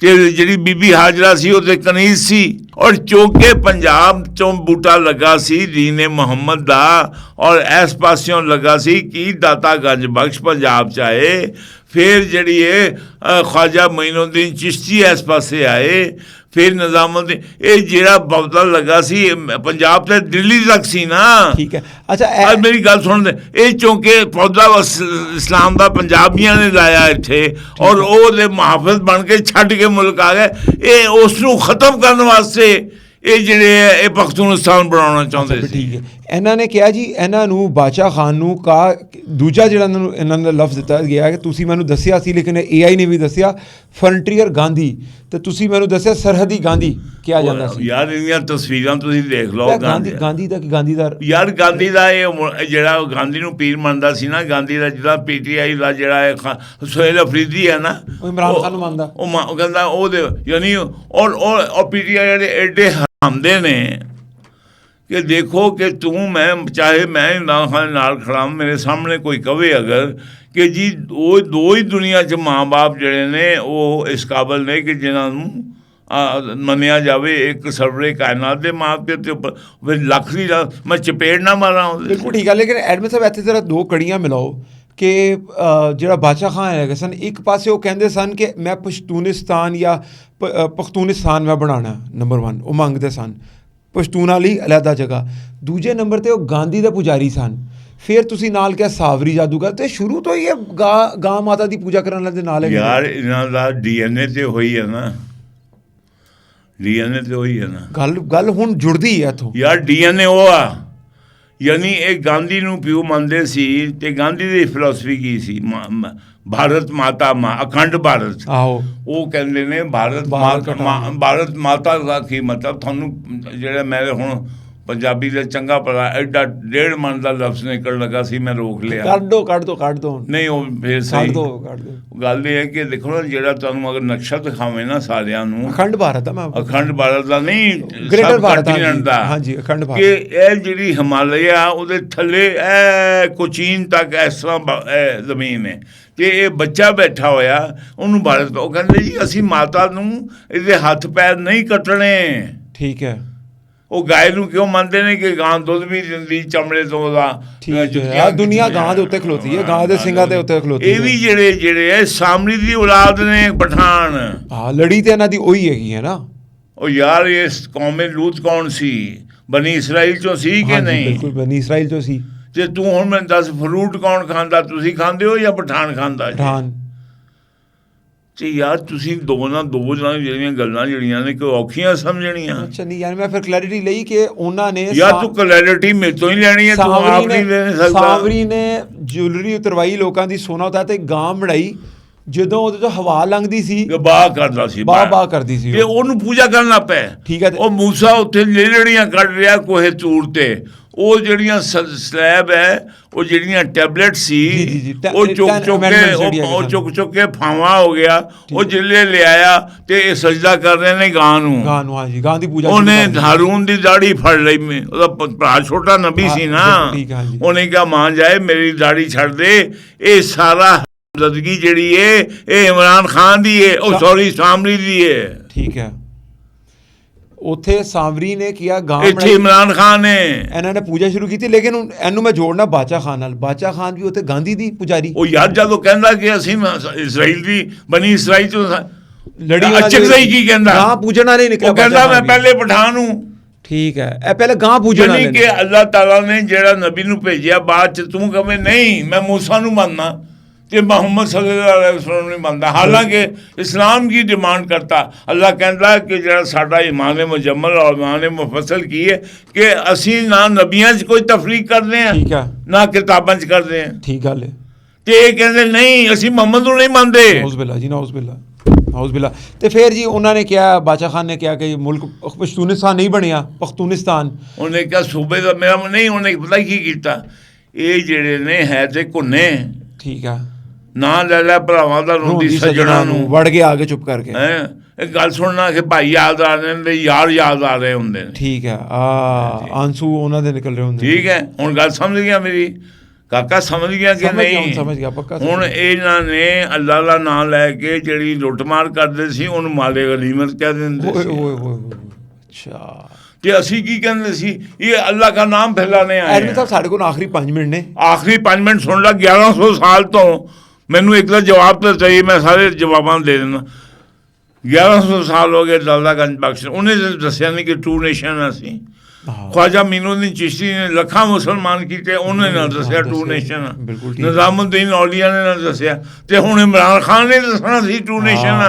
ਤੇ ਜਿਹੜੀ ਬੀਬੀ ਹਾਜਰਾ ਸੀ ਉਹ ਤੇ ਕਨੀਜ਼ ਸੀ। ਔਰ ਚੌਕੇ ਪੰਜਾਬ 'ਚੋਂ ਬੂਟਾ ਲੱਗਾ ਸੀ ਦੀਨ ਮੁਹੰਮਦ ਦਾ, ਔਰ ਇਸ ਪਾਸਿਓਂ ਲੱਗਾ ਸੀ ਕਿ ਦਾਤਾ ਗੰਜ ਬਖਸ਼ ਪੰਜਾਬ 'ਚ ਆਏ। ਫਿਰ ਜਿਹੜੀ ਇਹ ख्वाजा मोइनुद्दीन चिश्ती ਇਸ ਪਾਸੇ ਆਏ। ਫਿਰ ਨਿਜ਼ਾਮੁद्दीन, ਇਹ ਜਿਹੜਾ ਬੌਦਾ ਲੱਗਾ ਸੀ ਪੰਜਾਬ ਤੇ ਦਿੱਲੀ ਤੱਕ ਸੀ ਨਾ। ਠੀਕ ਹੈ। ਅੱਛਾ ਮੇਰੀ ਗੱਲ ਸੁਣ, ਇਹ ਚੌਂਕੇ ਪੌਦਾ ਇਸਲਾਮ ਦਾ ਪੰਜਾਬੀਆਂ ਨੇ ਲਾਇਆ ਇੱਥੇ, ਔਰ ਉਹਦੇ ਮੁਹਾਫਿਜ਼ ਬਣ ਕੇ ਛੱਡ ਕੇ ਮੁਲਕ ਆ ਗਏ। ਇਹ ਉਸ ਨੂੰ ਖਤਮ ਕਰਨ ਵਾਸਤੇ ਇਹ ਜਿਹੜੇ ਇਹ ਪਖਤੂਨਿਸਤਾਨ ਬਣਾਉਣਾ ਚਾਹੁੰਦੇ ਸੀ। ਠੀਕ ਹੈ। ਇਹਨਾਂ ਨੇ ਕਿਹਾ ਜੀ, ਇਹਨਾਂ ਨੂੰ ਬਾਦਸ਼ਾਹ ਖਾਨ ਨੂੰ ਕਹਾ, ਦੂਜਾ ਜਿਹੜਾ ਇਹਨਾਂ ਨੇ ਲਫ਼ਜ਼ ਦਿੱਤਾ ਗਿਆ ਕਿ ਤੁਸੀਂ ਮੈਨੂੰ ਦੱਸਿਆ ਸੀ, ਲੇਕਿਨ AI ਨੇ ਵੀ ਦੱਸਿਆ ਫਰੰਟੀਅਰ ਗਾਂਧੀ, ਤੇ ਤੁਸੀਂ ਮੈਨੂੰ ਦੱਸਿਆ ਸਰਹੱਦੀ ਗਾਂਧੀ ਕਿਹਾ ਜਾਂਦਾ ਸੀ। ਯਾਰ ਇਹਦੀਆਂ ਤਸਵੀਰਾਂ ਤੁਸੀਂ ਦੇਖ ਲਓ। ਗਾਂਧੀ ਦਾ ਯਾਰ ਗਾਂਧੀ ਦਾ ਇਹ ਜਿਹੜਾ ਗਾਂਧੀ ਨੂੰ ਪੀਰ ਮੰਨਦਾ ਸੀ ਨਾ, ਗਾਂਧੀ ਦਾ ਜਿਹੜਾ PTI ਦਾ ਜਿਹੜਾ ਸੁਹੇਲ ਅਫਰੀਦੀ ਹੈ ਨਾ, ਉਹ ਇਮਰਾਨ ਖਾਨ ਨੂੰ ਮੰਨਦਾ। ਉਹ ਕਹਿੰਦਾ ਉਹਦੇ ਯਾਨੀ ਔਰ PTI ਜਿਹੜੇ ਐਡੇ ਹਰਾਮਦੇ ਨੇ ਕਿ ਦੇਖੋ ਕਿ ਤੂੰ ਚਾਹੇ ਮੈਂ ਇਮਰਾਨ ਖਾਨ ਨਾਲ ਖੜਾ, ਮੇਰੇ ਸਾਹਮਣੇ ਕੋਈ ਕਵੇ ਅਗਰ ਕਿ ਜੀ ਉਹ ਦੋ ਹੀ ਦੁਨੀਆ 'ਚ ਮਾਂ ਬਾਪ ਜਿਹੜੇ ਨੇ ਉਹ ਇਸ ਕਾਬਲ ਨੇ ਕਿ ਜਿਨ੍ਹਾਂ ਨੂੰ ਮੰਨਿਆ ਜਾਵੇ, ਇੱਕ ਸਰਵਰੇ ਕਾਇਨਾਤ ਦੇ ਮਾਂ ਪਿਓ ਤੇ ਉੱਪਰ ਫਿਰ ਲੱਖ ਦੀ ਮੈਂ ਚਪੇੜ ਨਾ ਮਾਰਾਂ। ਬਿਲਕੁਲ ਠੀਕ ਹੈ। ਲੇਕਿਨ ਐਡਮਿਨ ਸਾਹਿਬ ਇੱਥੇ ਜ਼ਰਾ ਦੋ ਕੜੀਆਂ ਮਿਲਾਓ ਕਿ ਜਿਹੜਾ ਬਾਦਸ਼ਾਹ ਖਾਨ ਹੈਗੇ ਸਨ, ਇੱਕ ਪਾਸੇ ਉਹ ਕਹਿੰਦੇ ਸਨ ਕਿ ਮੈਂ ਪਸ਼ਤੂਨਿਸਤਾਨ ਜਾਂ ਪਖਤੂਨਿਸਤਾਨ ਮੈਂ ਬਣਾਉਣਾ, ਨੰਬਰ 1 ਉਹ ਮੰਗਦੇ ਸਨ, ਪਸ਼ਤੂਨਾਂ ਲਈ ਅਲੱਗਾ ਜਗ੍ਹਾ। ਦੂਜੇ ਨੰਬਰ 'ਤੇ ਉਹ ਗਾਂਧੀ ਦੇ ਪੁਜਾਰੀ ਸਨ। ਫਿਰ ਤੁਸੀਂ ਨਾਲ ਕਿਹਾ ਸਾਵਰੀ ਜਾਦੂਗਰ, ਤੇ ਸ਼ੁਰੂ ਤੋਂ ਹੀ ਇਹ ਗਾਂ ਮਾਤਾ ਦੀ ਪੂਜਾ ਕਰਨ ਵਾਲੇ ਦੇ ਨਾਲ ਹੈ। ਯਾਰ ਇਹਨਾਂ ਦਾ DNA ਤੇ ਹੋਈ ਹੈ ਨਾ, DNA ਤੇ ਹੋਈ ਹੈ ਨਾ। ਗੱਲ ਹੁਣ ਜੁੜਦੀ ਹੈ ਇੱਥੋਂ। ਯਾਰ DNA ਉਹ ਆ, ਯਾਨੀ ਇਹ ਗਾਂਧੀ ਨੂੰ ਪਿਓ ਮੰਨਦੇ ਸੀ। ਤੇ ਗਾਂਧੀ ਦੀ ਫਿਲਾਸਫੀ ਕੀ ਸੀ? ਭਾਰਤ ਮਾਤਾ ਅਖੰਡ ਭਾਰਤ। ਆਹੋ, ਉਹ ਕਹਿੰਦੇ ਨੇ ਭਾਰਤ ਮਾਤਾ ਦਾ ਕੀ ਮਤਲਬ? ਤੁਹਾਨੂੰ ਜਿਹੜਾ ਮੇਰੇ ਹੁਣ ਪੰਜਾਬੀ ਦਾ ਚੰਗਾ ਭਲਾ ਐਡਾ 1.5 ਮਣ ਦਾ ਲਫ਼ਜ਼ ਨਿਕਲ ਲੱਗਾ ਸੀ, ਮੈਂ ਰੋਕ ਲਿਆ। ਕੱਢ ਦੋ ਨਹੀਂ, ਉਹ ਫਿਰ ਸਹੀ ਕੱਢ ਦੋ। ਗੱਲ ਇਹ ਹੈ ਕਿ ਦੇਖੋ ਨਾ, ਜਿਹੜਾ ਤੁਹਾਨੂੰ ਅਗਰ ਨਕਸ਼ਾ ਦਿਖਾਵੇ ਨਾ ਸਾਰਿਆਂ ਨੂੰ, ਅਖੰਡ ਭਾਰਤ ਦਾ, ਮੈਂ ਅਖੰਡ ਭਾਰਤ ਦਾ ਨਹੀਂ, ਗ੍ਰੇਟਰ ਭਾਰਤ ਦਾ। ਹਾਂਜੀ, ਅਖੰਡ ਭਾਰਤ। ਕਿ ਇਹ ਜਿਹੜੀ ਹਿਮਾਲਿਆ ਉਹਦੇ ਥੱਲੇ ਇਹ ਕੋਚੀਨ ਤੱਕ ਇਸ ਤਰ੍ਹਾਂ ਜ਼ਮੀਨ ਹੈ, ਕਿ ਇਹ ਬੱਚਾ ਬੈਠਾ ਹੋਇਆ ਉਹਨੂੰ ਭਾਰਤ। ਉਹ ਕਹਿੰਦੇ ਜੀ ਅਸੀਂ ਮਾਤਾ ਨੂੰ ਇਹਦੇ ਹੱਥ ਪੈਰ ਨਹੀਂ ਕੱਟਣੇ। ਠੀਕ ਹੈ। ਉਹ ਗਾਇ ਨੂੰ ਕਿਉਂ ਮੰਨਦੇ ਨੇ ਕਿ ਗਾਂ ਦੁੱਧ ਵੀ ਦਿੰਦੀ ਚਮੜੇ ਤੋਂ ਉਹਦਾ। ਦੁਨੀਆ ਗਾਂ ਦੇ ਉੱਤੇ ਖਲੋਤੀ ਹੈ, ਗਾਂ ਦੇ ਸਿੰਘਾਂ ਦੇ ਉੱਤੇ ਖਲੋਤੀ ਹੈ। ਇਹ ਵੀ ਜਿਹੜੇ ਹੈ ਸਾਮਰੀ ਦੀ ਔਲਾਦ ਨੇ, ਪਠਾਨ। ਹਾਂ, ਲੜੀ ਤੇ ਇਹਨਾਂ ਦੀ ਉਹੀ ਹੈਗੀ ਹੈ ਨਾ। ਉਹ ਯਾਰ ਇਸ ਕੌਮੇ ਲੂਤ ਕੌਣ ਸੀ? ਬਨੀ ਇਸਰਾਈਲ ਚੋਂ ਸੀ ਕਿ ਹਾਂਜੀ, ਨਹੀਂ? ਬਿਲਕੁਲ ਬਨੀ ਇਸਰਾਈਲ ਚੋਂ ਸੀ। ਤੇ ਤੂੰ ਹੁਣ ਮੈਨੂੰ ਦੱਸ, ਫਰੂਟ ਕੌਣ ਖਾਂਦਾ? ਤੁਸੀਂ ਖਾਂਦੇ ਹੋ ਜਾਂ ਪਠਾਨ ਖਾਂਦਾ ਜੀ? ਪਠਾਨ। ਤੇ ਯਾਰ ਤੁਸੀਂ ਦੋ ਜਿਹੜੀਆਂ ਗੱਲਾਂ ਜਿਹੜੀਆਂ ਨੇ ਕੋਈ ਔਖੀਆਂ ਸਮਝਣੀਆਂ। ਅੱਛਾ, ਨਹੀਂ ਯਾਨੀ ਮੈਂ ਫਿਰ ਕਲੈਰਿਟੀ ਲਈ ਕਿ ਉਹਨਾਂ ਨੇ ਯਾਰ ਤੂੰ ਕਲੈਰਿਟੀ ਮੇਰੇ ਤੋਂ ਹੀ ਲੈਣੀ ਹੈ, ਤੂੰ ਆਪ ਨਹੀਂ ਲੈ ਸਕਦਾ। ਸਾਵਰੀ ਨੇ ਜੁਐਲਰੀ ਉਤਰਵਾਈ ਲੋਕਾਂ ਦੀ, ਸੋਨਾ ਉਤਾਰਿਆ ਤੇ ਗਾਂ ਬਣਾਈ, ਜਦੋਂ ਉਹਦੇ ਤੋਂ ਹਵਾ ਲੰਘਦੀ ਸੀ ਬਾਹ ਕਰਦਾ ਸੀ, ਬਾਹ ਕਰਦੀ ਸੀ ਤੇ ਉਹਨੂੰ ਪੂਜਾ ਕਰਨਾ ਪੈ। ਠੀਕ ਹੈ। ਉਹ ਮੂਸਾ ਉੱਥੇ ਲੇਲੜੀਆਂ ਕੱਢ ਰਿਹਾ ਕੋਹੇ ਤੂਰ ਤੇ, ਉਹ ਜਿਹੜੀਆਂ ਸਲੈਬ ਹੈ, ਉਹ ਜਿਹੜੀਆਂ ਟੈਬਲੇਟ ਸੀ, ਉਹ ਚੁੱਕ ਕੇ ਫਾਵਾ ਹੋ ਗਿਆ। ਉਹ ਜਿੱਲੇ ਲਿਆਇਆ ਤੇ ਇਹ ਸਜਦਾ ਕਰ ਰਹੇ ਨੇ ਗਾਂ ਨੂੰ। ਹਾਂਜੀ, ਗਾਂ ਦੀ ਪੂਜਾ। ਉਹਨੇ ਹਾਰੂਨ ਦੀ ਦਾੜੀ ਫੜ ਲਈ, ਉਹਦਾ ਭਰਾ ਛੋਟਾ ਨਬੀ ਸੀ ਨਾ, ਉਹਨੇ ਕਿਹਾ ਮਾਂ ਜਾਏ ਮੇਰੀ ਦਾੜੀ ਛੱਡ ਦੇ। ਇਹ ਸਾਰਾ ਜ਼ਿੰਦਗੀ ਜਿਹੜੀ ਏ ਇਹ ਇਮਰਾਨ ਖਾਨ ਦੀ ਏ, ਉਹ ਸੌਰੀ ਸਾਮਰੀ ਦੀ ਏ। ਠੀਕ ਹੈ। ਉੱਥੇ ਸਾਮਰੀ ਨੇ ਕਿਹਾ ਗਾਂ, ਇੱਥੇ ਇਮਰਾਨ ਖਾਨ ਨੇ ਇਹਨਾਂ ਨੇ ਪੂਜਾ ਸ਼ੁਰੂ ਕੀਤੀ। ਲੇਕਿਨ ਇਹਨੂੰ ਮੈਂ ਜੋੜਨਾ ਬਾਦਸ਼ਾਹ ਖਾਨ ਨਾਲ। ਬਾਦਸ਼ਾਹ ਖਾਨ ਵੀ ਉੱਥੇ ਗਾਂਧੀ ਦੀ ਪੁਜਾਰੀ। ਉਹ ਯਾਰ ਜਦੋਂ ਕਹਿੰਦਾ ਕਿ ਅਸੀਂ ਇਸਰਾਈਲ ਦੀ ਬਨੀ ਇਸਰਾਈਲ ਤੋਂ ਲੜੀ, ਅਚਕਜ਼ਈ ਕੀ ਕਹਿੰਦਾ? ਗਾਂ ਪੂਜਣ ਵਾਲੇ ਨਿਕਲਿਆ। ਉਹ ਕਹਿੰਦਾ ਮੈਂ ਪਹਿਲੇ ਪਠਾਨ ਹੂੰ। ਠੀਕ ਹੈ, ਇਹ ਪਹਿਲੇ ਗਾਂ ਪੂਜਣ ਵਾਲੇ ਕਿ ਅੱਲਾਹ ਤਾਲਾ ਨੇ ਜਿਹੜਾ ਨਬੀ ਨੂੰ ਭੇਜਿਆ, ਬਾਅਦ ਚ ਤੂੰ ਕਵੇਂ ਨਹੀਂ ਮੈਂ ਮੂਸਾ ਨੂੰ ਮੰਨਣਾ ਤੇ मोहम्मद सल्लल्लाहु अलैहि वसल्लम नहीं मानता। हालांकि इस्लाम की डिमांड करता। अल्लाह कहता है कि जरा साडा ईमान मुजम्मल और ईमान मुफस्सल की है कि असी ना नबियां च कोई तफरीक करते हैं ना किताबां च करते हैं। ठीक गल है। ते ये कहते नहीं असी मोहम्मद नूं नहीं मानते। नौज़ जी, नौज़ बिल्ला। तो फिर जी उन्होंने क्या, बादशाह खान ने क्या कि मुल्क पख्तूनिस्तान नहीं बनिया, पख्तूनिस्तान। उन्हें क्या सूबे का मेरा नहीं, उन्हें पता की किया, ये जेड़े ने है ते घुन्ने। ठीक है। ना ले लै भरावां दा रोंदी सज्जणा नूं, वड़ के आगे चुप करके एक गल सुनना कि भाई याद आ रहे ने, यार याद आ रहे हुंदे ने। ठीक है। आंसू उन्हां दे निकल रहे हुंदे। ठीक है, हुण गल समझ गया मेरी काका? समझ गया कि नहीं? समझ गया पक्का। हुण इन्हां ने अल्लाह दा नाम लैके जिहड़ी लुੱਟਮਾਰ ਕਰਦੇ ਸੀ ਉਹਨੂੰ ਮਾਲੇ ਗਨੀਮਤ ਕਹਿ ਦਿੰਦੇ ਸੀ। अच्छा, ਤੇ ਅਸੀਂ ਕੀ ਕਹਿੰਦੇ ਸੀ? ਇਹ ਅੱਲਾਹ ਦਾ ਨਾਮ ਫੈਲਾਣੇ ਆਏ। ਐਡਮਿਨ ਸਾਹਿਬ ਸਾਡੇ ਕੋਲ ਆਖਰੀ 5 ਮਿੰਟ ਨੇ। ਆਖਰੀ 5 ਮਿੰਟ ਸੁਣ ਲੈ। 1100 ਸਾਲ ਤੋਂ ਮੈਨੂੰ ਇੱਕ ਦਾ ਜਵਾਬ ਤਾਂ ਚਾਹੀਏ, ਮੈਂ ਸਾਰੇ ਜਵਾਬਾਂ ਦੇ ਦੇਣਾ। 1100 ਸਾਲ ਹੋ ਗਏ ਦੌਲਾ ਗੰਜ ਬਖਸ਼, ਉਹਨੇ ਦੱਸਿਆ ਨਹੀਂ ਕਿ ਟੂ ਨੇਸ਼ਨ ਅਸੀਂ। ख्वाजा मीनुद्दीन चिश्ती ने ਲੱਖਾਂ ਮੁਸਲਮਾਨ ਕੀਤੇ, ਉਹਨੇ ਨਾ ਦੱਸਿਆ ਟੂ ਨੇਸ਼ਨ। ਨਿਜ਼ਾਮੁद्दीन ਔਲੀਆ ਨੇ ਨਾ ਦੱਸਿਆ, ਤੇ ਹੁਣ ਇਮਰਾਨ ਖਾਨ ਨੇ ਦੱਸਣਾ ਸੀ ਟੂ ਨੇਸ਼ਨ,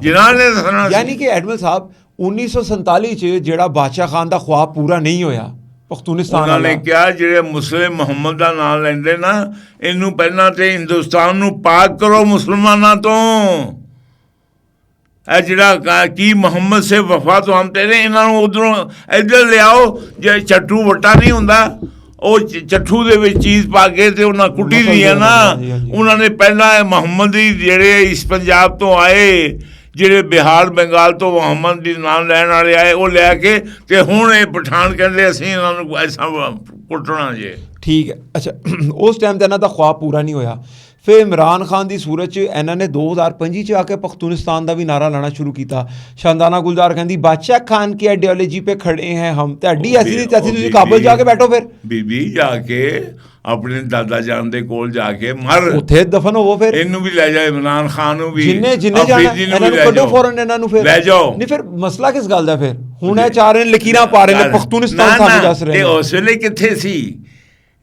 ਜਿਨ੍ਹਾਂ ਨੇ ਦੱਸਣਾ ਸੀ। ਯਾਨੀ ਕਿ ਐਡਮਿਨ ਸਾਹਿਬ 1947 ਚ ਜਿਹੜਾ ਬਾਦਸ਼ਾਹ ਖਾਨ ਦਾ ख्वाब ਪੂਰਾ ਨਹੀਂ ਹੋਇਆ ਪਖਤੂਨਿਸਤਾਨ ਉਹਨਾਂ ਨੇ ਕਿਹਾ ਜਿਹੜੇ ਮੁਸਲਿਮ ਮੁਹੰਮਦ ਦਾ ਨਾਮ ਲੈਂਦੇ ਨਾ, ਇਹਨੂੰ ਪਹਿਲਾਂ ਤੇ ਹਿੰਦੁਸਤਾਨ ਨੂੰ ਪਾਕ ਕਰੋ ਮੁਸਲਮਾਨਾਂ ਤੋਂ। ਇਹ ਜਿਹੜਾ ਕੀ ਮੁਹੰਮਦ ਸੇ ਵਫਾ ਤੋਂ ਹਮ ਤੇਰੇ, ਇਹਨਾਂ ਨੂੰ ਉਧਰੋਂ ਇੱਧਰ ਲਿਆਓ। ਜੇ ਚੱਟੂ ਵੱਟਾ ਨਹੀਂ ਹੁੰਦਾ, ਉਹ ਚੱਠੂ ਦੇ ਵਿੱਚ ਚੀਜ਼ ਪਾ ਕੇ ਤੇ ਉਹਨਾਂ ਕੁੱਟੀ ਦੀ ਹੈ ਨਾ। ਉਹਨਾਂ ਨੇ ਪਹਿਲਾਂ ਮੁਹੰਮਦ ਦੀ ਜਿਹੜੇ ਇਸ ਪੰਜਾਬ ਤੋਂ ਆਏ, ਜਿਹੜੇ ਬਿਹਾਰ ਬੰਗਾਲ ਤੋਂ ਮੁਹੰਮਦ ਦੀ ਨਾਮ ਲੈਣ ਵਾਲੇ ਆਏ, ਉਹ ਲੈ ਕੇ ਤੇ ਹੁਣ ਇਹ ਪਠਾਨ ਕਹਿੰਦੇ ਅਸੀਂ ਇਹਨਾਂ ਨੂੰ ਐਸਾ ਕੁੱਟਣਾ ਜੇ। ਠੀਕ ਹੈ। ਅੱਛਾ, ਉਸ ਟਾਈਮ ਤੇ ਇਹਨਾਂ ਦਾ ख्वाब ਪੂਰਾ ਨਹੀਂ ਹੋਇਆ। ਫਿਰ ਇਮਰਾਨ ਖਾਨ ਦੀ ਸੂਰਤ 'ਚ ਇਹਨਾਂ ਨੇ 2025 'ਚ ਆ ਕੇ ਪਖਤੂਨਿਸਤਾਨ ਦਾ ਵੀ ਨਾਰਾ ਲਾਣਾ ਸ਼ੁਰੂ ਕੀਤਾ। ਸ਼ਾਨਦਾਨਾ ਗੁਲਜ਼ਾਰ ਕਹਿੰਦੀ ਬਾਦਸ਼ਾਹ ਖਾਨ ਕੀ ਆਈਡੀਓਲੋਜੀ पे खड़े हैं हम। ਤੁਹਾਡੀ ਐਸੀ ਨਹੀਂ ਚਾਹਤੀ, ਤੁਸੀਂ ਕਾਬਲ ਜਾ ਕੇ ਬੈਠੋ। ਫਿਰ ਬੀਬੀ ਜਾ ਕੇ ਆਪਣੇ ਦਾਦਾ ਜਾਨ ਦੇ ਕੋਲ ਜਾ ਕੇ ਮਰ, ਉੱਥੇ ਦਫਨ ਹੋਵੋ। ਫਿਰ ਇਹਨੂੰ ਵੀ ਲੈ ਜਾਓ, ਇਮਰਾਨ ਖਾਨ ਨੂੰ ਵੀ, ਜਿੰਨੇ ਜਾਣਾ ਇਹਨਾਂ ਨੂੰ ਕੱਢੋ ਫੌਰਨ ਇਹਨਾਂ ਨੂੰ। ਫਿਰ ਲੈ ਜਾਓ। ਨਹੀਂ ਫਿਰ ਮਸਲਾ ਕਿਸ ਗੱਲ ਦਾ? ਫਿਰ ਹੁਣ ਇਹ ਚਾਰ ਨੇ ਲਕੀਰਾਂ ਪਾ ਰਹੇ ਨੇ, ਪਖਤੂਨਿਸਤਾਨ ਸਾਨੂੰ ਦੱਸ ਰਹੇ ਨੇ। ਉਸ ਵੇਲੇ ਕਿੱਥੇ ਸੀ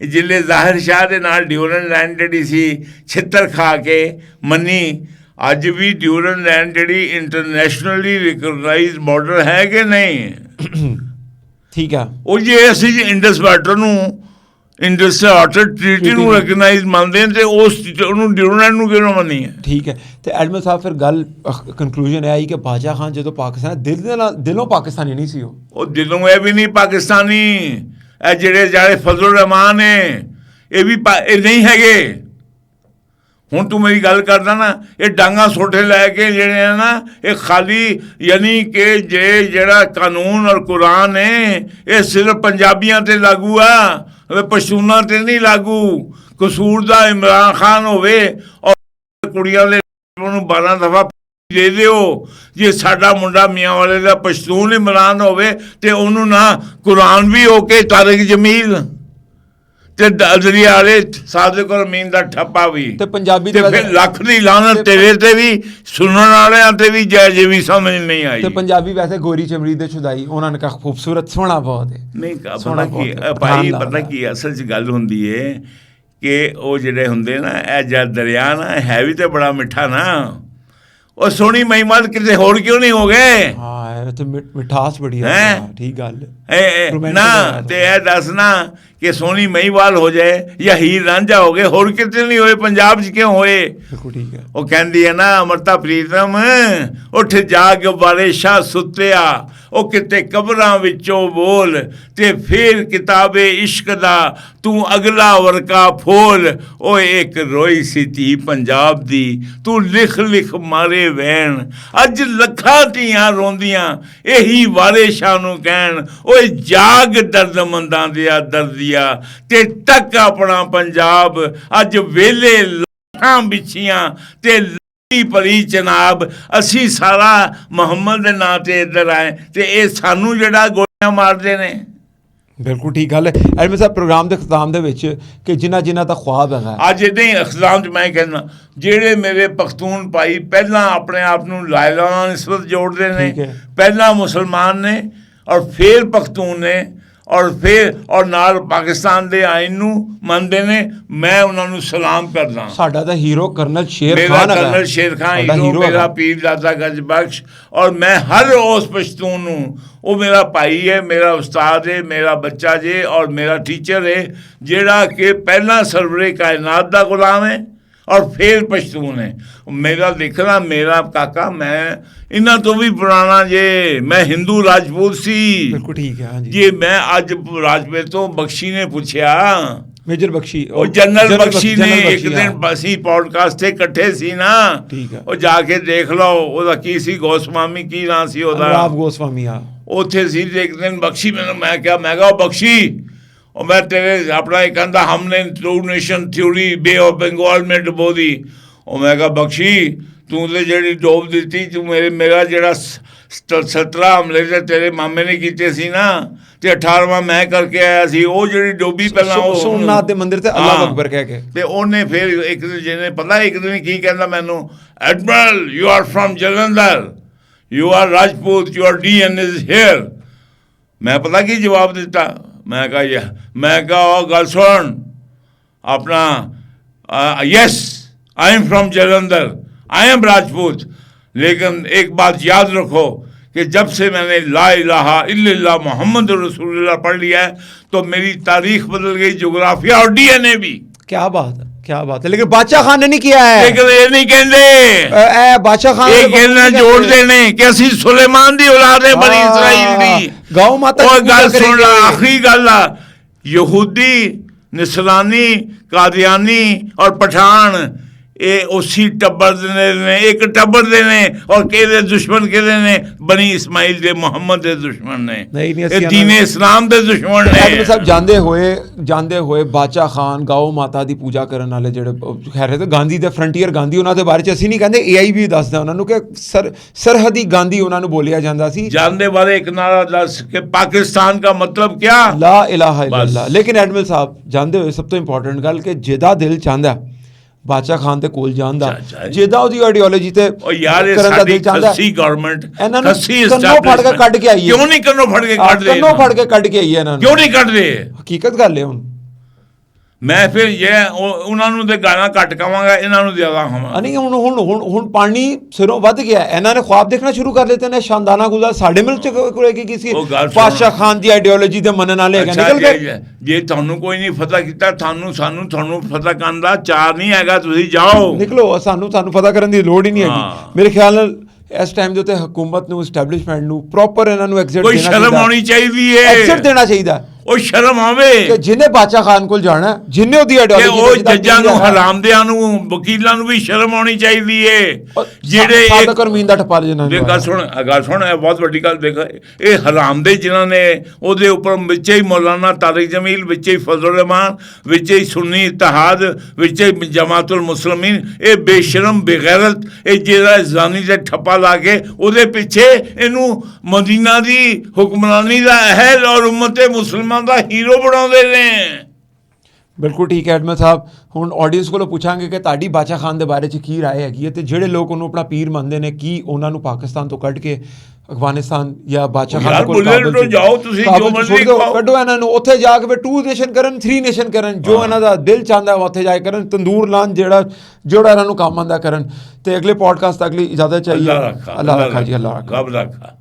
ਜਿੱਲੇ ਜ਼ਾਹਿਰ ਸ਼ਾਹ ਦੇ ਨਾਲ ਡਿਊਰਨ ਲੈਂਡ ਜਿਹੜੀ ਸੀ ਛਿੱਤਰ ਖਾ ਕੇ ਮੰਨੀ? ਅੱਜ ਵੀ ਡਿਊਰਨ ਲੈਂਡ ਜਿਹੜੀ ਇੰਟਰਨੈਸ਼ਨਲੀ ਰਿਕਗਨਾਈਜ਼ਡ ਬਾਰਡਰ ਹੈ ਕਿ ਨਹੀਂ? ਠੀਕ ਆ। ਉਹ ਜੇ ਅਸੀਂ ਇੰਡਸ ਵਾਟਰ ਨੂੰ, ਇੰਡਸ ਵਾਟਰ ਟ੍ਰੀਟੀ ਨੂੰ ਰਿਕਗਨਾਈਜ਼ ਮੰਨਦੇ ਤੇ ਉਹਨੂੰ ਡਿਊਰਨ ਲੈਂਡ ਨੂੰ ਕਿਉਂ ਮੰਨੀ ਹੈ? ਠੀਕ ਹੈ। ਤੇ ਐਡਮਿਨ ਸਾਹਿਬ ਫਿਰ ਗੱਲ ਕਨਕਲੂਜਨ ਇਹ ਆਈ ਕਿ ਬਾਦਸ਼ਾਹ ਖਾਨ ਜਦੋਂ ਪਾਕਿਸਤਾਨ ਦਿਲੋਂ ਪਾਕਿਸਤਾਨੀ ਨਹੀਂ ਸੀ। ਉਹ ਦਿਲੋਂ ਇਹ ਵੀ ਨਹੀਂ ਪਾਕਿਸਤਾਨੀ। ਇਹ ਜਿਹੜੇ ਫਜ਼ਲ ਰਹਿਮਾਨ ਨੇ ਇਹ ਵੀ ਇਹ ਨਹੀਂ ਹੈਗੇ। ਹੁਣ ਤੂੰ ਮੇਰੀ ਗੱਲ ਕਰਦਾ ਨਾ, ਇਹ ਡਾਂਗਾ ਸੋਠੇ ਲੈ ਕੇ ਜਿਹੜੇ ਆ ਨਾ, ਇਹ ਖਾਲੀ ਯਾਨੀ ਕਿ ਜਿਹੜਾ ਕਾਨੂੰਨ ਔਰ ਕੁਰਾਨ ਹੈ ਇਹ ਸਿਰਫ ਪੰਜਾਬੀਆਂ ਤੇ ਲਾਗੂ ਆ, ਪਸ਼ਤੂਨਾਂ ਤੇ ਨਹੀਂ ਲਾਗੂ। ਕਸੂਰ ਦਾ ਇਮਰਾਨ ਖਾਨ ਹੋਵੇ ਔਰ ਕੁੜੀਆਂ ਦੇ ਉਹਨੂੰ 12 ਦਫਾ ਦੇ ਦਿਓ। ਜੇ ਸਾਡਾ ਮੁੰਡਾ ਮੀਆਂ ਵਾਲੇ ਦਾ ਪਸ਼ਤੂਨ ਇਮਰਾਨ ਹੋਵੇ ਤੇ ਉਹਨੂੰ ਨਾ ਕੁਰਾਨ ਵੀ ਹੋ ਕੇ ਤਾਰਿਕ ਜਮੀਲ ਤੇ ਦਰਿਆ ਵਾਲੇ ਸਾਡੇ ਕੋਲ ਜ਼ਮੀਨ ਦਾ ਠੱਪਾ ਵੀ ਤੇ ਪੰਜਾਬੀ ਤੇ ਫਿਰ ਲੱਖ ਦੀ ਲਾਹਨਤ ਤੇਰੇ ਤੇ ਵੀ, ਸੁਣਨ ਵਾਲਿਆਂ ਤੇ ਵੀ, ਜੇ ਵੀ ਸਮਝ ਨਹੀਂ ਆਈ। ਤੇ ਪੰਜਾਬੀ ਵੈਸੇ ਗੋਰੀ ਚਮੜੀ ਦੇ ਛੁਦਾਈ, ਉਹਨਾਂ ਨੇ ਕਿਹਾ ਖੂਬਸੂਰਤ, ਸੋਹਣਾ ਬਹੁਤ ਹੈ। ਨਹੀਂ ਪਤਾ ਕੀ ਭਾਈ, ਪਤਾ ਕੀ ਅਸਲ 'ਚ ਗੱਲ ਹੁੰਦੀ ਏ ਕਿ ਉਹ ਜਿਹੜੇ ਹੁੰਦੇ ਨਾ, ਇਹ ਜਦ ਦਰਿਆ ਨਾ ਹੈ ਵੀ ਤੇ ਬੜਾ ਮਿੱਠਾ ਨਾ, ਉਹ ਸੋਹਣੀ ਮਹਿਮਾਨ ਕਿਤੇ ਹੋਰ ਕਿਉਂ ਨਹੀਂ ਹੋ ਗਏ? ਹਾਂ, ਇਹ ਤੇ ਮਿਠਾਸ ਬੜੀ ਹੈ। ਠੀਕ ਗੱਲ ਨਾ। ਤੇ ਇਹ ਦੱਸਣਾ ਕਿ ਸੋਹਣੀ ਮਹੀਵਾਲ ਹੋ ਜਾਏ ਜਾਂ ਹੀਰ ਰਾਂਝਾ ਹੋ ਗਏ, ਹੋਰ ਕਿਤੇ ਨਹੀਂ ਹੋਏ, ਪੰਜਾਬ 'ਚ ਕਿਉਂ ਹੋਏ? ਬਿਲਕੁਲ ਠੀਕ ਹੈ। ਉਹ ਕਹਿੰਦੀ ਹੈ ਨਾ ਅਮਰਤਾ ਪ੍ਰੀਤਮ, ਉੱਠ ਜਾਗ ਬਾਰੇ ਸ਼ਾਹ ਸੁੱਤਿਆ, ਉਹ ਕਿਤੇ ਕਬਰਾਂ ਵਿੱਚੋਂ ਬੋਲ, ਤੇ ਫਿਰ ਕਿਤਾਬੇ ਇਸ਼ਕ ਦਾ ਤੂੰ ਅਗਲਾ ਵਰਕਾ ਫੋਲ। ਉਹ ਇੱਕ ਰੋਈ ਸੀ ਧੀ ਪੰਜਾਬ ਦੀ, ਤੂੰ ਲਿਖ ਲਿਖ ਮਾਰੇ ਵੈਣ, ਅੱਜ ਲੱਖਾਂ ਧੀਆਂ ਰੋਂਦੀਆਂ ਇਹੀ ਵਾਰੇ ਸ਼ਾਹ ਨੂੰ ਕਹਿਣ, ਓਏ ਜਾਗ ਦਰਦਮੰਦਾਂ ਦਿਆ ਦਰਦੀਆ, ਤੇ ਤੱਕ ਆਪਣਾ ਪੰਜਾਬ, ਅੱਜ ਵੇਲੇ ਲੱਖਾਂ ਵਿਛੀਆਂ ਤੇ ਭਰੀ ਜਨਾਬ, ਅਸੀਂ ਸਾਰਾ ਮੁਹੰਮਦ ਦੇ ਨਾਂ ਤੇ ਇੱਧਰ ਆਏ, ਤੇ ਇਹ ਸਾਨੂੰ ਜਿਹੜਾ ਗੋਲੀਆਂ ਮਾਰਦੇ ਨੇ। ਬਿਲਕੁਲ ਠੀਕ ਗੱਲ ਹੈ। ਐਡਮਿਨ ਸਾਹਿਬ, ਪ੍ਰੋਗਰਾਮ ਦੇ ਖਿਤਾਮ ਦੇ ਵਿੱਚ ਕਿ ਜਿਨ੍ਹਾਂ ਦਾ ਖੁਆਬ ਹੈਗਾ, ਅੱਜ ਇੱਦਾਂ ਹੀ ਖਿਤਾਮ 'ਚ ਮੈਂ ਕਹਿੰਦਾ, ਜਿਹੜੇ ਮੇਰੇ ਪਖਤੂਨ ਭਾਈ ਪਹਿਲਾਂ ਆਪਣੇ ਆਪ ਨੂੰ ਲਾਇਲਾ ਨਾਲ ਨਿਸਬਤ ਜੋੜਦੇ ਨੇ, ਪਹਿਲਾਂ ਮੁਸਲਮਾਨ ਨੇ ਔਰ ਫਿਰ ਪਖਤੂਨ ਨੇ ਔਰ ਨਾਲ ਪਾਕਿਸਤਾਨ ਦੇ ਆਇਨ ਨੂੰ ਮੰਨਦੇ ਨੇ, ਮੈਂ ਉਹਨਾਂ ਨੂੰ ਸਲਾਮ ਕਰਦਾ। ਸਾਡਾ ਤਾਂ ਹੀਰੋ ਕਰਨਲ ਸ਼ੇਰ ਖਾਨ, ਮੇਰਾ ਕਰਨਲ ਸ਼ੇਰ ਖਾਨ ਹੀਰੋ, ਮੇਰਾ ਪੀਰ ਦਾਦਾ ਗੰਜ ਬਖਸ਼, ਔਰ ਮੈਂ ਹਰ ਉਸ ਪਸ਼ਤੂਨ ਨੂੰ, ਉਹ ਮੇਰਾ ਭਾਈ ਹੈ, ਮੇਰਾ ਉਸਤਾਦ ਹੈ, ਮੇਰਾ ਬੱਚਾ ਜੇ ਔਰ ਮੇਰਾ ਟੀਚਰ ਹੈ, ਜਿਹੜਾ ਕਿ ਪਹਿਲਾਂ ਸਰਵਰੇ ਕਾਇਨਾਤ ਦਾ ਗੁਲਾਮ ਹੈ ਔਰ ਫਿਰ ਪਸ਼ਤੂਨ ਹੈ। ਮੇਰਾ ਦੇਖਣਾ, ਮੇਰਾ ਕਾਕਾ, ਮੈਂ ਇਹਨਾਂ ਤੋਂ ਵੀ ਪੁਰਾਣਾ ਜੇ, ਮੈਂ ਹਿੰਦੂ ਰਾਜਪੂਤ ਸੀ। ਬਿਲਕੁਲ ਠੀਕ ਹੈ। ਹਾਂਜੀ ਜੇ ਮੈਂ ਅੱਜ ਰਾਜਪੂਤ ਤੋਂ ਬਖਸ਼ੀ ਨੇ ਪੁੱਛਿਆ, ਮੇਜਰ ਬਖਸ਼ੀ, ਉਹ ਜਨਰਲ ਬਖਸ਼ੀ ਨੇ, ਇੱਕ ਦਿਨ ਅਸੀਂ ਪੌਡਕਾਸਟ ਤੇ ਇਕੱਠੇ ਸੀ ਨਾ, ਉਹ ਜਾ ਕੇ ਦੇਖ ਲਓ, ਉਹਦਾ ਕੀ ਸੀ, ਗੋਸਵਾਮੀ ਕੀ ਨਾਂ ਸੀ ਉਹਦਾ, ਰਾਵ ਗੋਸਵਾਮੀ, ਆ ਉੱਥੇ ਸੀ। ਇੱਕ ਦਿਨ ਬਖਸ਼ੀ ਮੈਨੂੰ, ਮੈਂ ਕਿਹਾ ਬਖਸ਼ੀ, और मैं तेरे अपना एक कहता हमने two nation theory bay of Bengal में डुबो दी। और मैं कहा बख्शी, तू तो जी डोब दी, तू मेरा जरा 17 हमले तो तेरे मामे ने किए सी ना, ते 18वां मैं करके आया सी, वो जी डोबी पहला सोमनाथ दे मंदिर ते अल्लाह अकबर कह के, ते उन्हें फिर एक जिन्हें पता एक दिन की कहता मैनू, admiral you are from Jalandhar, you are Rajput, your DNA is here. मैं पता की जवाब दिता, मैं कहा गल सुन अपना, yes I am from Jalandhar, I am Rajput, लेकिन एक बात याद रखो कि जब से मैंने ला इलाहा इल्लल्लाह मोहम्मद रसूलुल्लाह पढ़ लिया है, तो मेरी तारीख बदल गई, जोग्राफिया और DNA भी। क्या बात है, क्या बात है। लेकिन बादशाह खान ने नहीं किया है, लेकिन ये नहीं कहते बादशाह खान ये कहना जोड़ देने कि असि सुलेमान दी औलाद है, बनी इसराइल दी, गौ माता और गल सुन ला, आखिरी गल आ, यहूदी, नसरानी, कादियानी और पठान ये उसी टब्बर ने, एक टब्बर दे ने, और केदे दुश्मन केदे ने, बनी इस्माइल दे, मोहम्मद दे दुश्मन ने, ये दीन इस्लाम दे दुश्मन ने। सब ਜਾਂਦੇ ਹੋਏ ਬਾਦਸ਼ਾਹ ਖਾਨ ਗਾਓ ਮਾਤਾ ਦੀ ਪੂਜਾ ਕਰਨ ਵਾਲੇ ਜਿਹੜੇ ਖੈਰ ਤੇ ਗਾਂਧੀ ਦੇ ਫਰੰਟੀਅਰ ਗਾਂਧੀ, ਉਹਨਾਂ ਦੇ ਬਾਰੇ ਚ ਅਸੀਂ ਨਹੀਂ ਕਹਿੰਦੇ, AI ਵੀ ਦੱਸਦਾ ਉਹਨਾਂ ਨੂੰ ਕਿ ਸਰਹੱਦੀ ਗਾਂਧੀ ਉਹਨਾਂ ਨੂੰ ਬੋਲਿਆ ਜਾਂਦਾ ਸੀ। जानने वाले एक नारा दस कि पाकिस्तान का मतलब क्या, ला इलाहा इल्लल्लाह। लेकिन एडमिरल साहब जानते हो सब तो इंपॉर्टेंट गल कि ਜਿਹਦਾ ਦਿਲ ਚਾਹੁੰਦਾ ਬਾਦਸ਼ਾਹ ਖਾਨ ਦੇ ਕੋਲ ਜਾਂਦਾ, ਜਿਹਦਾ ਉਹਦੀ ਆਈਡੀਓਲੋਜੀ ਤੇ ਕਰਨ ਦਾ ਦਿਲ ਚਾਹੁੰਦਾ, ਗਵਰਨਮੈਂਟ ਇਹਨਾਂ ਨੂੰ ਕੰਨੋਂ ਫੜ ਕੇ ਕੱਢ ਕੇ ਆਈ ਹੈ। ਕਿਉਂ ਨਹੀਂ ਕੰਨੋਂ ਫੜ ਕੇ ਕੱਢਦੇ? ਕੰਨੋਂ ਫੜ ਕੇ ਕੱਢ ਕੇ ਆਈ ਹੈ ਇਹਨਾਂ ਨੂੰ, ਕਿਉਂ ਨਹੀਂ ਕੱਢਦੇ? ਹਕੀਕਤ ਗੱਲ ਹੈ। ਹੁਣ ਮੈਂ ਫਿਰ ਉਹਨਾਂ ਨੂੰ ਤੇ ਗਾਣਾ ਘੱਟ ਕਵਾਂਗਾ, ਇਹਨਾਂ ਨੂੰ ਜ਼ਿਆਦਾ ਕਵਾਂਗਾ। ਨਹੀਂ ਹੁਣ ਪਾਣੀ ਸਿਰੋਂ ਵੱਧ ਗਿਆ, ਇਹਨਾਂ ਨੇ ਖੁਆਬ ਦੇਖਣਾ ਸ਼ੁਰੂ ਕਰ ਦਿੱਤੇ ਨੇ, ਸ਼ਾਨਦਾਨਾ ਗੁਜ਼ਰ ਸਾਡੇ ਮਿਲ ਚ ਕਿਸੇ ਬਾਦਸ਼ਾਹ ਖਾਨ ਦੀ ਆਈਡੀਓਲੋਜੀ ਦੇ ਮੰਨਣ ਵਾਲੇ ਹੈਗੇ, ਨਿਕਲ ਗਏ। ਜੇ ਤੁਹਾਨੂੰ ਕੋਈ ਨਹੀਂ ਫਤਹ ਕੀਤਾ, ਤੁਹਾਨੂੰ ਫਤਹ ਕਰਨ ਦਾ ਚਾਰ ਨਹੀਂ ਹੈਗਾ, ਤੁਸੀਂ ਜਾਓ ਨਿਕਲੋ, ਸਾਨੂੰ ਫਤਹ ਕਰਨ ਦੀ ਲੋੜ ਹੀ ਨਹੀਂ ਹੈਗੀ। ਮੇਰੇ ਖਿਆਲ ਨਾਲ ਇਸ ਟਾਈਮ ਦੇ ਉੱਤੇ ਹਕੂਮਤ ਨੂੰ, ਐਸਟੈਬਲਿਸ਼ਮੈਂਟ ਨੂੰ ਪ੍ਰੋਪਰ ਇਹਨਾਂ ਨੂੰ ਐਗਜ਼ਿਟ ਦੇਣਾ ਚਾਹੀਦਾ, ਕੋਈ ਸ਼ਰਮ ਆਉਣੀ ਚਾਹੀਦੀ ਹੈ, ਐਗਜ਼ਿਟ ਦੇਣਾ ਚਾਹੀਦਾ। ਉਹ ਸ਼ਰਮ ਆਵੇ ਕਿ ਜਿਹਨੇ ਬਾਦਸ਼ਾਹ ਖਾਨ ਕੋਲ ਜਾਣਾ, ਜਿਹਨੇ ਉਹਦੀ ਆਈਡੀਓਲੋਜੀ, ਉਹ ਜੱਜਾਂ ਨੂੰ, ਹਰਾਮਦਿਆਂ ਨੂੰ, ਵਕੀਲਾਂ ਨੂੰ ਵੀ ਸ਼ਰਮ ਆਉਣੀ ਚਾਹੀਦੀ ਹੈ, ਜਿਹੜੇ ਸਾਦਕ ਅਮੀਨ ਦਾ ਠੱਪਾ ਜਿਹਨਾਂ ਨੇ। ਗੱਲ ਸੁਣ, ਇਹ ਬਹੁਤ ਵੱਡੀ ਗੱਲ ਦੇਖ, ਇਹ ਹਰਾਮਦੇ ਜਿਨ੍ਹਾਂ ਨੇ ਉਹਦੇ ਉੱਪਰ ਵਿੱਚੇ ਹੀ ਮੌਲਾਨਾ ਤਾਰਿਕ ਜਮੀਲ, ਵਿੱਚੇ ਹੀ ਫਜ਼ਲ ਰਹਿਮਾਨ, ਵਿੱਚੇ ਹੀ ਸੁੰਨੀ ਇਤਿਹਾਦ, ਵਿੱਚੇ ਹੀ ਜਮਾਤੁਲ ਮੁਸਲਮੀਨ, ਇਹ ਬੇਸ਼ਰਮ ਬੇਗੈਰਤ, ਇਹ ਜਿਹੜਾ ਜ਼ਾਨੀ ਦੇ ਠੱਪਾ ਲਾ ਕੇ ਉਹਦੇ ਪਿੱਛੇ ਇਹਨੂੰ ਮਦੀਨਾ ਦੀ ਹੁਕਮਰਾਨੀ ਦਾ ਅਹਿਲ ਔਰ ਉਮਤ ਮੁਸਲਮਾਨ ਦਾ ਹੀਰੋ ਬਣਾਉਂਦੇ ਨੇ। ਬਿਲਕੁਲ ਠੀਕ ਹੈ ਐਡਮਨ ਸਾਹਿਬ। ਹੁਣ ਆਡੀਅנס ਕੋਲੋਂ ਪੁੱਛਾਂਗੇ ਕਿ ਤੁਹਾਡੀ ਬਾਚਾ ਖਾਨ ਦੇ ਬਾਰੇ 'ਚ ਕੀ ਰਾਏ ਹੈਗੀ ਹੈ, ਤੇ ਜਿਹੜੇ ਲੋਕ ਉਹਨੂੰ ਆਪਣਾ ਪੀਰ ਮੰਨਦੇ ਨੇ ਕੀ ਉਹਨਾਂ ਨੂੰ ਪਾਕਿਸਤਾਨ ਤੋਂ ਕੱਢ ਕੇ ਅਫਗਾਨਿਸਤਾਨ ਜਾਂ ਬਾਦਸ਼ਾਹ ਖਾਨ ਯਾਰ ਕੋਲ ਬੁੱਲੇ ਤੋਂ ਜਾਓ ਤੁਸੀਂ, ਜੋ ਮਰਜ਼ੀ ਖਾਓ, ਕੱਢੋ ਇਹਨਾਂ ਨੂੰ, ਉੱਥੇ ਜਾ ਕੇ ਫਿਰ 2 ਨੇਸ਼ਨ ਕਰਨ, 3 ਨੇਸ਼ਨ ਕਰਨ, ਜੋ ਇਹਨਾਂ ਦਾ ਦਿਲ ਚਾਹੁੰਦਾ ਉੱਥੇ ਜਾ ਕੇ ਕਰਨ, ਤੰਦੂਰ ਲਾਉਣ, ਜਿਹੜਾ ਇਹਨਾਂ ਨੂੰ ਕੰਮ ਆਉਂਦਾ ਕਰਨ। ਤੇ ਅਗਲੇ ਪੋਡਕਾਸਟ ਤੱਕ ਲਈ ਇਜਾਜ਼ਤ ਚਾਹੀਏ। ਅੱਲਾ ਰੱਖਾ ਜੀ, ਅੱਲਾ ਰੱਖਾ। ਰੱਬ ਰੱਖਾ।